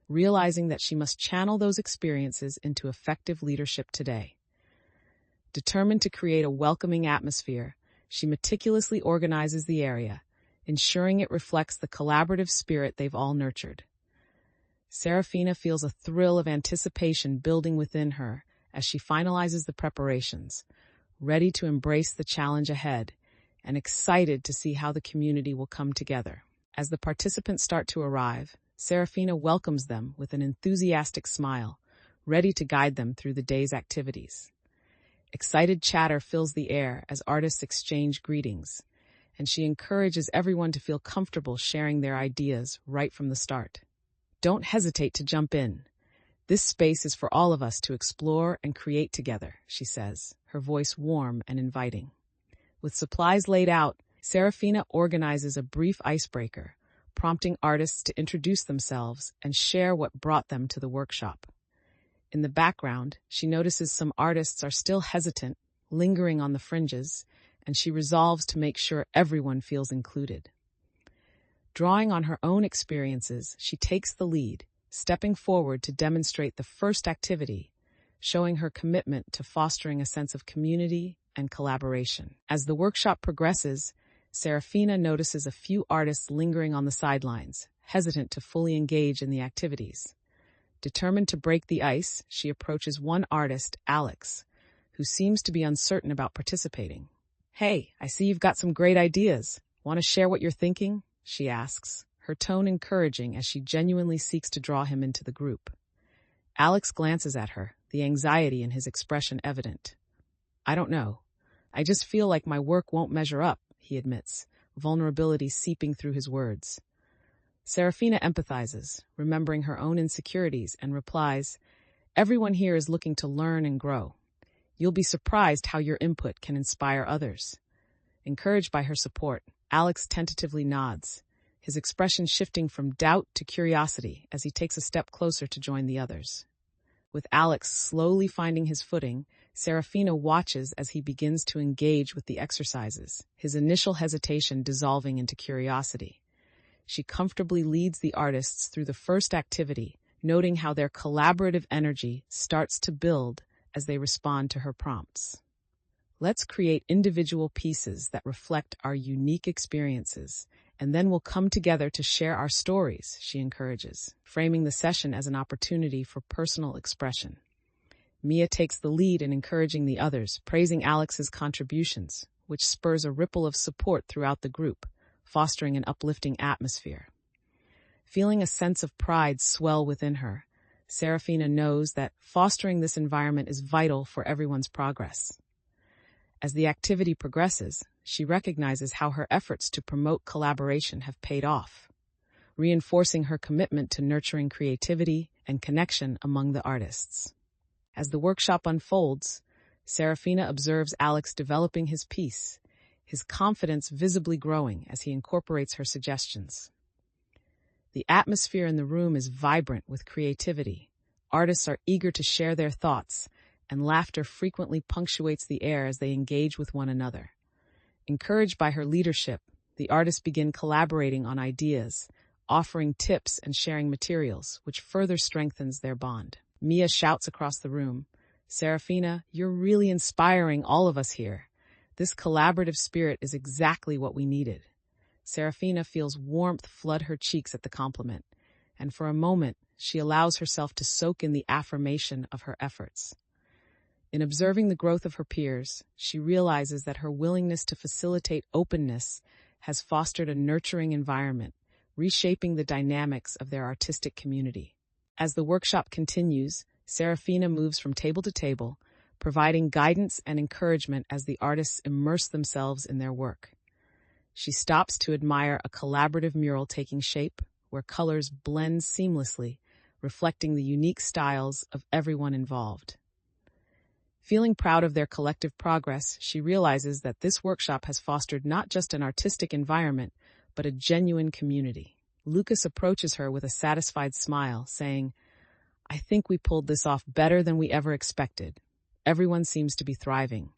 realizing that she must channel those experiences into effective leadership today. Determined to create a welcoming atmosphere, she meticulously organizes the area, ensuring it reflects the collaborative spirit they've all nurtured. Seraphina feels a thrill of anticipation building within her as she finalizes the preparations, ready to embrace the challenge ahead and excited to see how the community will come together. As the participants start to arrive, Seraphina welcomes them with an enthusiastic smile, ready to guide them through the day's activities. Excited chatter fills the air as artists exchange greetings, and she encourages everyone to feel comfortable sharing their ideas right from the start. Don't hesitate to jump in. This space is for all of us to explore and create together, she says, her voice warm and inviting. With supplies laid out, Seraphina organizes a brief icebreaker, prompting artists to introduce themselves and share what brought them to the workshop. In the background, she notices some artists are still hesitant, lingering on the fringes, and she resolves to make sure everyone feels included. Drawing on her own experiences, she takes the lead, stepping forward to demonstrate the first activity, showing her commitment to fostering a sense of community and collaboration. As the workshop progresses, Seraphina notices a few artists lingering on the sidelines, hesitant to fully engage in the activities. Determined to break the ice, she approaches one artist, Alex, who seems to be uncertain about participating. "Hey, I see you've got some great ideas. Want to share what you're thinking?" she asks, her tone encouraging as she genuinely seeks to draw him into the group. Alex glances at her, the anxiety in his expression evident. "I don't know. I just feel like my work won't measure up," he admits, vulnerability seeping through his words. Seraphina empathizes, remembering her own insecurities, and replies, "Everyone here is looking to learn and grow. You'll be surprised how your input can inspire others." Encouraged by her support, Alex tentatively nods, his expression shifting from doubt to curiosity as he takes a step closer to join the others. With Alex slowly finding his footing, Seraphina watches as he begins to engage with the exercises, his initial hesitation dissolving into curiosity. She comfortably leads the artists through the first activity, noting how their collaborative energy starts to build as they respond to her prompts. "Let's create individual pieces that reflect our unique experiences, and then we'll come together to share our stories," she encourages, framing the session as an opportunity for personal expression. Mia takes the lead in encouraging the others, praising Alex's contributions, which spurs a ripple of support throughout the group, fostering an uplifting atmosphere. Feeling a sense of pride swell within her, Seraphina knows that fostering this environment is vital for everyone's progress. As the activity progresses, she recognizes how her efforts to promote collaboration have paid off, reinforcing her commitment to nurturing creativity and connection among the artists. As the workshop unfolds, Seraphina observes Alex developing his piece, his confidence visibly growing as he incorporates her suggestions. The atmosphere in the room is vibrant with creativity. Artists are eager to share their thoughts, and laughter frequently punctuates the air as they engage with one another. Encouraged by her leadership, the artists begin collaborating on ideas, offering tips and sharing materials, which further strengthens their bond. Mia shouts across the room, "Seraphina, you're really inspiring all of us here. This collaborative spirit is exactly what we needed." Seraphina feels warmth flood her cheeks at the compliment, and for a moment, she allows herself to soak in the affirmation of her efforts. In observing the growth of her peers, she realizes that her willingness to facilitate openness has fostered a nurturing environment, reshaping the dynamics of their artistic community. As the workshop continues, Seraphina moves from table to table, providing guidance and encouragement as the artists immerse themselves in their work. She stops to admire a collaborative mural taking shape, where colors blend seamlessly, reflecting the unique styles of everyone involved. Feeling proud of their collective progress, she realizes that this workshop has fostered not just an artistic environment, but a genuine community. Lucas approaches her with a satisfied smile, saying, "I think we pulled this off better than we ever expected. Everyone seems to be thriving."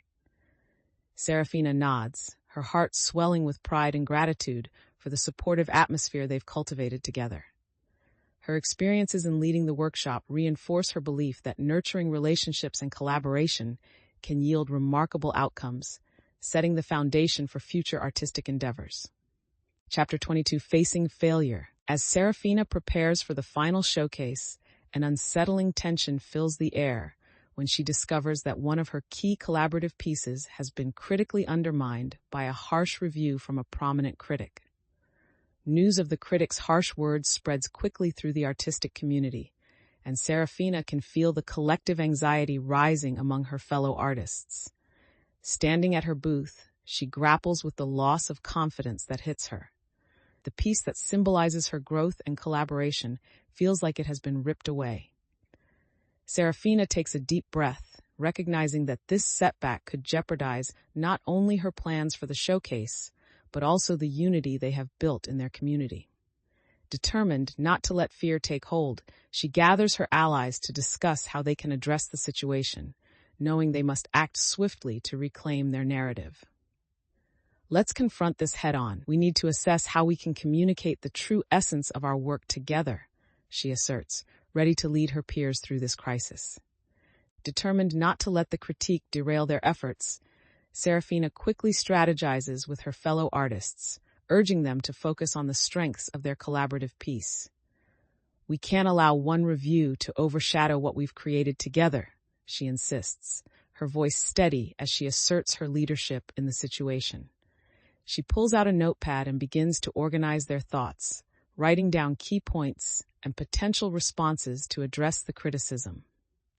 Seraphina nods, her heart swelling with pride and gratitude for the supportive atmosphere they've cultivated together. Her experiences in leading the workshop reinforce her belief that nurturing relationships and collaboration can yield remarkable outcomes, setting the foundation for future artistic endeavors. Chapter 22, Facing Failure. As Seraphina prepares for the final showcase, an unsettling tension fills the air when she discovers that one of her key collaborative pieces has been critically undermined by a harsh review from a prominent critic. News of the critic's harsh words spreads quickly through the artistic community, and Seraphina can feel the collective anxiety rising among her fellow artists. Standing at her booth, she grapples with the loss of confidence that hits her. The piece that symbolizes her growth and collaboration feels like it has been ripped away. Seraphina takes a deep breath, recognizing that this setback could jeopardize not only her plans for the showcase, but also the unity they have built in their community. Determined not to let fear take hold, she gathers her allies to discuss how they can address the situation, knowing they must act swiftly to reclaim their narrative. "Let's confront this head-on. We need to assess how we can communicate the true essence of our work together," she asserts, ready to lead her peers through this crisis. Determined not to let the critique derail their efforts, Seraphina quickly strategizes with her fellow artists, urging them to focus on the strengths of their collaborative piece. "We can't allow one review to overshadow what we've created together," she insists, her voice steady as she asserts her leadership in the situation. She pulls out a notepad and begins to organize their thoughts, writing down key points and potential responses to address the criticism.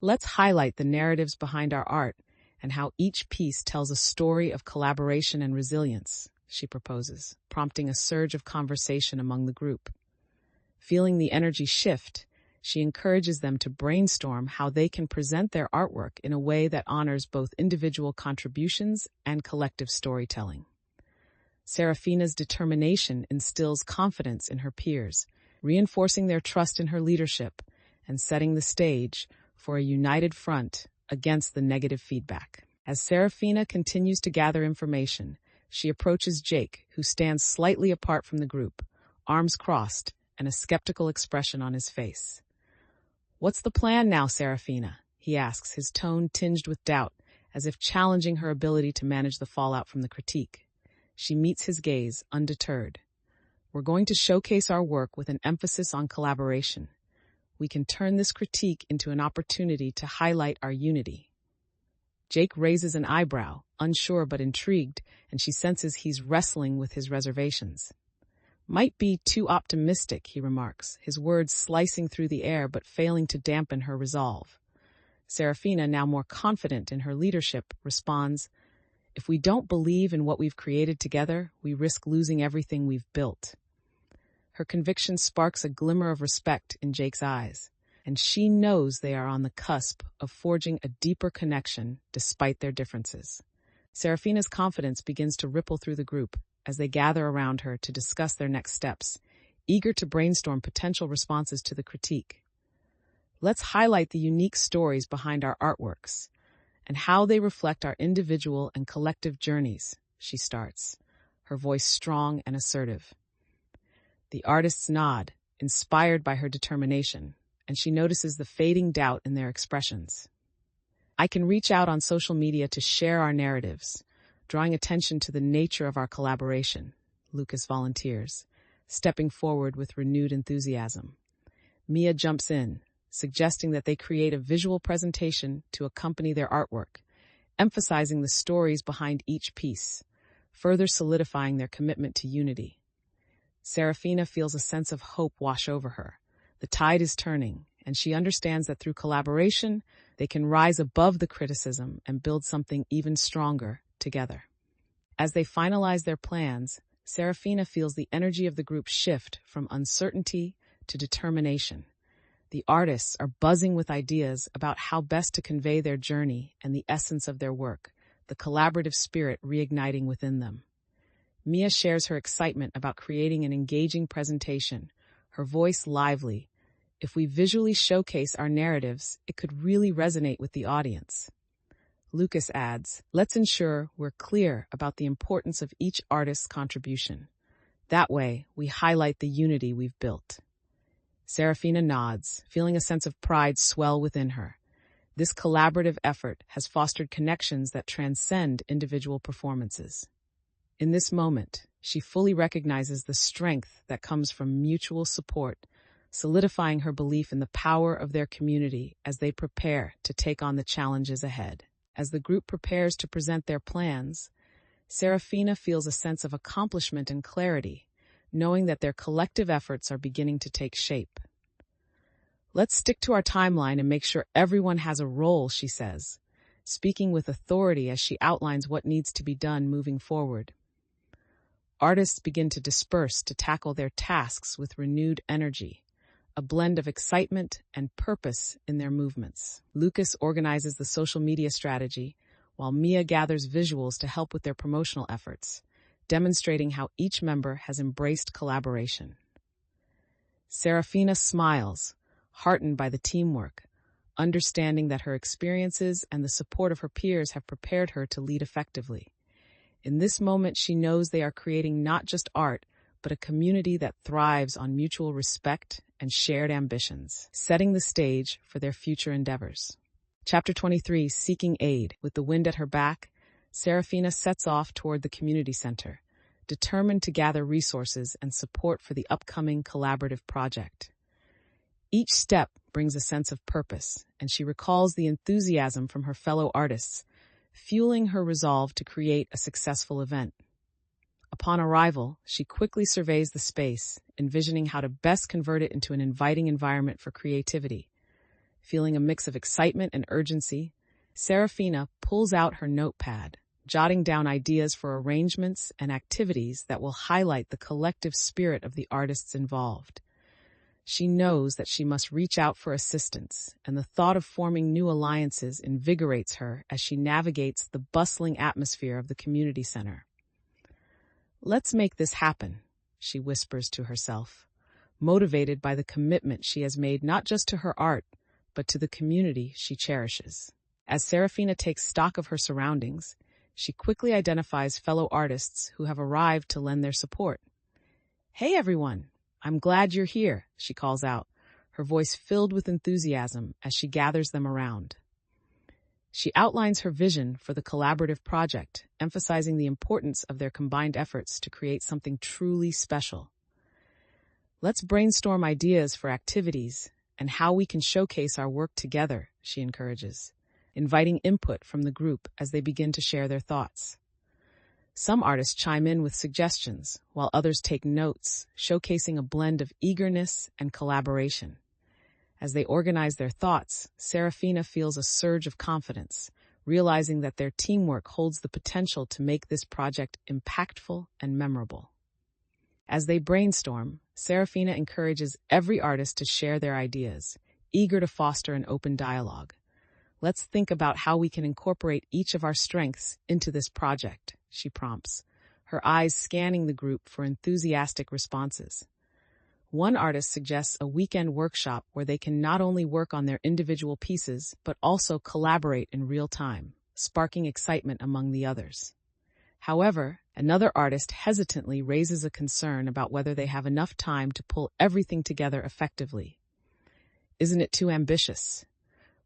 "Let's highlight the narratives behind our art and how each piece tells a story of collaboration and resilience," she proposes, prompting a surge of conversation among the group. Feeling the energy shift, she encourages them to brainstorm how they can present their artwork in a way that honors both individual contributions and collective storytelling. Seraphina's determination instills confidence in her peers, reinforcing their trust in her leadership and setting the stage for a united front against the negative feedback. As Seraphina continues to gather information, she approaches Jake, who stands slightly apart from the group, arms crossed and a skeptical expression on his face. "What's the plan now, Seraphina?" he asks, his tone tinged with doubt, as if challenging her ability to manage the fallout from the critique. She meets his gaze, undeterred. "We're going to showcase our work with an emphasis on collaboration. We can turn this critique into an opportunity to highlight our unity." Jake raises an eyebrow, unsure but intrigued, and she senses he's wrestling with his reservations. "Might be too optimistic," he remarks, his words slicing through the air but failing to dampen her resolve. Seraphina, now more confident in her leadership, responds, "If we don't believe in what we've created together, we risk losing everything we've built." Her conviction sparks a glimmer of respect in Jake's eyes, and she knows they are on the cusp of forging a deeper connection despite their differences. Seraphina's confidence begins to ripple through the group as they gather around her to discuss their next steps, eager to brainstorm potential responses to the critique. "Let's highlight the unique stories behind our artworks and how they reflect our individual and collective journeys," she starts, her voice strong and assertive. The artists nod, inspired by her determination, and she notices the fading doubt in their expressions. "I can reach out on social media to share our narratives, drawing attention to the nature of our collaboration," Lucas volunteers, stepping forward with renewed enthusiasm. Mia jumps in, suggesting that they create a visual presentation to accompany their artwork, emphasizing the stories behind each piece, further solidifying their commitment to unity. Seraphina feels a sense of hope wash over her. The tide is turning, and she understands that through collaboration, they can rise above the criticism and build something even stronger together. As they finalize their plans, Seraphina feels the energy of the group shift from uncertainty to determination. The artists are buzzing with ideas about how best to convey their journey and the essence of their work, the collaborative spirit reigniting within them. Mia shares her excitement about creating an engaging presentation, her voice lively. "If we visually showcase our narratives, it could really resonate with the audience." Lucas adds, "Let's ensure we're clear about the importance of each artist's contribution. That way, we highlight the unity we've built." Seraphina nods, feeling a sense of pride swell within her. This collaborative effort has fostered connections that transcend individual performances. In this moment, she fully recognizes the strength that comes from mutual support, solidifying her belief in the power of their community as they prepare to take on the challenges ahead. As the group prepares to present their plans, Seraphina feels a sense of accomplishment and clarity, knowing that their collective efforts are beginning to take shape. "Let's stick to our timeline and make sure everyone has a role," she says, speaking with authority as she outlines what needs to be done moving forward. Artists begin to disperse to tackle their tasks with renewed energy, a blend of excitement and purpose in their movements. Lucas organizes the social media strategy, while Mia gathers visuals to help with their promotional efforts, demonstrating how each member has embraced collaboration. Seraphina smiles, heartened by the teamwork, understanding that her experiences and the support of her peers have prepared her to lead effectively. In this moment, she knows they are creating not just art, but a community that thrives on mutual respect and shared ambitions, setting the stage for their future endeavors. Chapter 23, Seeking Aid. With the wind at her back, Seraphina sets off toward the community center, determined to gather resources and support for the upcoming collaborative project. Each step brings a sense of purpose, and she recalls the enthusiasm from her fellow artists, fueling her resolve to create a successful event. Upon arrival, she quickly surveys the space, envisioning how to best convert it into an inviting environment for creativity. Feeling a mix of excitement and urgency, Seraphina pulls out her notepad, jotting down ideas for arrangements and activities that will highlight the collective spirit of the artists involved. She knows that she must reach out for assistance, and the thought of forming new alliances invigorates her as she navigates the bustling atmosphere of the community center. "Let's make this happen," she whispers to herself, motivated by the commitment she has made not just to her art, but to the community she cherishes. As Seraphina takes stock of her surroundings, she quickly identifies fellow artists who have arrived to lend their support. "Hey everyone, I'm glad you're here," she calls out, her voice filled with enthusiasm as she gathers them around. She outlines her vision for the collaborative project, emphasizing the importance of their combined efforts to create something truly special. "Let's brainstorm ideas for activities and how we can showcase our work together," she encourages, inviting input from the group as they begin to share their thoughts. Some artists chime in with suggestions, while others take notes, showcasing a blend of eagerness and collaboration. As they organize their thoughts, Seraphina feels a surge of confidence, realizing that their teamwork holds the potential to make this project impactful and memorable. As they brainstorm, Seraphina encourages every artist to share their ideas, eager to foster an open dialogue. "Let's think about how we can incorporate each of our strengths into this project," she prompts, her eyes scanning the group for enthusiastic responses. One artist suggests a weekend workshop where they can not only work on their individual pieces, but also collaborate in real time, sparking excitement among the others. However, another artist hesitantly raises a concern about whether they have enough time to pull everything together effectively. "Isn't it too ambitious?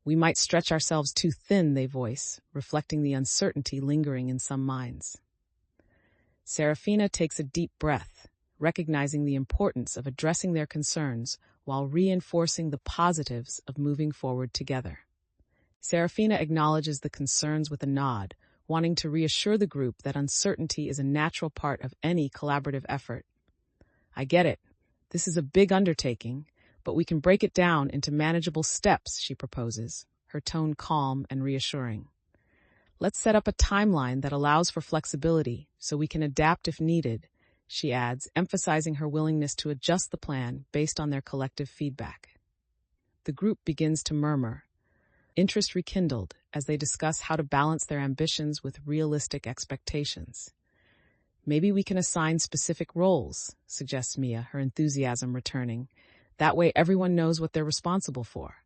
We might stretch ourselves too thin," they voice, reflecting the uncertainty lingering in some minds. Seraphina takes a deep breath, recognizing the importance of addressing their concerns while reinforcing the positives of moving forward together. Seraphina acknowledges the concerns with a nod, wanting to reassure the group that uncertainty is a natural part of any collaborative effort. "I get it. This is a big undertaking, but we can break it down into manageable steps," she proposes, her tone calm and reassuring. "Let's set up a timeline that allows for flexibility so we can adapt if needed," she adds, emphasizing her willingness to adjust the plan based on their collective feedback. The group begins to murmur, interest rekindled as they discuss how to balance their ambitions with realistic expectations. "Maybe we can assign specific roles," suggests Mia, her enthusiasm returning. "That way everyone knows what they're responsible for."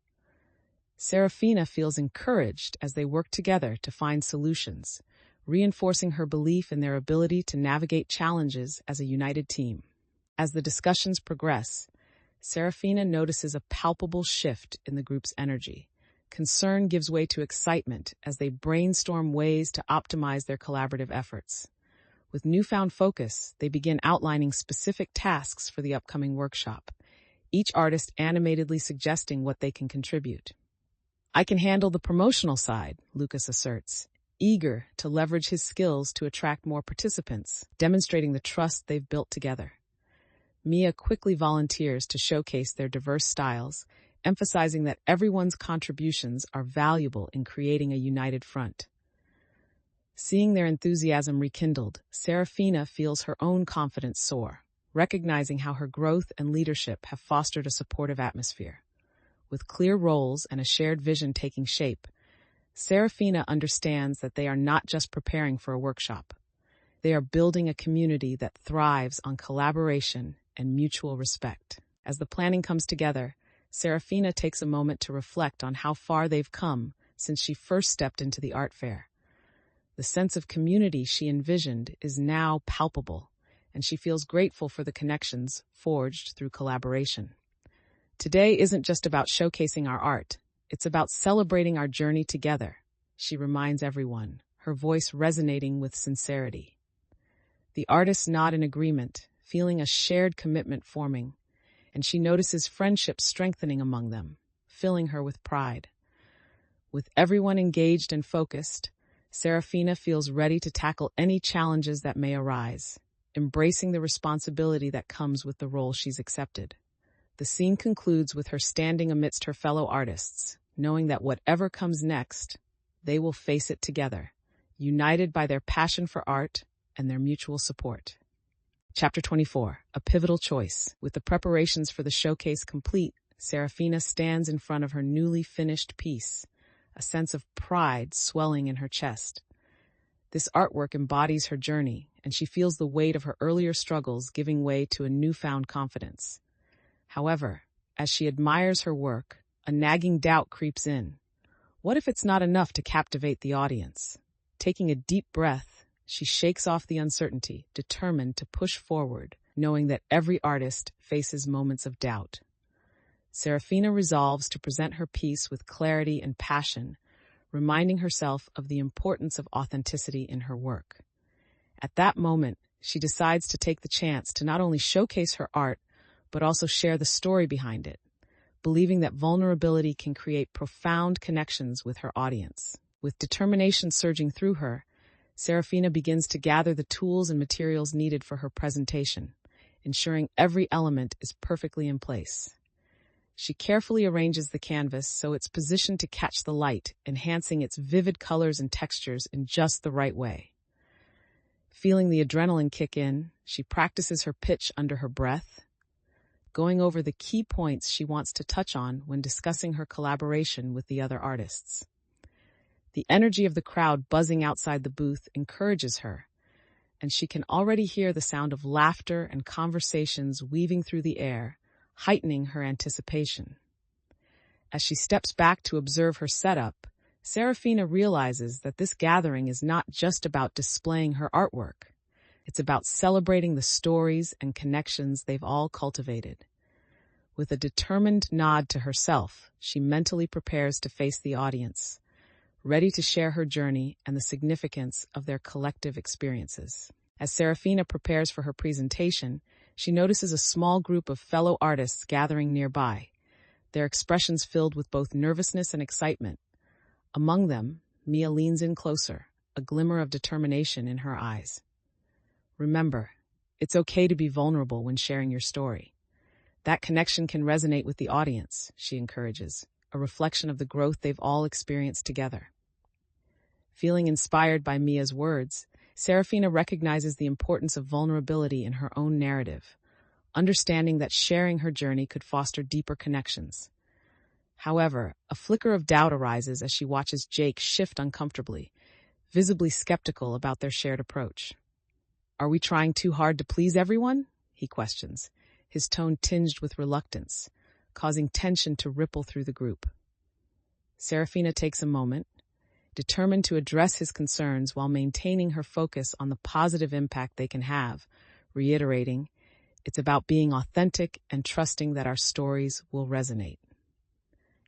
Seraphina feels encouraged as they work together to find solutions, reinforcing her belief in their ability to navigate challenges as a united team. As the discussions progress, Seraphina notices a palpable shift in the group's energy. Concern gives way to excitement as they brainstorm ways to optimize their collaborative efforts. With newfound focus, they begin outlining specific tasks for the upcoming workshop, each artist animatedly suggesting what they can contribute. "I can handle the promotional side," Lucas asserts, eager to leverage his skills to attract more participants, demonstrating the trust they've built together. Mia quickly volunteers to showcase their diverse styles, emphasizing that everyone's contributions are valuable in creating a united front. Seeing their enthusiasm rekindled, Seraphina feels her own confidence soar, recognizing how her growth and leadership have fostered a supportive atmosphere. With clear roles and a shared vision taking shape, Seraphina understands that they are not just preparing for a workshop. They are building a community that thrives on collaboration and mutual respect. As the planning comes together, Seraphina takes a moment to reflect on how far they've come since she first stepped into the art fair. The sense of community she envisioned is now palpable, and she feels grateful for the connections forged through collaboration. "Today isn't just about showcasing our art, it's about celebrating our journey together," she reminds everyone, her voice resonating with sincerity. The artists nod in agreement, feeling a shared commitment forming, and she notices friendships strengthening among them, filling her with pride. With everyone engaged and focused, Seraphina feels ready to tackle any challenges that may arise, embracing the responsibility that comes with the role she's accepted. The scene concludes with her standing amidst her fellow artists, knowing that whatever comes next, they will face it together, united by their passion for art and their mutual support. Chapter 24, A Pivotal Choice. With the preparations for the showcase complete, Seraphina stands in front of her newly finished piece, a sense of pride swelling in her chest. This artwork embodies her journey, and she feels the weight of her earlier struggles giving way to a newfound confidence. However, as she admires her work, a nagging doubt creeps in. What if it's not enough to captivate the audience? Taking a deep breath, she shakes off the uncertainty, determined to push forward, knowing that every artist faces moments of doubt. Seraphina resolves to present her piece with clarity and passion, reminding herself of the importance of authenticity in her work. At that moment, she decides to take the chance to not only showcase her art, but also share the story behind it, believing that vulnerability can create profound connections with her audience. With determination surging through her, Seraphina begins to gather the tools and materials needed for her presentation, ensuring every element is perfectly in place. She carefully arranges the canvas so it's positioned to catch the light, enhancing its vivid colors and textures in just the right way. Feeling the adrenaline kick in, she practices her pitch under her breath, going over the key points she wants to touch on when discussing her collaboration with the other artists. The energy of the crowd buzzing outside the booth encourages her, and she can already hear the sound of laughter and conversations weaving through the air, heightening her anticipation. As she steps back to observe her setup, Seraphina realizes that this gathering is not just about displaying her artwork. It's about celebrating the stories and connections they've all cultivated. With a determined nod to herself, she mentally prepares to face the audience, ready to share her journey and the significance of their collective experiences. As Seraphina prepares for her presentation, she notices a small group of fellow artists gathering nearby, their expressions filled with both nervousness and excitement. Among them, Mia leans in closer, a glimmer of determination in her eyes. Remember, it's okay to be vulnerable when sharing your story. That connection can resonate with the audience, she encourages, a reflection of the growth they've all experienced together. Feeling inspired by Mia's words, Seraphina recognizes the importance of vulnerability in her own narrative, understanding that sharing her journey could foster deeper connections. However, a flicker of doubt arises as she watches Jake shift uncomfortably, visibly skeptical about their shared approach. "Are we trying too hard to please everyone?" he questions, his tone tinged with reluctance, causing tension to ripple through the group. Seraphina takes a moment, determined to address his concerns while maintaining her focus on the positive impact they can have, reiterating, "It's about being authentic and trusting that our stories will resonate."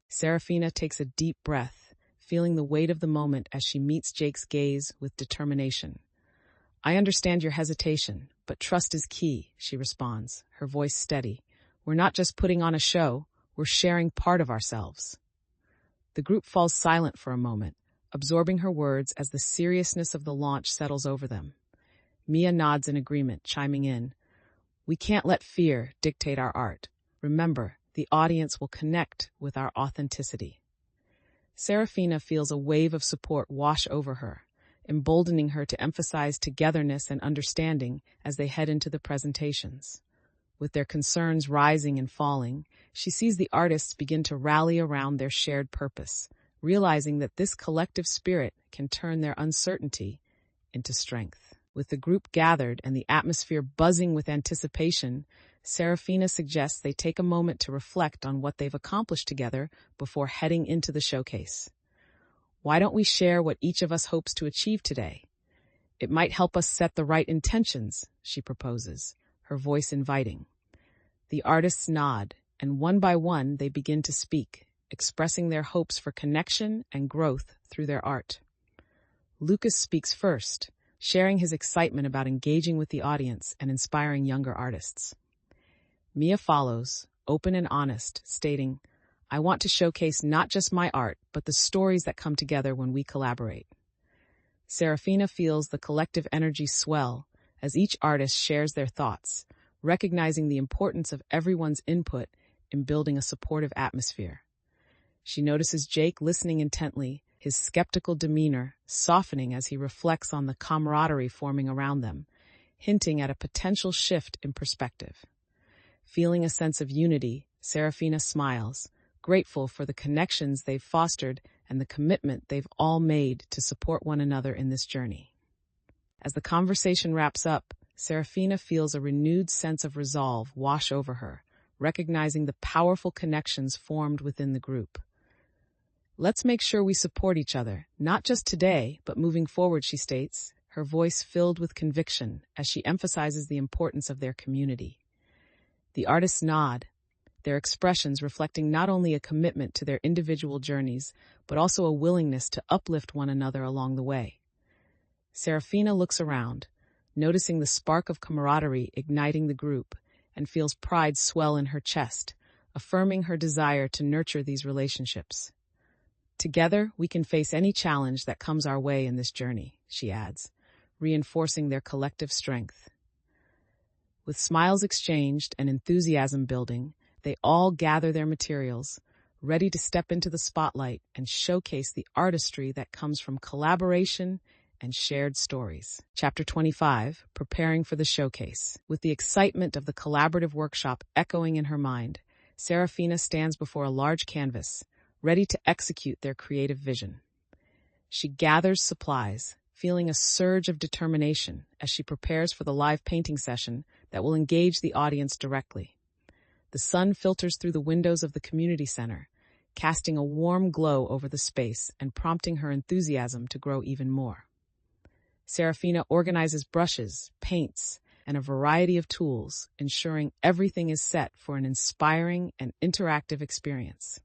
Seraphina takes a deep breath, feeling the weight of the moment as she meets Jake's gaze with determination. "I understand your hesitation, but trust is key," she responds, her voice steady. "We're not just putting on a show, we're sharing part of ourselves." The group falls silent for a moment, absorbing her words as the seriousness of the launch settles over them. Mia nods in agreement, chiming in, "We can't let fear dictate our art. Remember, the audience will connect with our authenticity." Seraphina feels a wave of support wash over her, emboldening her to emphasize togetherness and understanding as they head into the presentations. With their concerns rising and falling, she sees the artists begin to rally around their shared purpose, realizing that this collective spirit can turn their uncertainty into strength. With the group gathered and the atmosphere buzzing with anticipation, Seraphina suggests they take a moment to reflect on what they've accomplished together before heading into the showcase. "Why don't we share what each of us hopes to achieve today? It might help us set the right intentions," she proposes, her voice inviting. The artists nod, and one by one they begin to speak, expressing their hopes for connection and growth through their art. Lucas speaks first, sharing his excitement about engaging with the audience and inspiring younger artists. Mia follows, open and honest, stating, "I want to showcase not just my art, but the stories that come together when we collaborate." Seraphina feels the collective energy swell as each artist shares their thoughts, recognizing the importance of everyone's input in building a supportive atmosphere. She notices Jake listening intently, his skeptical demeanor softening as he reflects on the camaraderie forming around them, hinting at a potential shift in perspective. Feeling a sense of unity, Seraphina smiles, grateful for the connections they've fostered and the commitment they've all made to support one another in this journey. As the conversation wraps up, Seraphina feels a renewed sense of resolve wash over her, recognizing the powerful connections formed within the group. "Let's make sure we support each other, not just today, but moving forward," she states, her voice filled with conviction as she emphasizes the importance of their community. The artists nod, their expressions reflecting not only a commitment to their individual journeys, but also a willingness to uplift one another along the way. Seraphina looks around, noticing the spark of camaraderie igniting the group, and feels pride swell in her chest, affirming her desire to nurture these relationships. "Together, we can face any challenge that comes our way in this journey," she adds, reinforcing their collective strength. With smiles exchanged and enthusiasm building, they all gather their materials, ready to step into the spotlight and showcase the artistry that comes from collaboration and shared stories. Chapter 25, Preparing for the Showcase. With the excitement of the collaborative workshop echoing in her mind, Seraphina stands before a large canvas, ready to execute their creative vision. She gathers supplies, feeling a surge of determination as she prepares for the live painting session that will engage the audience directly. The sun filters through the windows of the community center, casting a warm glow over the space and prompting her enthusiasm to grow even more. Seraphina organizes brushes, paints, and a variety of tools, ensuring everything is set for an inspiring and interactive experience.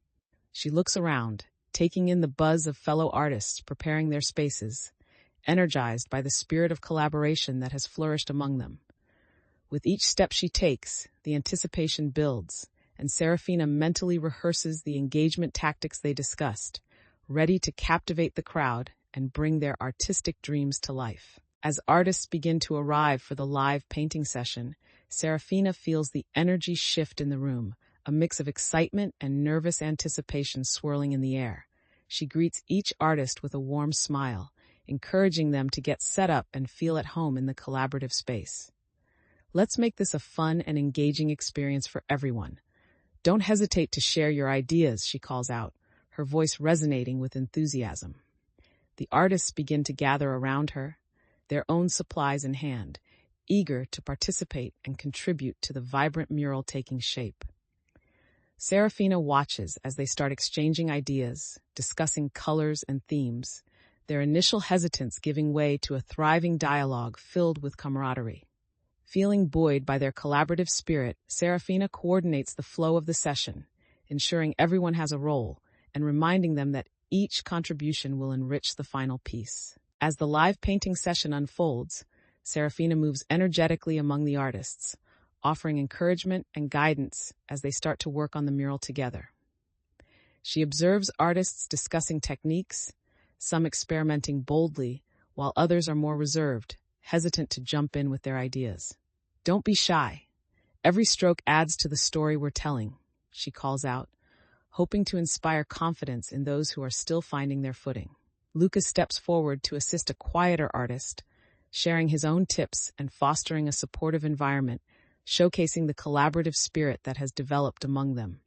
She looks around, taking in the buzz of fellow artists preparing their spaces, energized by the spirit of collaboration that has flourished among them. With each step she takes, the anticipation builds, and Seraphina mentally rehearses the engagement tactics they discussed, ready to captivate the crowd and bring their artistic dreams to life. As artists begin to arrive for the live painting session, Seraphina feels the energy shift in the room, a mix of excitement and nervous anticipation swirling in the air. She greets each artist with a warm smile, encouraging them to get set up and feel at home in the collaborative space. "Let's make this a fun and engaging experience for everyone. Don't hesitate to share your ideas," she calls out, her voice resonating with enthusiasm. The artists begin to gather around her, their own supplies in hand, eager to participate and contribute to the vibrant mural taking shape. Seraphina watches as they start exchanging ideas, discussing colors and themes, their initial hesitance giving way to a thriving dialogue filled with camaraderie. Feeling buoyed by their collaborative spirit, Seraphina coordinates the flow of the session, ensuring everyone has a role and reminding them that each contribution will enrich the final piece. As the live painting session unfolds, Seraphina moves energetically among the artists, offering encouragement and guidance as they start to work on the mural together. She observes artists discussing techniques, some experimenting boldly, while others are more reserved, hesitant to jump in with their ideas. "Don't be shy. Every stroke adds to the story we're telling," she calls out, hoping to inspire confidence in those who are still finding their footing. Lucas steps forward to assist a quieter artist, sharing his own tips and fostering a supportive environment, showcasing the collaborative spirit that has developed among them.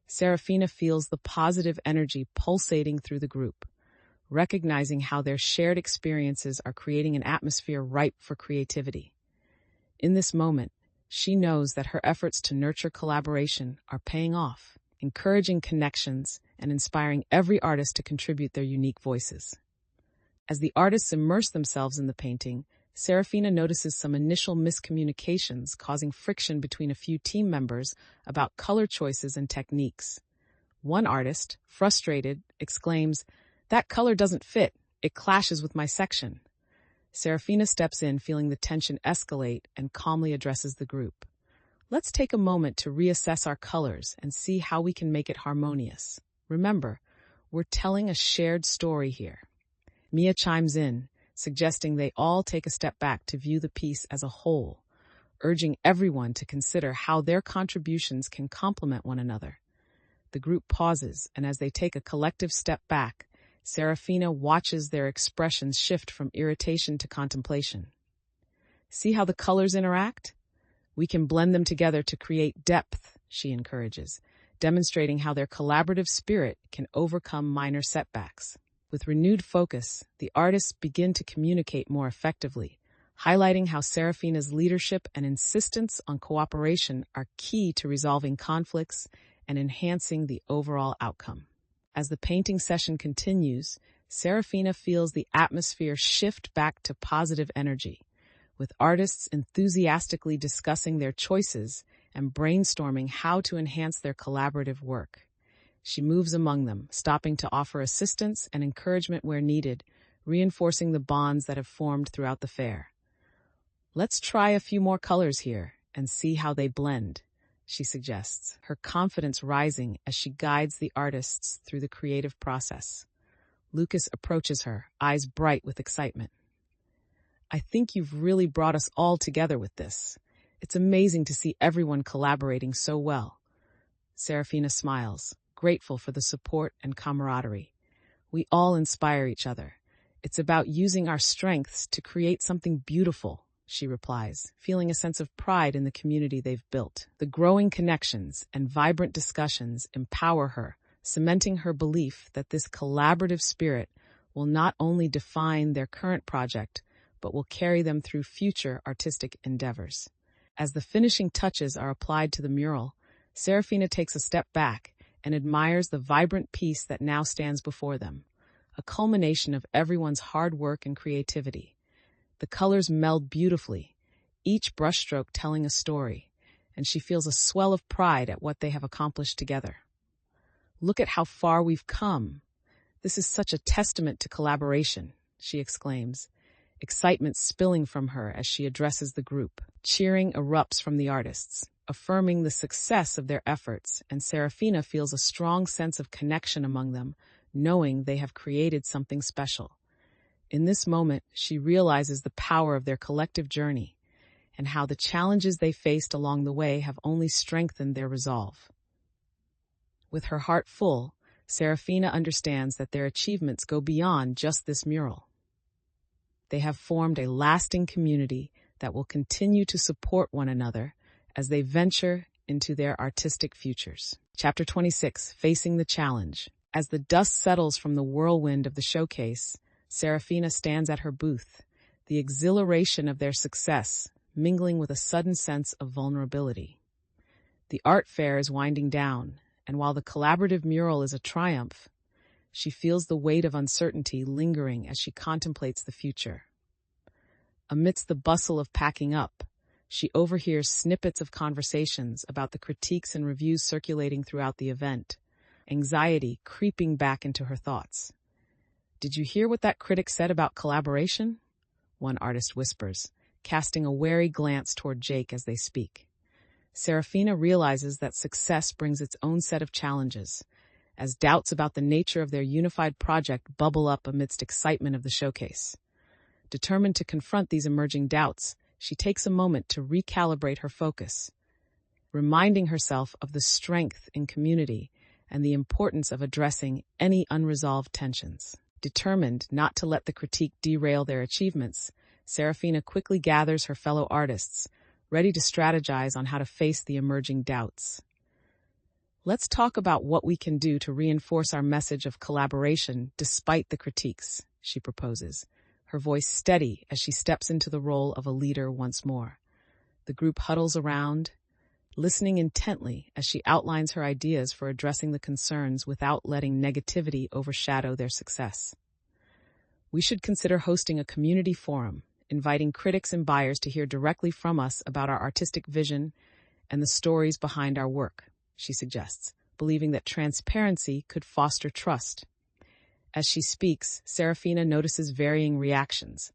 Seraphina feels the positive energy pulsating through the group, recognizing how their shared experiences are creating an atmosphere ripe for creativity. In this moment, she knows that her efforts to nurture collaboration are paying off, encouraging connections and inspiring every artist to contribute their unique voices. As the artists immerse themselves in the painting, Seraphina notices some initial miscommunications causing friction between a few team members about color choices and techniques. One artist, frustrated, exclaims, "That color doesn't fit. It clashes with my section." Seraphina steps in, feeling the tension escalate, and calmly addresses the group. "Let's take a moment to reassess our colors and see how we can make it harmonious. Remember, we're telling a shared story here." Mia chimes in, suggesting they all take a step back to view the piece as a whole, urging everyone to consider how their contributions can complement one another. The group pauses, and as they take a collective step back, Seraphina watches their expressions shift from irritation to contemplation. See how the colors interact? We can blend them together to create depth, she encourages, demonstrating how their collaborative spirit can overcome minor setbacks. With renewed focus, the artists begin to communicate more effectively, highlighting how Seraphina's leadership and insistence on cooperation are key to resolving conflicts and enhancing the overall outcome. As the painting session continues, Seraphina feels the atmosphere shift back to positive energy, with artists enthusiastically discussing their choices and brainstorming how to enhance their collaborative work. She moves among them, stopping to offer assistance and encouragement where needed, reinforcing the bonds that have formed throughout the fair. Let's try a few more colors here and see how they blend, she suggests, her confidence rising as she guides the artists through the creative process. Lucas approaches her, eyes bright with excitement. I think you've really brought us all together with this. It's amazing to see everyone collaborating so well. Seraphina smiles, grateful for the support and camaraderie. We all inspire each other. It's about using our strengths to create something beautiful, she replies, feeling a sense of pride in the community they've built. The growing connections and vibrant discussions empower her, cementing her belief that this collaborative spirit will not only define their current project, but will carry them through future artistic endeavors. As the finishing touches are applied to the mural, Seraphina takes a step back and admires the vibrant piece that now stands before them, a culmination of everyone's hard work and creativity. The colors meld beautifully, each brushstroke telling a story, and she feels a swell of pride at what they have accomplished together. Look at how far we've come. This is such a testament to collaboration, she exclaims, excitement spilling from her as she addresses the group. Cheering erupts from the artists, affirming the success of their efforts, and Seraphina feels a strong sense of connection among them, knowing they have created something special. In this moment, she realizes the power of their collective journey and how the challenges they faced along the way have only strengthened their resolve. With her heart full, Seraphina understands that their achievements go beyond just this mural. They have formed a lasting community that will continue to support one another as they venture into their artistic futures. Chapter 26, Facing the Challenge. As the dust settles from the whirlwind of the showcase, Seraphina stands at her booth, the exhilaration of their success mingling with a sudden sense of vulnerability. The art fair is winding down, and while the collaborative mural is a triumph, she feels the weight of uncertainty lingering as she contemplates the future. Amidst the bustle of packing up, she overhears snippets of conversations about the critiques and reviews circulating throughout the event, anxiety creeping back into her thoughts. "Did you hear what that critic said about collaboration?" one artist whispers, casting a wary glance toward Jake as they speak. Seraphina realizes that success brings its own set of challenges, as doubts about the nature of their unified project bubble up amidst excitement of the showcase. Determined to confront these emerging doubts, she takes a moment to recalibrate her focus, reminding herself of the strength in community and the importance of addressing any unresolved tensions. Determined not to let the critique derail their achievements, Seraphina quickly gathers her fellow artists, ready to strategize on how to face the emerging doubts. "Let's talk about what we can do to reinforce our message of collaboration despite the critiques," she proposes, her voice steady as she steps into the role of a leader once more. The group huddles around, listening intently as she outlines her ideas for addressing the concerns without letting negativity overshadow their success. "We should consider hosting a community forum, inviting critics and buyers to hear directly from us about our artistic vision and the stories behind our work," she suggests, believing that transparency could foster trust. As she speaks, Seraphina notices varying reactions.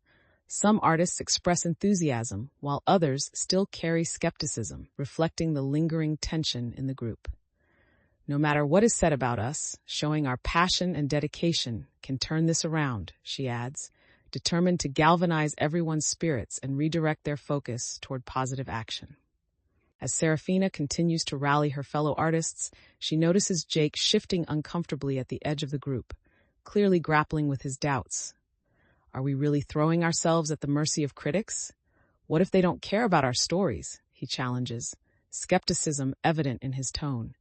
Some artists express enthusiasm, while others still carry skepticism, reflecting the lingering tension in the group. "No matter what is said about us, showing our passion and dedication can turn this around," she adds, determined to galvanize everyone's spirits and redirect their focus toward positive action. As Seraphina continues to rally her fellow artists, she notices Jake shifting uncomfortably at the edge of the group, clearly grappling with his doubts. Are we really throwing ourselves at the mercy of critics? What if they don't care about our stories? He challenges, skepticism evident in his tone.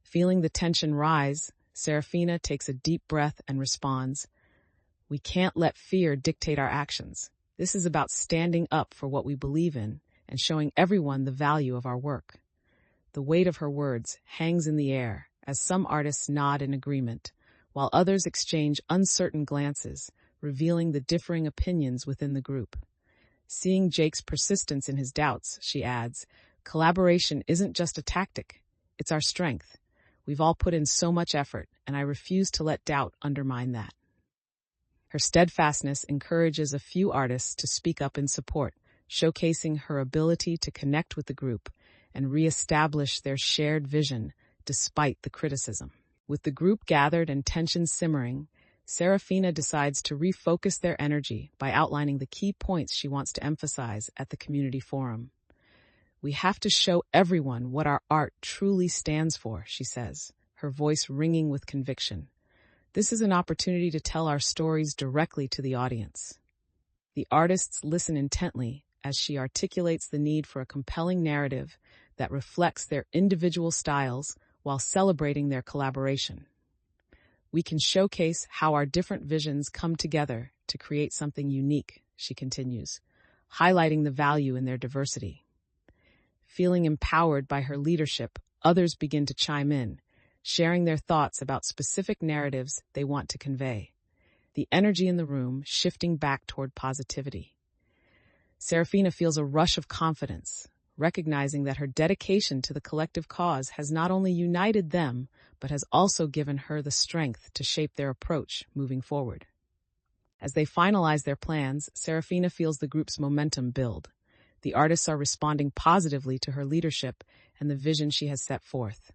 Feeling the tension rise, Seraphina takes a deep breath and responds, "We can't let fear dictate our actions. This is about standing up for what we believe in and showing everyone the value of our work." The weight of her words hangs in the air as some artists nod in agreement, while others exchange uncertain glances, revealing the differing opinions within the group. Seeing Jake's persistence in his doubts, she adds, "Collaboration isn't just a tactic, it's our strength. We've all put in so much effort, and I refuse to let doubt undermine that." Her steadfastness encourages a few artists to speak up in support, showcasing her ability to connect with the group and re-establish their shared vision despite the criticism. With the group gathered and tension simmering, Seraphina decides to refocus their energy by outlining the key points she wants to emphasize at the community forum. "We have to show everyone what our art truly stands for," she says, her voice ringing with conviction. "This is an opportunity to tell our stories directly to the audience." The artists listen intently as she articulates the need for a compelling narrative that reflects their individual styles while celebrating their collaboration. "We can showcase how our different visions come together to create something unique," she continues, highlighting the value in their diversity. Feeling empowered by her leadership, others begin to chime in, sharing their thoughts about specific narratives they want to convey. The energy in the room shifting back toward positivity. Seraphina feels a rush of confidence, recognizing that her dedication to the collective cause has not only united them, but has also given her the strength to shape their approach moving forward. As they finalize their plans, Seraphina feels the group's momentum build. The artists are responding positively to her leadership and the vision she has set forth.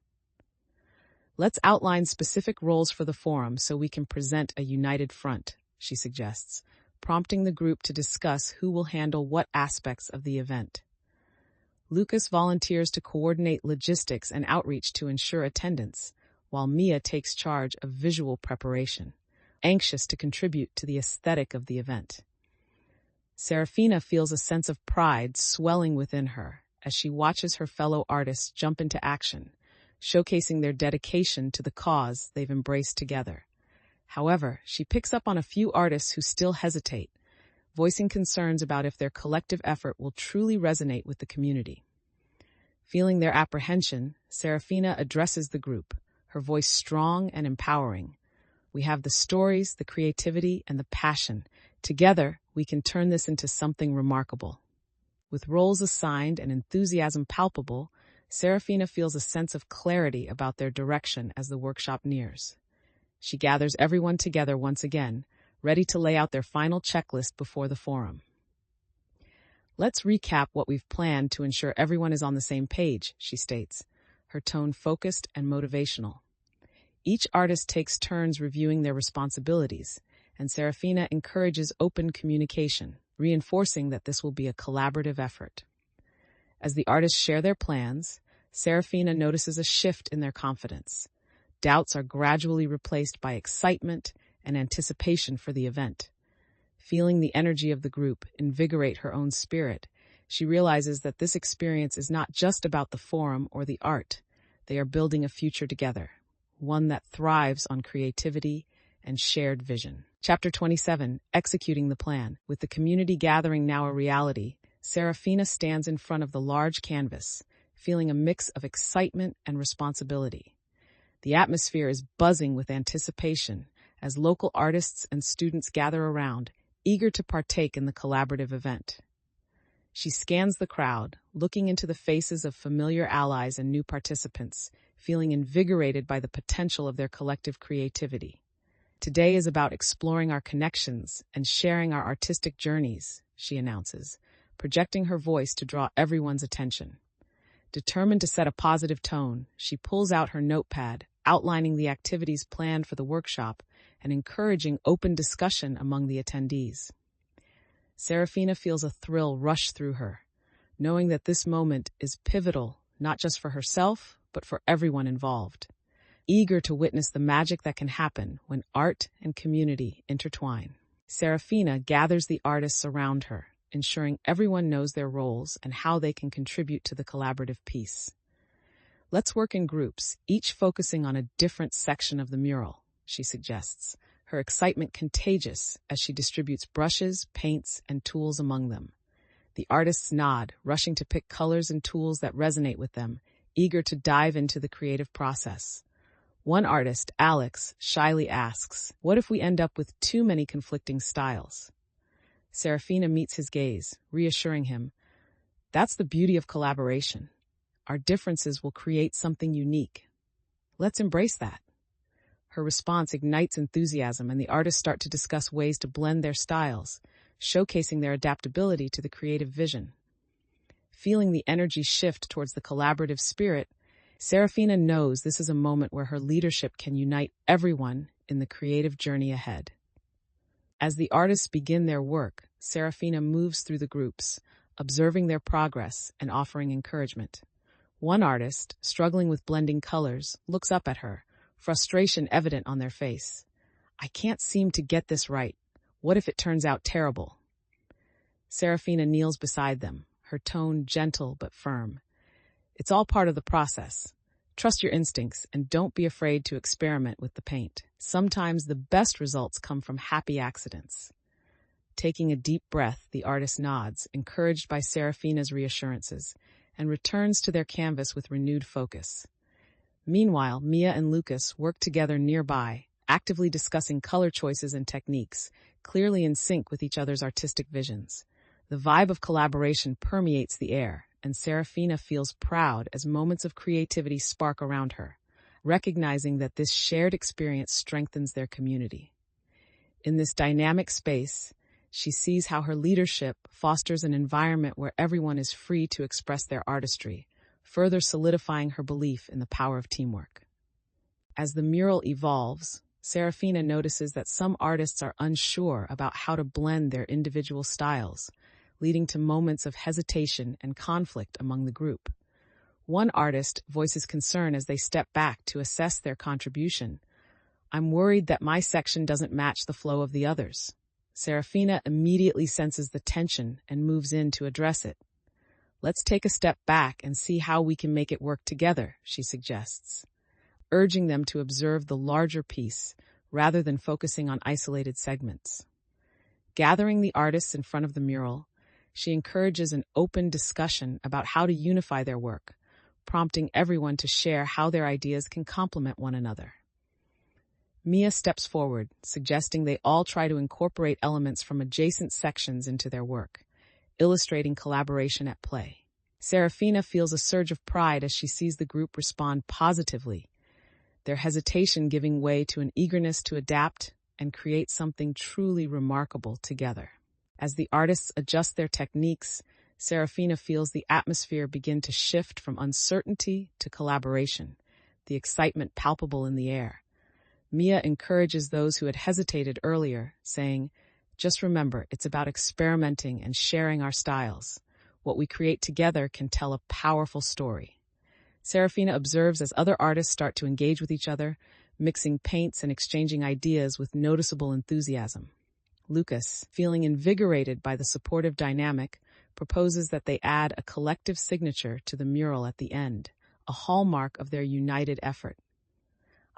"Let's outline specific roles for the forum so we can present a united front," she suggests, prompting the group to discuss who will handle what aspects of the event. Lucas volunteers to coordinate logistics and outreach to ensure attendance, while Mia takes charge of visual preparation, anxious to contribute to the aesthetic of the event. Seraphina feels a sense of pride swelling within her as she watches her fellow artists jump into action, showcasing their dedication to the cause they've embraced together. However, she picks up on a few artists who still hesitate, voicing concerns about if their collective effort will truly resonate with the community. Feeling their apprehension, Seraphina addresses the group, her voice strong and empowering. "We have the stories, the creativity, and the passion. Together, we can turn this into something remarkable." With roles assigned and enthusiasm palpable, Seraphina feels a sense of clarity about their direction as the workshop nears. She gathers everyone together once again, ready to lay out their final checklist before the forum. "Let's recap what we've planned to ensure everyone is on the same page," she states, her tone focused and motivational. Each artist takes turns reviewing their responsibilities, and Seraphina encourages open communication, reinforcing that this will be a collaborative effort. As the artists share their plans, Seraphina notices a shift in their confidence. Doubts are gradually replaced by excitement and anticipation for the event. Feeling the energy of the group invigorate her own spirit, she realizes that this experience is not just about the forum or the art. They are building a future together, one that thrives on creativity and shared vision. Chapter 27, Executing the Plan. With the community gathering now a reality, Seraphina stands in front of the large canvas, feeling a mix of excitement and responsibility. The atmosphere is buzzing with anticipation as local artists and students gather around, eager to partake in the collaborative event. She scans the crowd, looking into the faces of familiar allies and new participants, feeling invigorated by the potential of their collective creativity. "Today is about exploring our connections and sharing our artistic journeys," she announces, projecting her voice to draw everyone's attention. Determined to set a positive tone, she pulls out her notepad, outlining the activities planned for the workshop and encouraging open discussion among the attendees. Seraphina feels a thrill rush through her, knowing that this moment is pivotal not just for herself, but for everyone involved. Eager to witness the magic that can happen when art and community intertwine, Seraphina gathers the artists around her, ensuring everyone knows their roles and how they can contribute to the collaborative piece. Let's work in groups, each focusing on a different section of the mural, she suggests, her excitement contagious as she distributes brushes, paints, and tools among them. The artists nod, rushing to pick colors and tools that resonate with them, eager to dive into the creative process. One artist, Alex, shyly asks, "What if we end up with too many conflicting styles?" Seraphina meets his gaze, reassuring him, "That's the beauty of collaboration. Our differences will create something unique. Let's embrace that." Her response ignites enthusiasm, and the artists start to discuss ways to blend their styles, showcasing their adaptability to the creative vision. Feeling the energy shift towards the collaborative spirit, Seraphina knows this is a moment where her leadership can unite everyone in the creative journey ahead. As the artists begin their work, Seraphina moves through the groups, observing their progress and offering encouragement. One artist, struggling with blending colors, looks up at her, frustration evident on their face. "I can't seem to get this right. What if it turns out terrible?" Seraphina kneels beside them, her tone gentle but firm. "It's all part of the process. Trust your instincts and don't be afraid to experiment with the paint. Sometimes the best results come from happy accidents." Taking a deep breath, the artist nods, encouraged by Seraphina's reassurances, and returns to their canvas with renewed focus. Meanwhile, Mia and Lucas work together nearby, actively discussing color choices and techniques, clearly in sync with each other's artistic visions. The vibe of collaboration permeates the air, and Seraphina feels proud as moments of creativity spark around her, recognizing that this shared experience strengthens their community. In this dynamic space, she sees how her leadership fosters an environment where everyone is free to express their artistry, further solidifying her belief in the power of teamwork. As the mural evolves, Seraphina notices that some artists are unsure about how to blend their individual styles, leading to moments of hesitation and conflict among the group. One artist voices concern as they step back to assess their contribution. "I'm worried that my section doesn't match the flow of the others." Seraphina immediately senses the tension and moves in to address it. "Let's take a step back and see how we can make it work together," she suggests, urging them to observe the larger piece rather than focusing on isolated segments. Gathering the artists in front of the mural, she encourages an open discussion about how to unify their work, prompting everyone to share how their ideas can complement one another. Mia steps forward, suggesting they all try to incorporate elements from adjacent sections into their work, illustrating collaboration at play. Seraphina feels a surge of pride as she sees the group respond positively, their hesitation giving way to an eagerness to adapt and create something truly remarkable together. As the artists adjust their techniques, Seraphina feels the atmosphere begin to shift from uncertainty to collaboration, the excitement palpable in the air. Mia encourages those who had hesitated earlier, saying, "Just remember, it's about experimenting and sharing our styles. What we create together can tell a powerful story." Seraphina observes as other artists start to engage with each other, mixing paints and exchanging ideas with noticeable enthusiasm. Lucas, feeling invigorated by the supportive dynamic, proposes that they add a collective signature to the mural at the end, a hallmark of their united effort.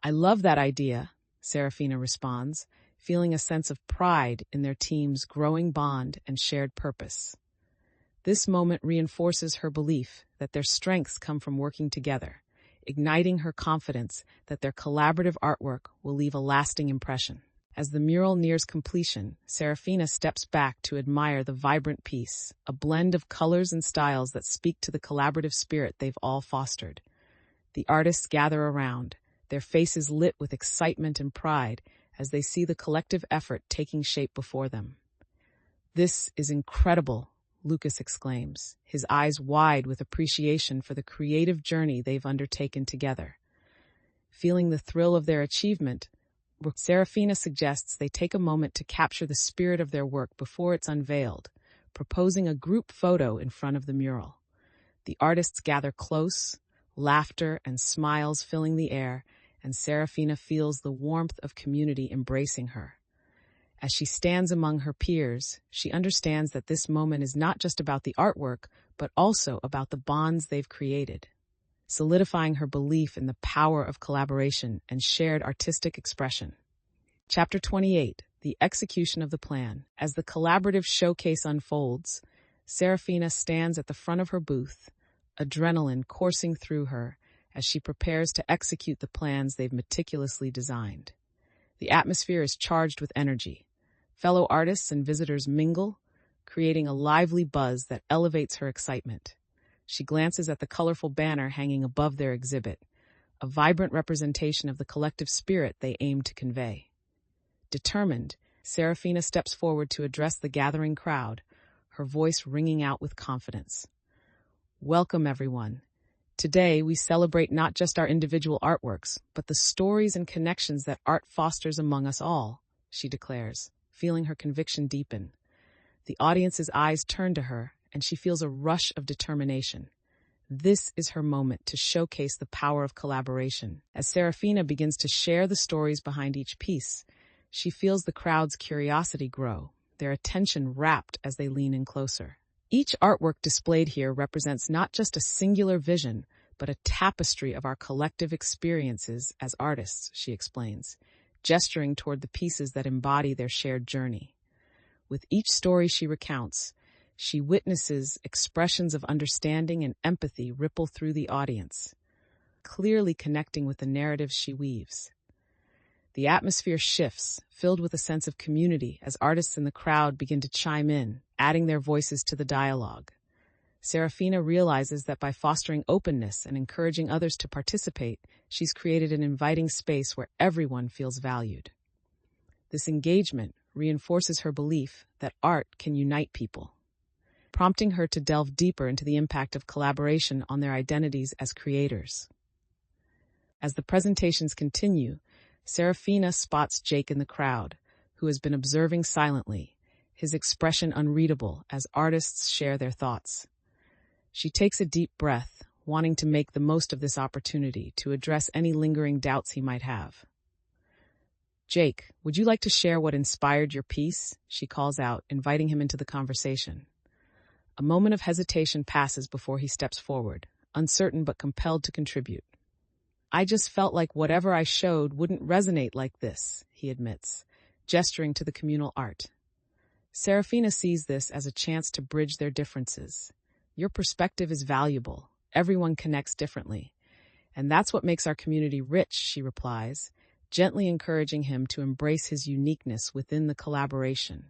"I love that idea," Seraphina responds, feeling a sense of pride in their team's growing bond and shared purpose. This moment reinforces her belief that their strengths come from working together, igniting her confidence that their collaborative artwork will leave a lasting impression. As the mural nears completion, Seraphina steps back to admire the vibrant piece, a blend of colors and styles that speak to the collaborative spirit they've all fostered. The artists gather around, their faces lit with excitement and pride as they see the collective effort taking shape before them. "This is incredible," Lucas exclaims, his eyes wide with appreciation for the creative journey they've undertaken together. Feeling the thrill of their achievement, Seraphina suggests they take a moment to capture the spirit of their work before it's unveiled, proposing a group photo in front of the mural. The artists gather close, laughter and smiles filling the air, and Seraphina feels the warmth of community embracing her. As she stands among her peers, she understands that this moment is not just about the artwork, but also about the bonds they've created, solidifying her belief in the power of collaboration and shared artistic expression. Chapter 28, The Execution of the Plan. As the collaborative showcase unfolds, Seraphina stands at the front of her booth, adrenaline coursing through her as she prepares to execute the plans they've meticulously designed. The atmosphere is charged with energy. Fellow artists and visitors mingle, creating a lively buzz that elevates her excitement. She glances at the colorful banner hanging above their exhibit, a vibrant representation of the collective spirit they aim to convey. Determined, Seraphina steps forward to address the gathering crowd, her voice ringing out with confidence. Welcome, everyone. Today, we celebrate not just our individual artworks, but the stories and connections that art fosters among us all, she declares, feeling her conviction deepen. The audience's eyes turn to her, and she feels a rush of determination. This is her moment to showcase the power of collaboration. As Seraphina begins to share the stories behind each piece, she feels the crowd's curiosity grow, their attention rapt as they lean in closer. Each artwork displayed here represents not just a singular vision, but a tapestry of our collective experiences as artists, she explains, gesturing toward the pieces that embody their shared journey. With each story she recounts, she witnesses expressions of understanding and empathy ripple through the audience, clearly connecting with the narratives she weaves. The atmosphere shifts, filled with a sense of community as artists in the crowd begin to chime in, adding their voices to the dialogue. Seraphina realizes that by fostering openness and encouraging others to participate, she's created an inviting space where everyone feels valued. This engagement reinforces her belief that art can unite people, prompting her to delve deeper into the impact of collaboration on their identities as creators. As the presentations continue, Seraphina spots Jake in the crowd, who has been observing silently, his expression unreadable as artists share their thoughts. She takes a deep breath, wanting to make the most of this opportunity to address any lingering doubts he might have. Jake, would you like to share what inspired your piece? She calls out, inviting him into the conversation. A moment of hesitation passes before he steps forward, uncertain but compelled to contribute. I just felt like whatever I showed wouldn't resonate like this, he admits, gesturing to the communal art. Seraphina sees this as a chance to bridge their differences. Your perspective is valuable. Everyone connects differently. And that's what makes our community rich, she replies, gently encouraging him to embrace his uniqueness within the collaboration.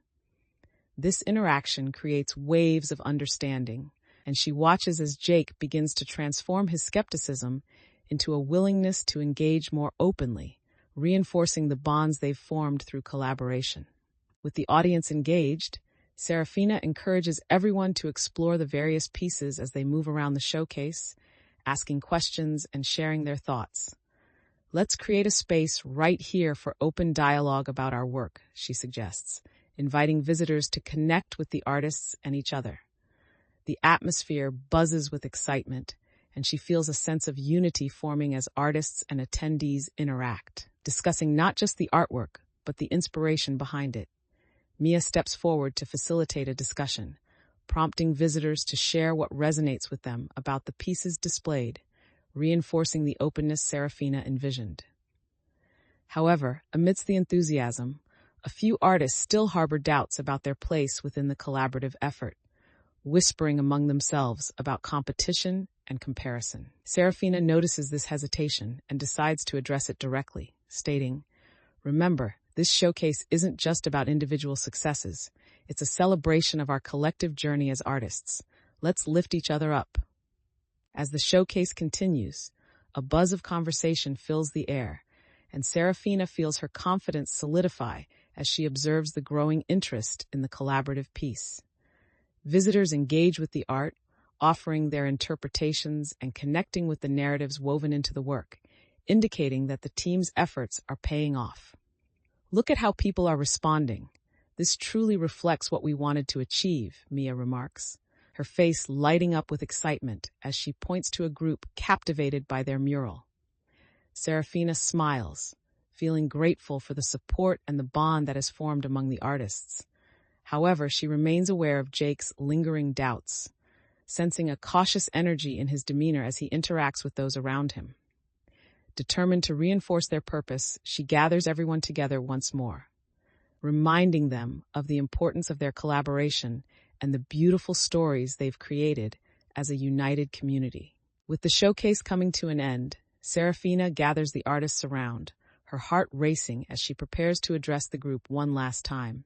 This interaction creates waves of understanding, and she watches as Jake begins to transform his skepticism into a willingness to engage more openly, reinforcing the bonds they've formed through collaboration. With the audience engaged, Seraphina encourages everyone to explore the various pieces as they move around the showcase, asking questions and sharing their thoughts. Let's create a space right here for open dialogue about our work, she suggests, inviting visitors to connect with the artists and each other. The atmosphere buzzes with excitement, and she feels a sense of unity forming as artists and attendees interact, discussing not just the artwork, but the inspiration behind it. Mia steps forward to facilitate a discussion, prompting visitors to share what resonates with them about the pieces displayed, reinforcing the openness Seraphina envisioned. However, amidst the enthusiasm, a few artists still harbor doubts about their place within the collaborative effort, whispering among themselves about competition and comparison. Seraphina notices this hesitation and decides to address it directly, stating, "Remember, this showcase isn't just about individual successes. It's a celebration of our collective journey as artists. Let's lift each other up." As the showcase continues, a buzz of conversation fills the air, and Seraphina feels her confidence solidify as she observes the growing interest in the collaborative piece. Visitors engage with the art, offering their interpretations and connecting with the narratives woven into the work, indicating that the team's efforts are paying off. "Look at how people are responding. This truly reflects what we wanted to achieve," Mia remarks, her face lighting up with excitement as she points to a group captivated by their mural. Seraphina smiles, feeling grateful for the support and the bond that has formed among the artists. However, she remains aware of Jake's lingering doubts, sensing a cautious energy in his demeanor as he interacts with those around him. Determined to reinforce their purpose, she gathers everyone together once more, reminding them of the importance of their collaboration and the beautiful stories they've created as a united community. With the showcase coming to an end, Seraphina gathers the artists around, her heart racing as she prepares to address the group one last time.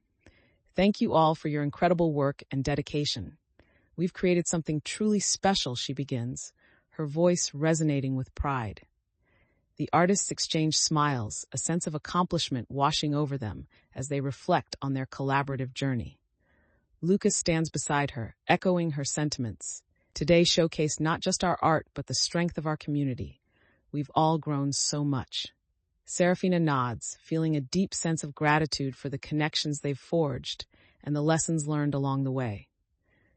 Thank you all for your incredible work and dedication. We've created something truly special, she begins, her voice resonating with pride. The artists exchange smiles, a sense of accomplishment washing over them as they reflect on their collaborative journey. Lucas stands beside her, echoing her sentiments. Today showcased not just our art, but the strength of our community. We've all grown so much. Seraphina nods, feeling a deep sense of gratitude for the connections they've forged and the lessons learned along the way.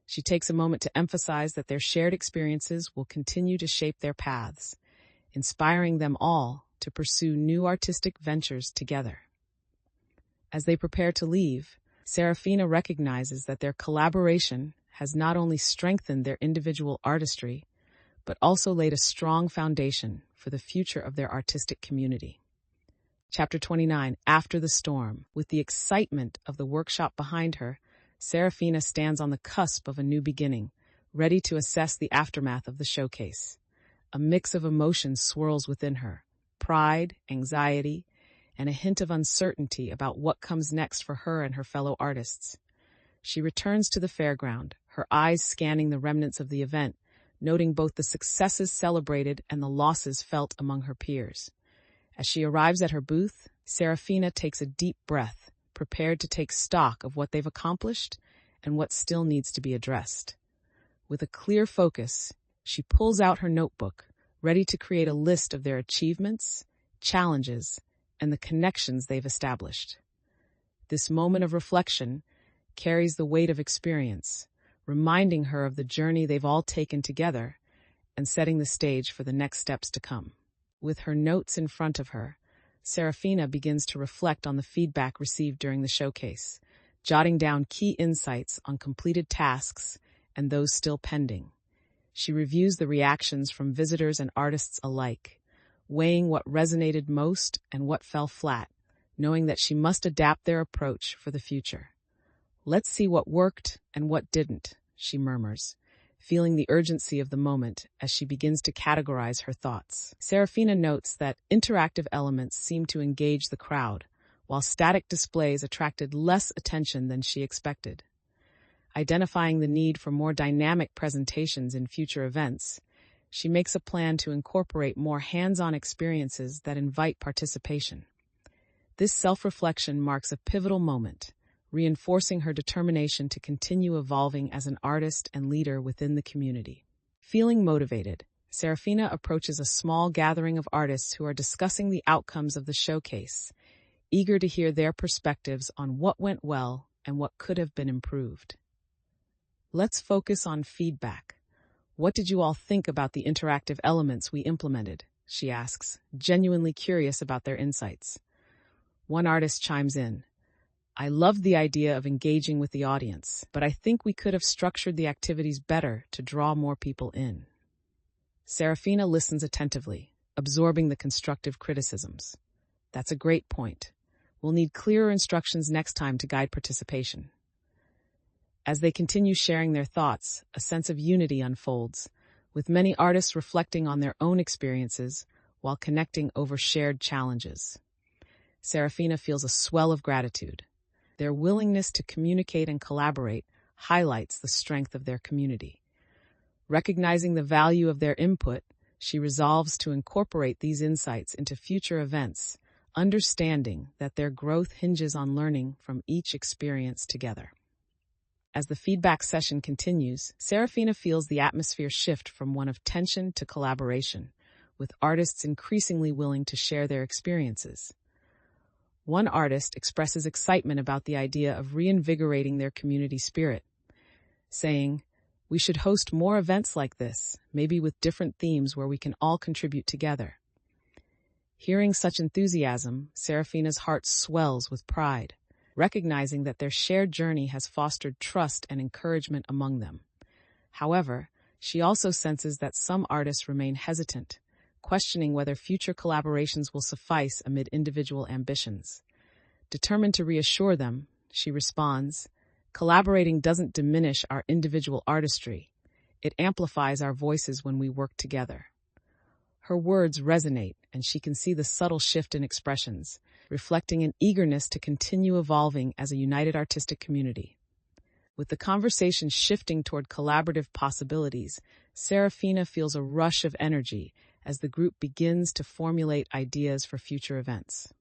She takes a moment to emphasize that their shared experiences will continue to shape their paths, inspiring them all to pursue new artistic ventures together. As they prepare to leave, Seraphina recognizes that their collaboration has not only strengthened their individual artistry, but also laid a strong foundation for the future of their artistic community. Chapter 29, After the Storm. With the excitement of the workshop behind her, Seraphina stands on the cusp of a new beginning, ready to assess the aftermath of the showcase. A mix of emotions swirls within her: pride, anxiety, and a hint of uncertainty about what comes next for her and her fellow artists. She returns to the fairground, her eyes scanning the remnants of the event, noting both the successes celebrated and the losses felt among her peers. As she arrives at her booth, Seraphina takes a deep breath, prepared to take stock of what they've accomplished and what still needs to be addressed. With a clear focus, she pulls out her notebook, ready to create a list of their achievements, challenges, and the connections they've established. This moment of reflection carries the weight of experience, reminding her of the journey they've all taken together and setting the stage for the next steps to come. With her notes in front of her, Seraphina begins to reflect on the feedback received during the showcase, jotting down key insights on completed tasks and those still pending. She reviews the reactions from visitors and artists alike, weighing what resonated most and what fell flat, knowing that she must adapt their approach for the future. "Let's see what worked and what didn't," she murmurs, feeling the urgency of the moment as she begins to categorize her thoughts. Seraphina notes that interactive elements seem to engage the crowd, while static displays attracted less attention than she expected. Identifying the need for more dynamic presentations in future events, she makes a plan to incorporate more hands-on experiences that invite participation. This self-reflection marks a pivotal moment, reinforcing her determination to continue evolving as an artist and leader within the community. Feeling motivated, Seraphina approaches a small gathering of artists who are discussing the outcomes of the showcase, eager to hear their perspectives on what went well and what could have been improved. "Let's focus on feedback. What did you all think about the interactive elements we implemented?" she asks, genuinely curious about their insights. One artist chimes in, "I loved the idea of engaging with the audience, but I think we could have structured the activities better to draw more people in." Seraphina listens attentively, absorbing the constructive criticisms. "That's a great point. We'll need clearer instructions next time to guide participation." As they continue sharing their thoughts, a sense of unity unfolds, with many artists reflecting on their own experiences while connecting over shared challenges. Seraphina feels a swell of gratitude. Their willingness to communicate and collaborate highlights the strength of their community. Recognizing the value of their input, she resolves to incorporate these insights into future events, understanding that their growth hinges on learning from each experience together. As the feedback session continues, Seraphina feels the atmosphere shift from one of tension to collaboration, with artists increasingly willing to share their experiences. One artist expresses excitement about the idea of reinvigorating their community spirit, saying, "We should host more events like this, maybe with different themes where we can all contribute together." Hearing such enthusiasm, Seraphina's heart swells with pride, recognizing that their shared journey has fostered trust and encouragement among them. However, she also senses that some artists remain hesitant, questioning whether future collaborations will suffice amid individual ambitions. Determined to reassure them, she responds, "Collaborating doesn't diminish our individual artistry. It amplifies our voices when we work together." Her words resonate, and she can see the subtle shift in expressions, reflecting an eagerness to continue evolving as a united artistic community. With the conversation shifting toward collaborative possibilities, Seraphina feels a rush of energy as the group begins to formulate ideas for future events.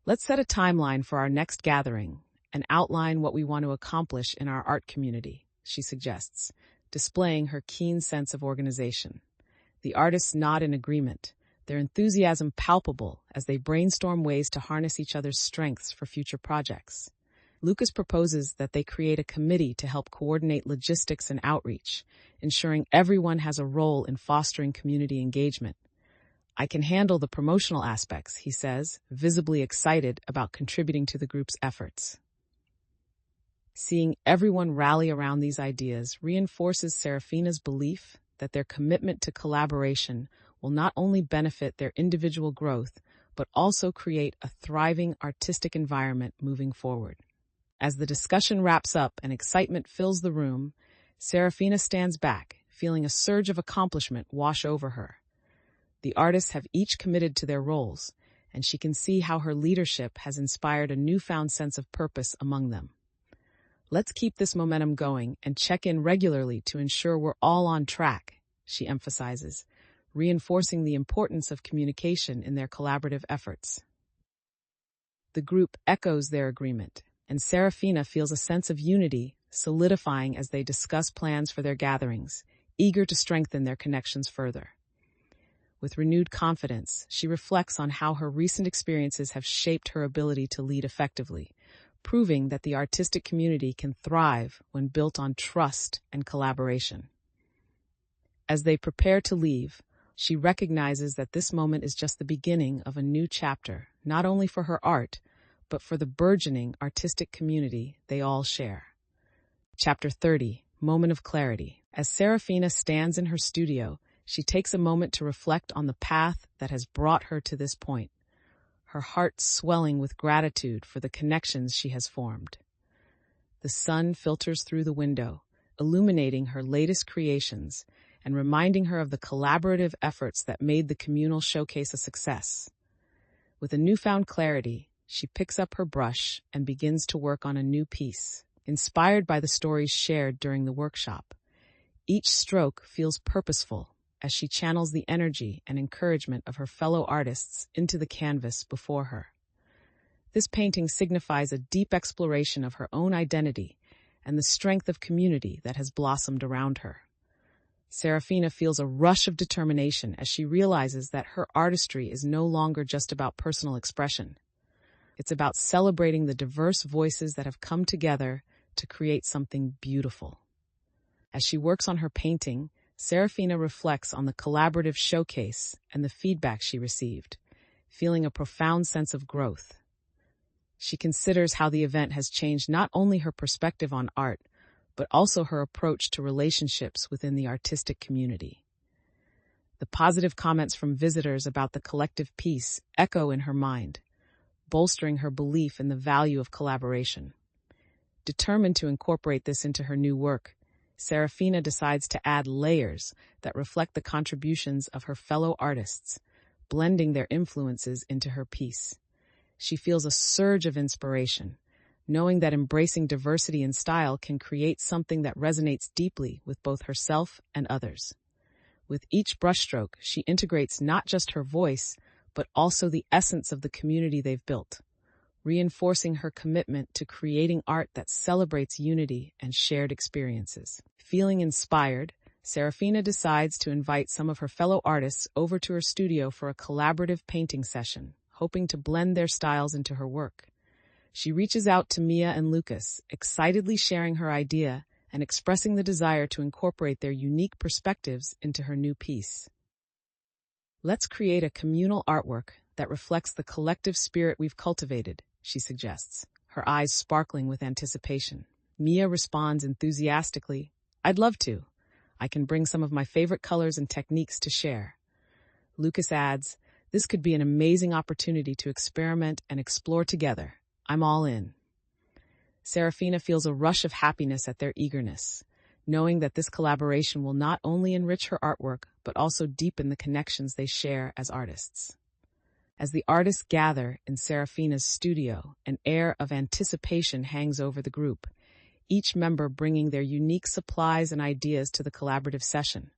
"Let's set a timeline for our next gathering and outline what we want to accomplish in our art community," she suggests, displaying her keen sense of organization. The artists nod in agreement, their enthusiasm palpable as they brainstorm ways to harness each other's strengths for future projects. Lucas proposes that they create a committee to help coordinate logistics and outreach, ensuring everyone has a role in fostering community engagement. "I can handle the promotional aspects," he says, visibly excited about contributing to the group's efforts. Seeing everyone rally around these ideas reinforces Seraphina's belief that their commitment to collaboration will not only benefit their individual growth, but also create a thriving artistic environment moving forward. As the discussion wraps up and excitement fills the room, Seraphina stands back, feeling a surge of accomplishment wash over her. The artists have each committed to their roles, and she can see how her leadership has inspired a newfound sense of purpose among them. "Let's keep this momentum going and check in regularly to ensure we're all on track," she emphasizes, reinforcing the importance of communication in their collaborative efforts. The group echoes their agreement, and Seraphina feels a sense of unity solidifying as they discuss plans for their gatherings, eager to strengthen their connections further. With renewed confidence, she reflects on how her recent experiences have shaped her ability to lead effectively, proving that the artistic community can thrive when built on trust and collaboration. As they prepare to leave, she recognizes that this moment is just the beginning of a new chapter, not only for her art, but for the burgeoning artistic community they all share. Chapter 30, Moment of Clarity. As Seraphina stands in her studio, she takes a moment to reflect on the path that has brought her to this point, her heart swelling with gratitude for the connections she has formed. The sun filters through the window, illuminating her latest creations and reminding her of the collaborative efforts that made the communal showcase a success. With a newfound clarity, she picks up her brush and begins to work on a new piece, inspired by the stories shared during the workshop. Each stroke feels purposeful as she channels the energy and encouragement of her fellow artists into the canvas before her. This painting signifies a deep exploration of her own identity and the strength of community that has blossomed around her. Seraphina feels a rush of determination as she realizes that her artistry is no longer just about personal expression. It's about celebrating the diverse voices that have come together to create something beautiful. As she works on her painting, Seraphina reflects on the collaborative showcase and the feedback she received, feeling a profound sense of growth. She considers how the event has changed not only her perspective on art, but also her approach to relationships within the artistic community. The positive comments from visitors about the collective piece echo in her mind, bolstering her belief in the value of collaboration. Determined to incorporate this into her new work, Seraphina decides to add layers that reflect the contributions of her fellow artists, blending their influences into her piece. She feels a surge of inspiration, knowing that embracing diversity in style can create something that resonates deeply with both herself and others. With each brushstroke, she integrates not just her voice, but also the essence of the community they've built, reinforcing her commitment to creating art that celebrates unity and shared experiences. Feeling inspired, Seraphina decides to invite some of her fellow artists over to her studio for a collaborative painting session, hoping to blend their styles into her work. She reaches out to Mia and Lucas, excitedly sharing her idea and expressing the desire to incorporate their unique perspectives into her new piece. Let's create a communal artwork that reflects the collective spirit we've cultivated, she suggests, her eyes sparkling with anticipation. Mia responds enthusiastically, I'd love to. I can bring some of my favorite colors and techniques to share. Lucas adds, this could be an amazing opportunity to experiment and explore together. I'm all in. Seraphina feels a rush of happiness at their eagerness, knowing that this collaboration will not only enrich her artwork, but also deepen the connections they share as artists. As the artists gather in Seraphina's studio, an air of anticipation hangs over the group, each member bringing their unique supplies and ideas to the collaborative session.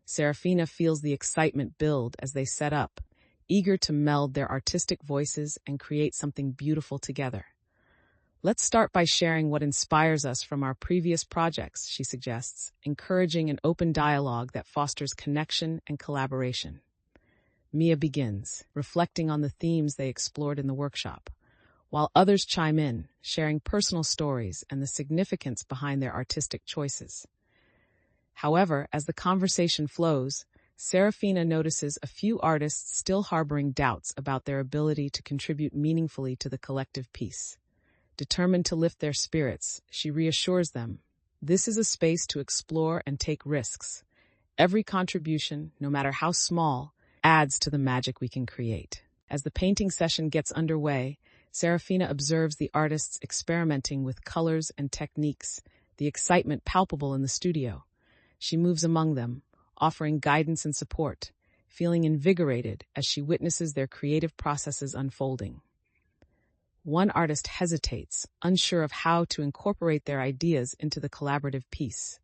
Seraphina feels the excitement build as they set up, eager to meld their artistic voices and create something beautiful together. Let's start by sharing what inspires us from our previous projects, she suggests, encouraging an open dialogue that fosters connection and collaboration. Mia begins, reflecting on the themes they explored in the workshop, while others chime in, sharing personal stories and the significance behind their artistic choices. However, as the conversation flows, Seraphina notices a few artists still harboring doubts about their ability to contribute meaningfully to the collective piece. Determined to lift their spirits, she reassures them, this is a space to explore and take risks. Every contribution, no matter how small, adds to the magic we can create. As the painting session gets underway, Seraphina observes the artists experimenting with colors and techniques, the excitement palpable in the studio. She moves among them, offering guidance and support, feeling invigorated as she witnesses their creative processes unfolding. One artist hesitates, unsure of how to incorporate their ideas into the collaborative piece.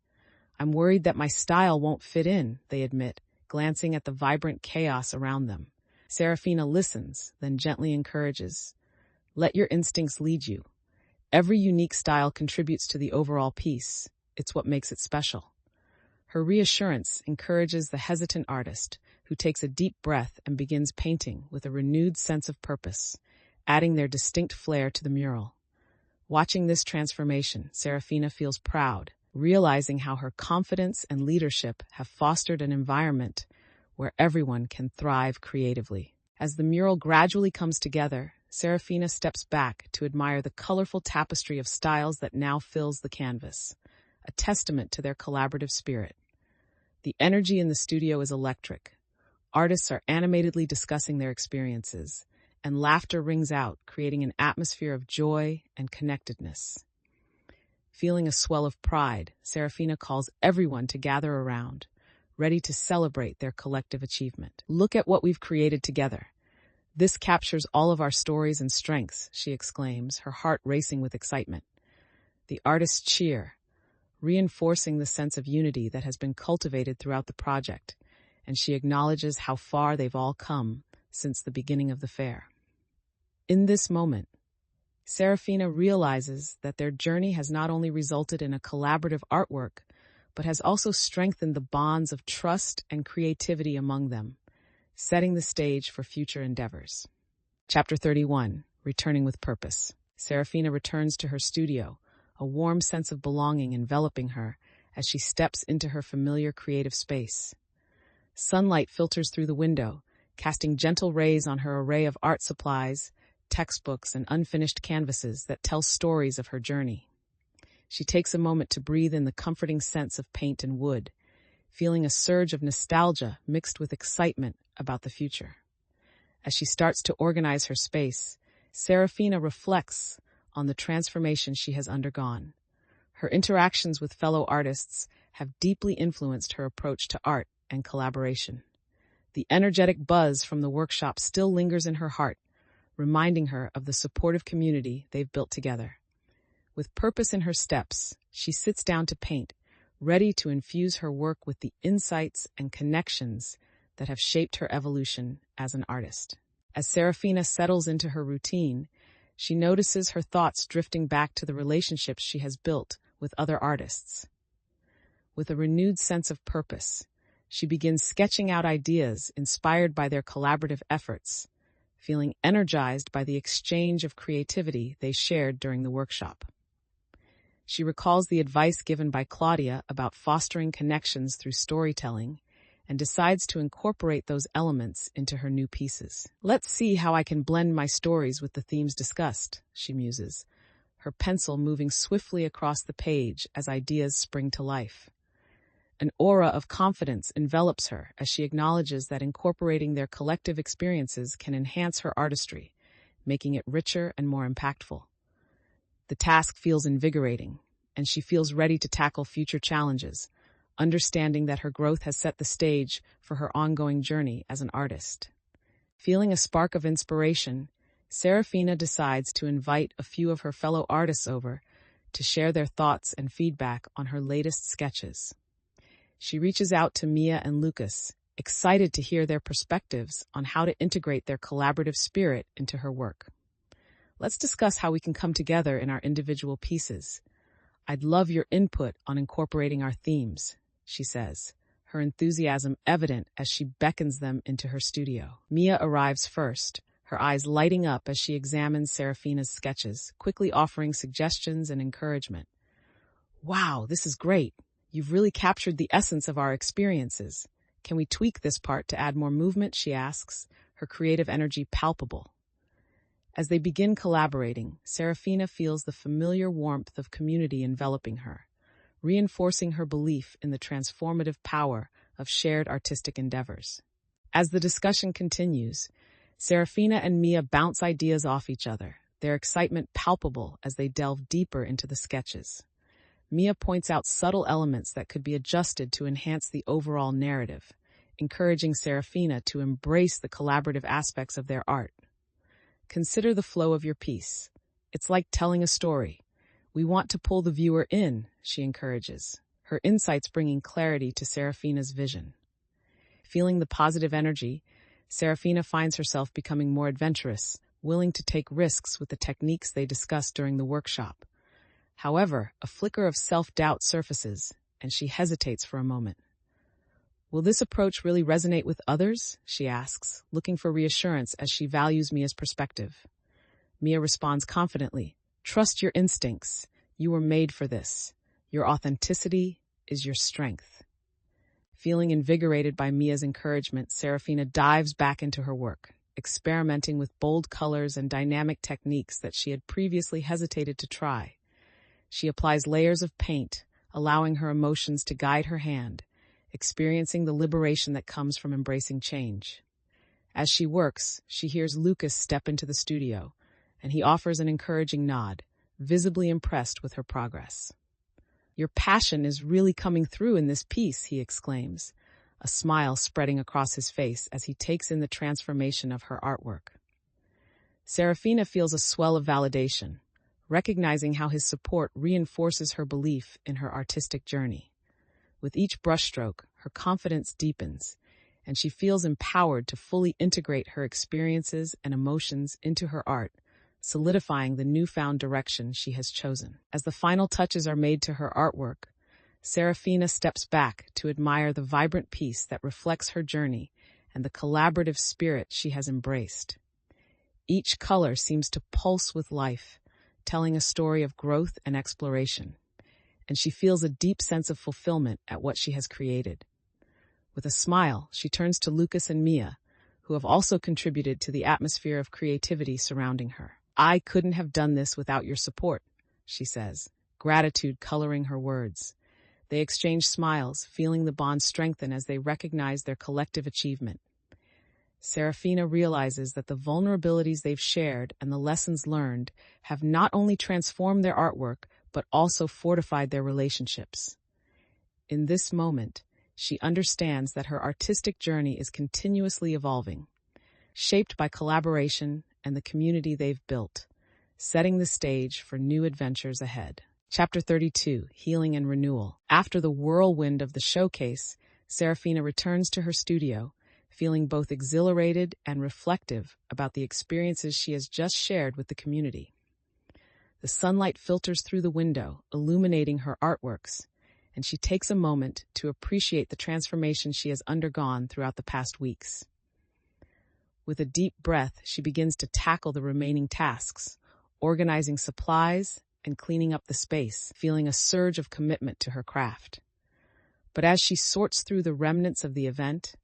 I'm worried that my style won't fit in, they admit, glancing at the vibrant chaos around them. Seraphina listens, then gently encourages, let your instincts lead you. Every unique style contributes to the overall piece. It's what makes it special. Her reassurance encourages the hesitant artist, who takes a deep breath and begins painting with a renewed sense of purpose, adding their distinct flair to the mural. Watching this transformation, Seraphina feels proud, realizing how her confidence and leadership have fostered an environment where everyone can thrive creatively. As the mural gradually comes together, Seraphina steps back to admire the colorful tapestry of styles that now fills the canvas, a testament to their collaborative spirit. The energy in the studio is electric. Artists are animatedly discussing their experiences, and laughter rings out, creating an atmosphere of joy and connectedness. Feeling a swell of pride, Seraphina calls everyone to gather around, ready to celebrate their collective achievement. Look at what we've created together. This captures all of our stories and strengths, she exclaims, her heart racing with excitement. The artists cheer, reinforcing the sense of unity that has been cultivated throughout the project, and she acknowledges how far they've all come since the beginning of the fair. In this moment, Seraphina realizes that their journey has not only resulted in a collaborative artwork, but has also strengthened the bonds of trust and creativity among them, setting the stage for future endeavors. Chapter 31, Returning with Purpose. Seraphina returns to her studio, a warm sense of belonging enveloping her as she steps into her familiar creative space. Sunlight filters through the window, casting gentle rays on her array of art supplies, textbooks, and unfinished canvases that tell stories of her journey. She takes a moment to breathe in the comforting scents of paint and wood, feeling a surge of nostalgia mixed with excitement about the future. As she starts to organize her space, Seraphina reflects on the transformation she has undergone. Her interactions with fellow artists have deeply influenced her approach to art and collaboration. The energetic buzz from the workshop still lingers in her heart, reminding her of the supportive community they've built together. With purpose in her steps, she sits down to paint, ready to infuse her work with the insights and connections that have shaped her evolution as an artist. As Seraphina settles into her routine, she notices her thoughts drifting back to the relationships she has built with other artists. With a renewed sense of purpose, she begins sketching out ideas inspired by their collaborative efforts, feeling energized by the exchange of creativity they shared during the workshop. She recalls the advice given by Claudia about fostering connections through storytelling and decides to incorporate those elements into her new pieces. "Let's see how I can blend my stories with the themes discussed," she muses, her pencil moving swiftly across the page as ideas spring to life. An aura of confidence envelops her as she acknowledges that incorporating their collective experiences can enhance her artistry, making it richer and more impactful. The task feels invigorating, and she feels ready to tackle future challenges, understanding that her growth has set the stage for her ongoing journey as an artist. Feeling a spark of inspiration, Seraphina decides to invite a few of her fellow artists over to share their thoughts and feedback on her latest sketches. She reaches out to Mia and Lucas, excited to hear their perspectives on how to integrate their collaborative spirit into her work. "Let's discuss how we can come together in our individual pieces. I'd love your input on incorporating our themes," she says, her enthusiasm evident as she beckons them into her studio. Mia arrives first, her eyes lighting up as she examines Seraphina's sketches, quickly offering suggestions and encouragement. "Wow, this is great. You've really captured the essence of our experiences. Can we tweak this part to add more movement?" she asks, her creative energy palpable. As they begin collaborating, Seraphina feels the familiar warmth of community enveloping her, reinforcing her belief in the transformative power of shared artistic endeavors. As the discussion continues, Seraphina and Mia bounce ideas off each other, their excitement palpable as they delve deeper into the sketches. Mia points out subtle elements that could be adjusted to enhance the overall narrative, encouraging Seraphina to embrace the collaborative aspects of their art. "Consider the flow of your piece. It's like telling a story. We want to pull the viewer in," she encourages, her insights bringing clarity to Seraphina's vision. Feeling the positive energy, Seraphina finds herself becoming more adventurous, willing to take risks with the techniques they discussed during the workshop. However, a flicker of self-doubt surfaces, and she hesitates for a moment. "Will this approach really resonate with others?" she asks, looking for reassurance as she values Mia's perspective. Mia responds confidently, "Trust your instincts. You were made for this. Your authenticity is your strength." Feeling invigorated by Mia's encouragement, Seraphina dives back into her work, experimenting with bold colors and dynamic techniques that she had previously hesitated to try. She applies layers of paint, allowing her emotions to guide her hand, experiencing the liberation that comes from embracing change. As she works, she hears Lucas step into the studio, and he offers an encouraging nod, visibly impressed with her progress. "Your passion is really coming through in this piece," he exclaims, a smile spreading across his face as he takes in the transformation of her artwork. Seraphina feels a swell of validation, recognizing how his support reinforces her belief in her artistic journey. With each brushstroke, her confidence deepens, and she feels empowered to fully integrate her experiences and emotions into her art, solidifying the newfound direction she has chosen. As the final touches are made to her artwork, Seraphina steps back to admire the vibrant piece that reflects her journey and the collaborative spirit she has embraced. Each color seems to pulse with life, telling a story of growth and exploration, and she feels a deep sense of fulfillment at what she has created. With a smile, she turns to Lucas and Mia, who have also contributed to the atmosphere of creativity surrounding her. "I couldn't have done this without your support," she says, gratitude coloring her words. They exchange smiles, feeling the bond strengthen as they recognize their collective achievement. Seraphina realizes that the vulnerabilities they've shared and the lessons learned have not only transformed their artwork, but also fortified their relationships. In this moment, she understands that her artistic journey is continuously evolving, shaped by collaboration and the community they've built, setting the stage for new adventures ahead. Chapter 32, Healing and Renewal. After the whirlwind of the showcase, Seraphina returns to her studio, feeling both exhilarated and reflective about the experiences she has just shared with the community. The sunlight filters through the window, illuminating her artworks, and she takes a moment to appreciate the transformation she has undergone throughout the past weeks. With a deep breath, she begins to tackle the remaining tasks, organizing supplies and cleaning up the space, feeling a surge of commitment to her craft. But as she sorts through the remnants of the event,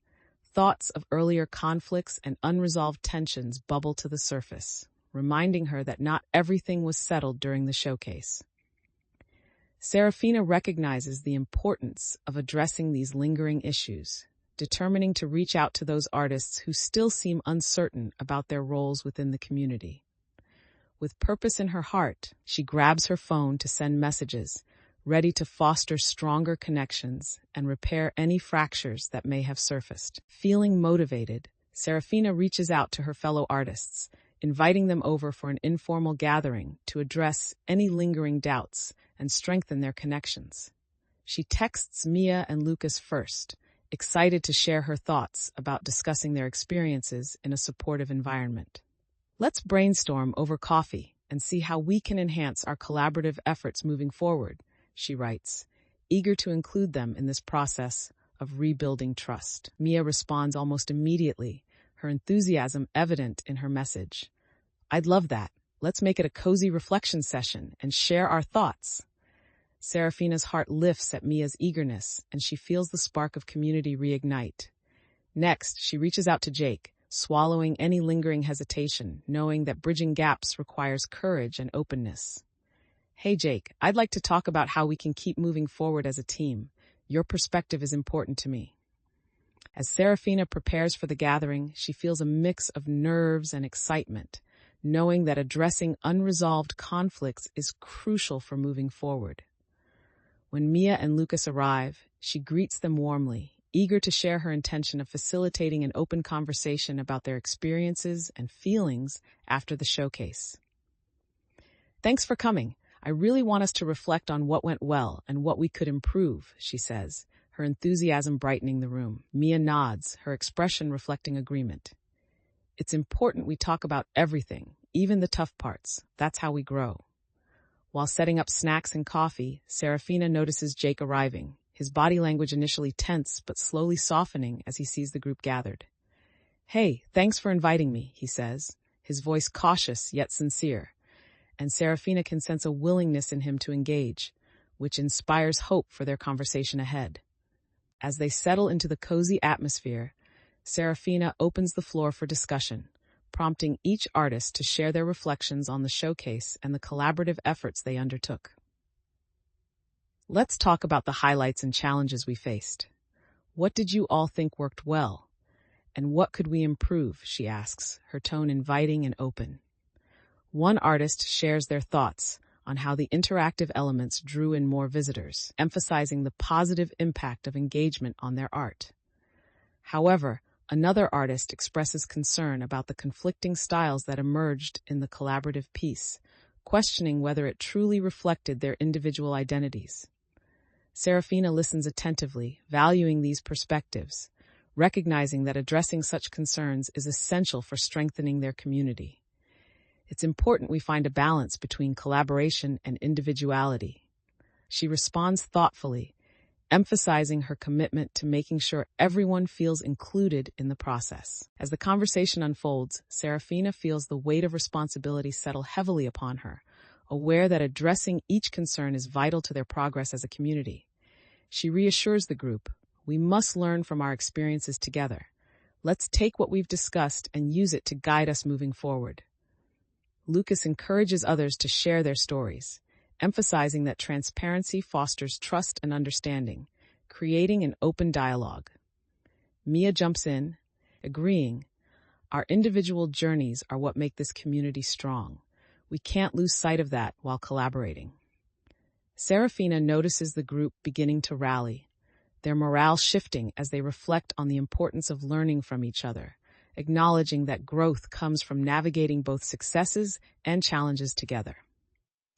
thoughts of earlier conflicts and unresolved tensions bubble to the surface, reminding her that not everything was settled during the showcase. Seraphina recognizes the importance of addressing these lingering issues, determining to reach out to those artists who still seem uncertain about their roles within the community. With purpose in her heart, she grabs her phone to send messages, ready to foster stronger connections and repair any fractures that may have surfaced. Feeling motivated, Seraphina reaches out to her fellow artists, inviting them over for an informal gathering to address any lingering doubts and strengthen their connections. She texts Mia and Lucas first, excited to share her thoughts about discussing their experiences in a supportive environment. Let's brainstorm over coffee and see how we can enhance our collaborative efforts moving forward, she writes, eager to include them in this process of rebuilding trust. Mia responds almost immediately, her enthusiasm evident in her message. I'd love that. Let's make it a cozy reflection session and share our thoughts. Seraphina's heart lifts at Mia's eagerness, and she feels the spark of community reignite. Next, she reaches out to Jake, swallowing any lingering hesitation, knowing that bridging gaps requires courage and openness. Hey Jake, I'd like to talk about how we can keep moving forward as a team. Your perspective is important to me. As Seraphina prepares for the gathering, she feels a mix of nerves and excitement, knowing that addressing unresolved conflicts is crucial for moving forward. When Mia and Lucas arrive, she greets them warmly, eager to share her intention of facilitating an open conversation about their experiences and feelings after the showcase. Thanks for coming. I really want us to reflect on what went well and what we could improve, she says, her enthusiasm brightening the room. Mia nods, her expression reflecting agreement. It's important we talk about everything, even the tough parts. That's how we grow. While setting up snacks and coffee, Seraphina notices Jake arriving, his body language initially tense but slowly softening as he sees the group gathered. Hey, thanks for inviting me, he says, his voice cautious yet sincere, and Seraphina can sense a willingness in him to engage, which inspires hope for their conversation ahead. As they settle into the cozy atmosphere, Seraphina opens the floor for discussion, prompting each artist to share their reflections on the showcase and the collaborative efforts they undertook. Let's talk about the highlights and challenges we faced. What did you all think worked well? And what could we improve, she asks, her tone inviting and open. One artist shares their thoughts on how the interactive elements drew in more visitors, emphasizing the positive impact of engagement on their art. However, another artist expresses concern about the conflicting styles that emerged in the collaborative piece, questioning whether it truly reflected their individual identities. Seraphina listens attentively, valuing these perspectives, recognizing that addressing such concerns is essential for strengthening their community. It's important we find a balance between collaboration and individuality. She responds thoughtfully, emphasizing her commitment to making sure everyone feels included in the process. As the conversation unfolds, Seraphina feels the weight of responsibility settle heavily upon her, aware that addressing each concern is vital to their progress as a community. She reassures the group, we must learn from our experiences together. Let's take what we've discussed and use it to guide us moving forward. Lucas encourages others to share their stories, emphasizing that transparency fosters trust and understanding, creating an open dialogue. Mia jumps in, agreeing, our individual journeys are what make this community strong. We can't lose sight of that while collaborating. Seraphina notices the group beginning to rally, their morale shifting as they reflect on the importance of learning from each other, acknowledging that growth comes from navigating both successes and challenges together.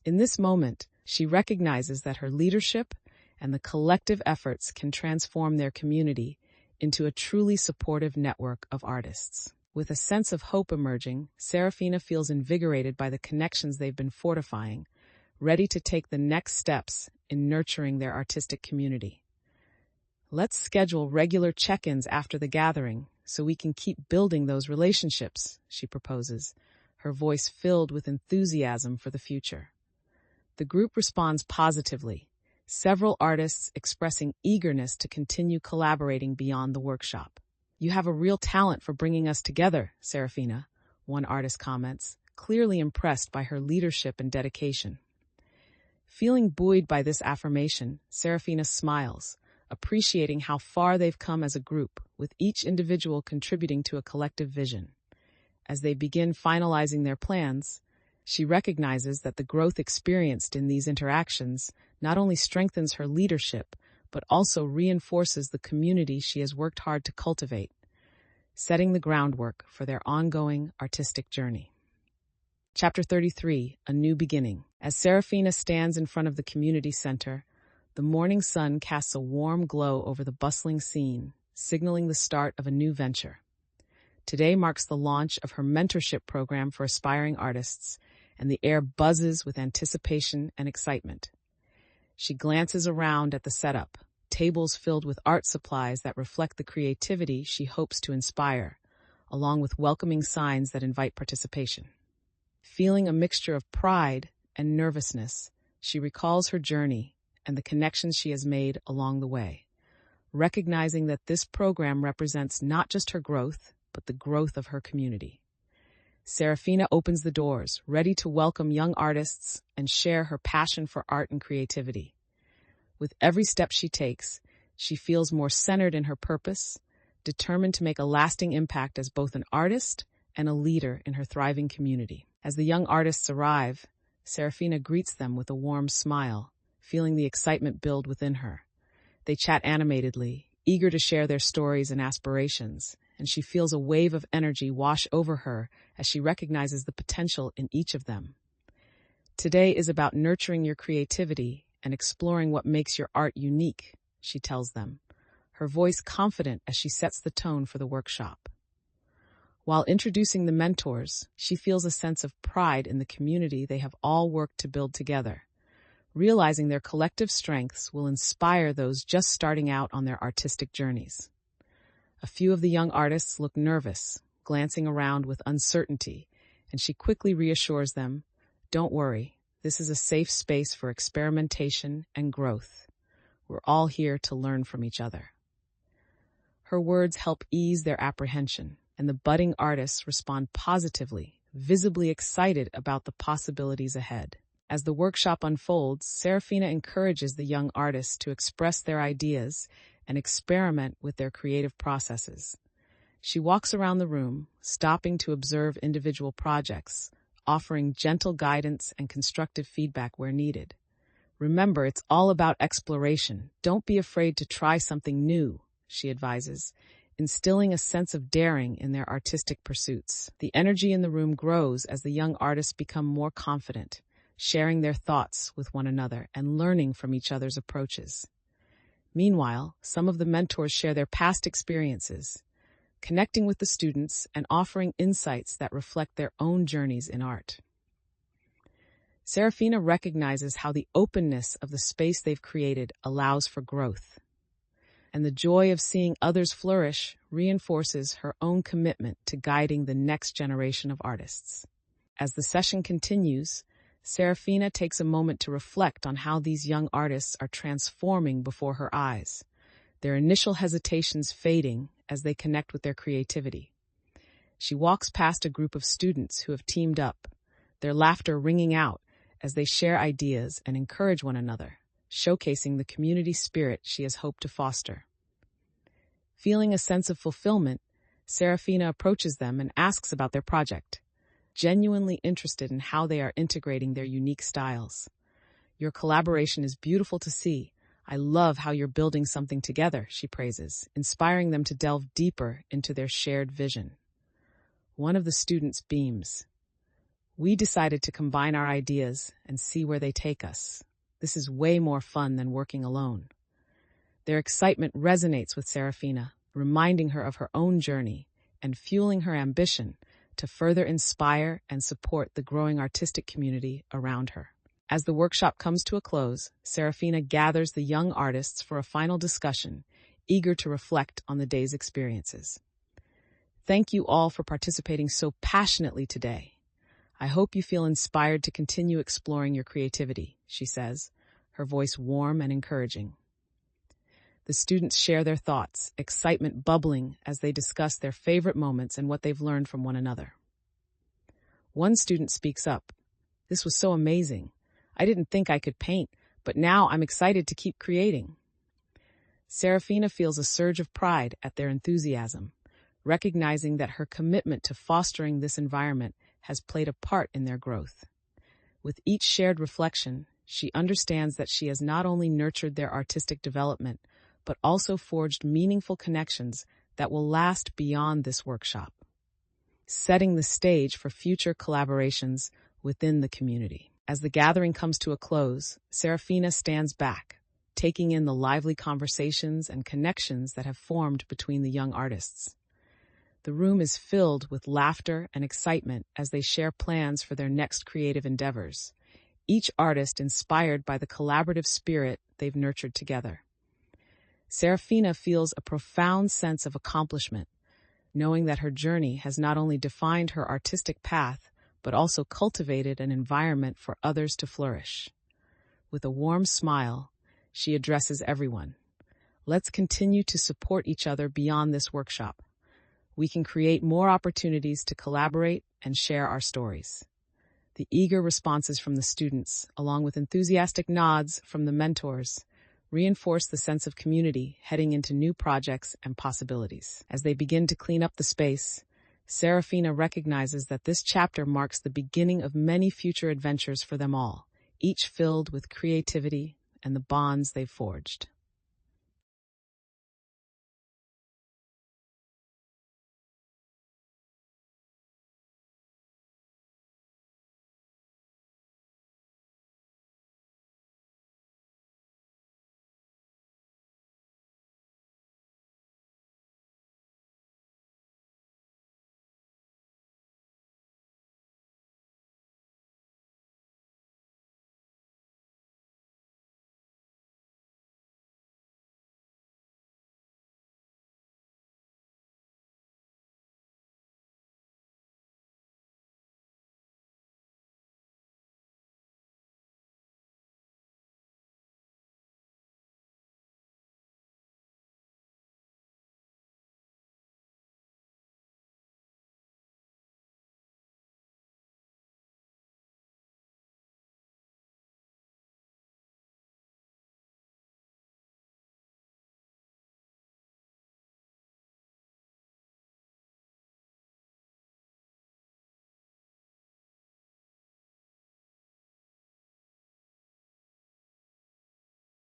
In this moment, she recognizes that her leadership and the collective efforts can transform their community into a truly supportive network of artists. With a sense of hope emerging, Seraphina feels invigorated by the connections they've been fortifying, ready to take the next steps in nurturing their artistic community. Let's schedule regular check-ins after the gathering so we can keep building those relationships, she proposes, her voice filled with enthusiasm for the future. The group responds positively, several artists expressing eagerness to continue collaborating beyond the workshop. "You have a real talent for bringing us together, Seraphina," one artist comments, clearly impressed by her leadership and dedication. Feeling buoyed by this affirmation, Seraphina smiles, appreciating how far they've come as a group, with each individual contributing to a collective vision. As they begin finalizing their plans, she recognizes that the growth experienced in these interactions not only strengthens her leadership, but also reinforces the community she has worked hard to cultivate, setting the groundwork for their ongoing artistic journey. Chapter 33, A New Beginning. As Seraphina stands in front of the community center, the morning sun casts a warm glow over the bustling scene, signaling the start of a new venture. Today marks the launch of her mentorship program for aspiring artists, and the air buzzes with anticipation and excitement. She glances around at the setup, tables filled with art supplies that reflect the creativity she hopes to inspire, along with welcoming signs that invite participation. Feeling a mixture of pride and nervousness, she recalls her journey and the connections she has made along the way, recognizing that this program represents not just her growth, but the growth of her community. Seraphina opens the doors, ready to welcome young artists and share her passion for art and creativity. With every step she takes, she feels more centered in her purpose, determined to make a lasting impact as both an artist and a leader in her thriving community. As the young artists arrive, Seraphina greets them with a warm smile, feeling the excitement build within her. They chat animatedly, eager to share their stories and aspirations, and she feels a wave of energy wash over her as she recognizes the potential in each of them. "Today is about nurturing your creativity and exploring what makes your art unique," she tells them, her voice confident as she sets the tone for the workshop. While introducing the mentors, she feels a sense of pride in the community they have all worked to build together, realizing their collective strengths will inspire those just starting out on their artistic journeys. A few of the young artists look nervous, glancing around with uncertainty, and she quickly reassures them, "Don't worry, this is a safe space for experimentation and growth. We're all here to learn from each other." Her words help ease their apprehension, and the budding artists respond positively, visibly excited about the possibilities ahead. As the workshop unfolds, Seraphina encourages the young artists to express their ideas and experiment with their creative processes. She walks around the room, stopping to observe individual projects, offering gentle guidance and constructive feedback where needed. "Remember, it's all about exploration. Don't be afraid to try something new," she advises, instilling a sense of daring in their artistic pursuits. The energy in the room grows as the young artists become more confident, sharing their thoughts with one another and learning from each other's approaches. Meanwhile, some of the mentors share their past experiences, connecting with the students and offering insights that reflect their own journeys in art. Seraphina recognizes how the openness of the space they've created allows for growth, and the joy of seeing others flourish reinforces her own commitment to guiding the next generation of artists. As the session continues, Seraphina takes a moment to reflect on how these young artists are transforming before her eyes, their initial hesitations fading as they connect with their creativity. She walks past a group of students who have teamed up, their laughter ringing out as they share ideas and encourage one another, showcasing the community spirit she has hoped to foster. Feeling a sense of fulfillment, Seraphina approaches them and asks about their project, genuinely interested in how they are integrating their unique styles. "Your collaboration is beautiful to see. I love how you're building something together," she praises, inspiring them to delve deeper into their shared vision. One of the students beams. "We decided to combine our ideas and see where they take us. This is way more fun than working alone." Their excitement resonates with Seraphina, reminding her of her own journey and fueling her ambition to further inspire and support the growing artistic community around her. As the workshop comes to a close, Seraphina gathers the young artists for a final discussion, eager to reflect on the day's experiences. "Thank you all for participating so passionately today. I hope you feel inspired to continue exploring your creativity," she says, her voice warm and encouraging. The students share their thoughts, excitement bubbling as they discuss their favorite moments and what they've learned from one another. One student speaks up. "This was so amazing. I didn't think I could paint, but now I'm excited to keep creating." Seraphina feels a surge of pride at their enthusiasm, recognizing that her commitment to fostering this environment has played a part in their growth. With each shared reflection, she understands that she has not only nurtured their artistic development, but also forged meaningful connections that will last beyond this workshop, setting the stage for future collaborations within the community. As the gathering comes to a close, Seraphina stands back, taking in the lively conversations and connections that have formed between the young artists. The room is filled with laughter and excitement as they share plans for their next creative endeavors, each artist inspired by the collaborative spirit they've nurtured together. Seraphina feels a profound sense of accomplishment, knowing that her journey has not only defined her artistic path, but also cultivated an environment for others to flourish. With a warm smile, she addresses everyone. Let's continue to support each other beyond this workshop. We can create more opportunities to collaborate and share our stories. The eager responses from the students, along with enthusiastic nods from the mentors, reinforce the sense of community heading into new projects and possibilities. As they begin to clean up the space, Seraphina recognizes that this chapter marks the beginning of many future adventures for them all, each filled with creativity and the bonds they've forged.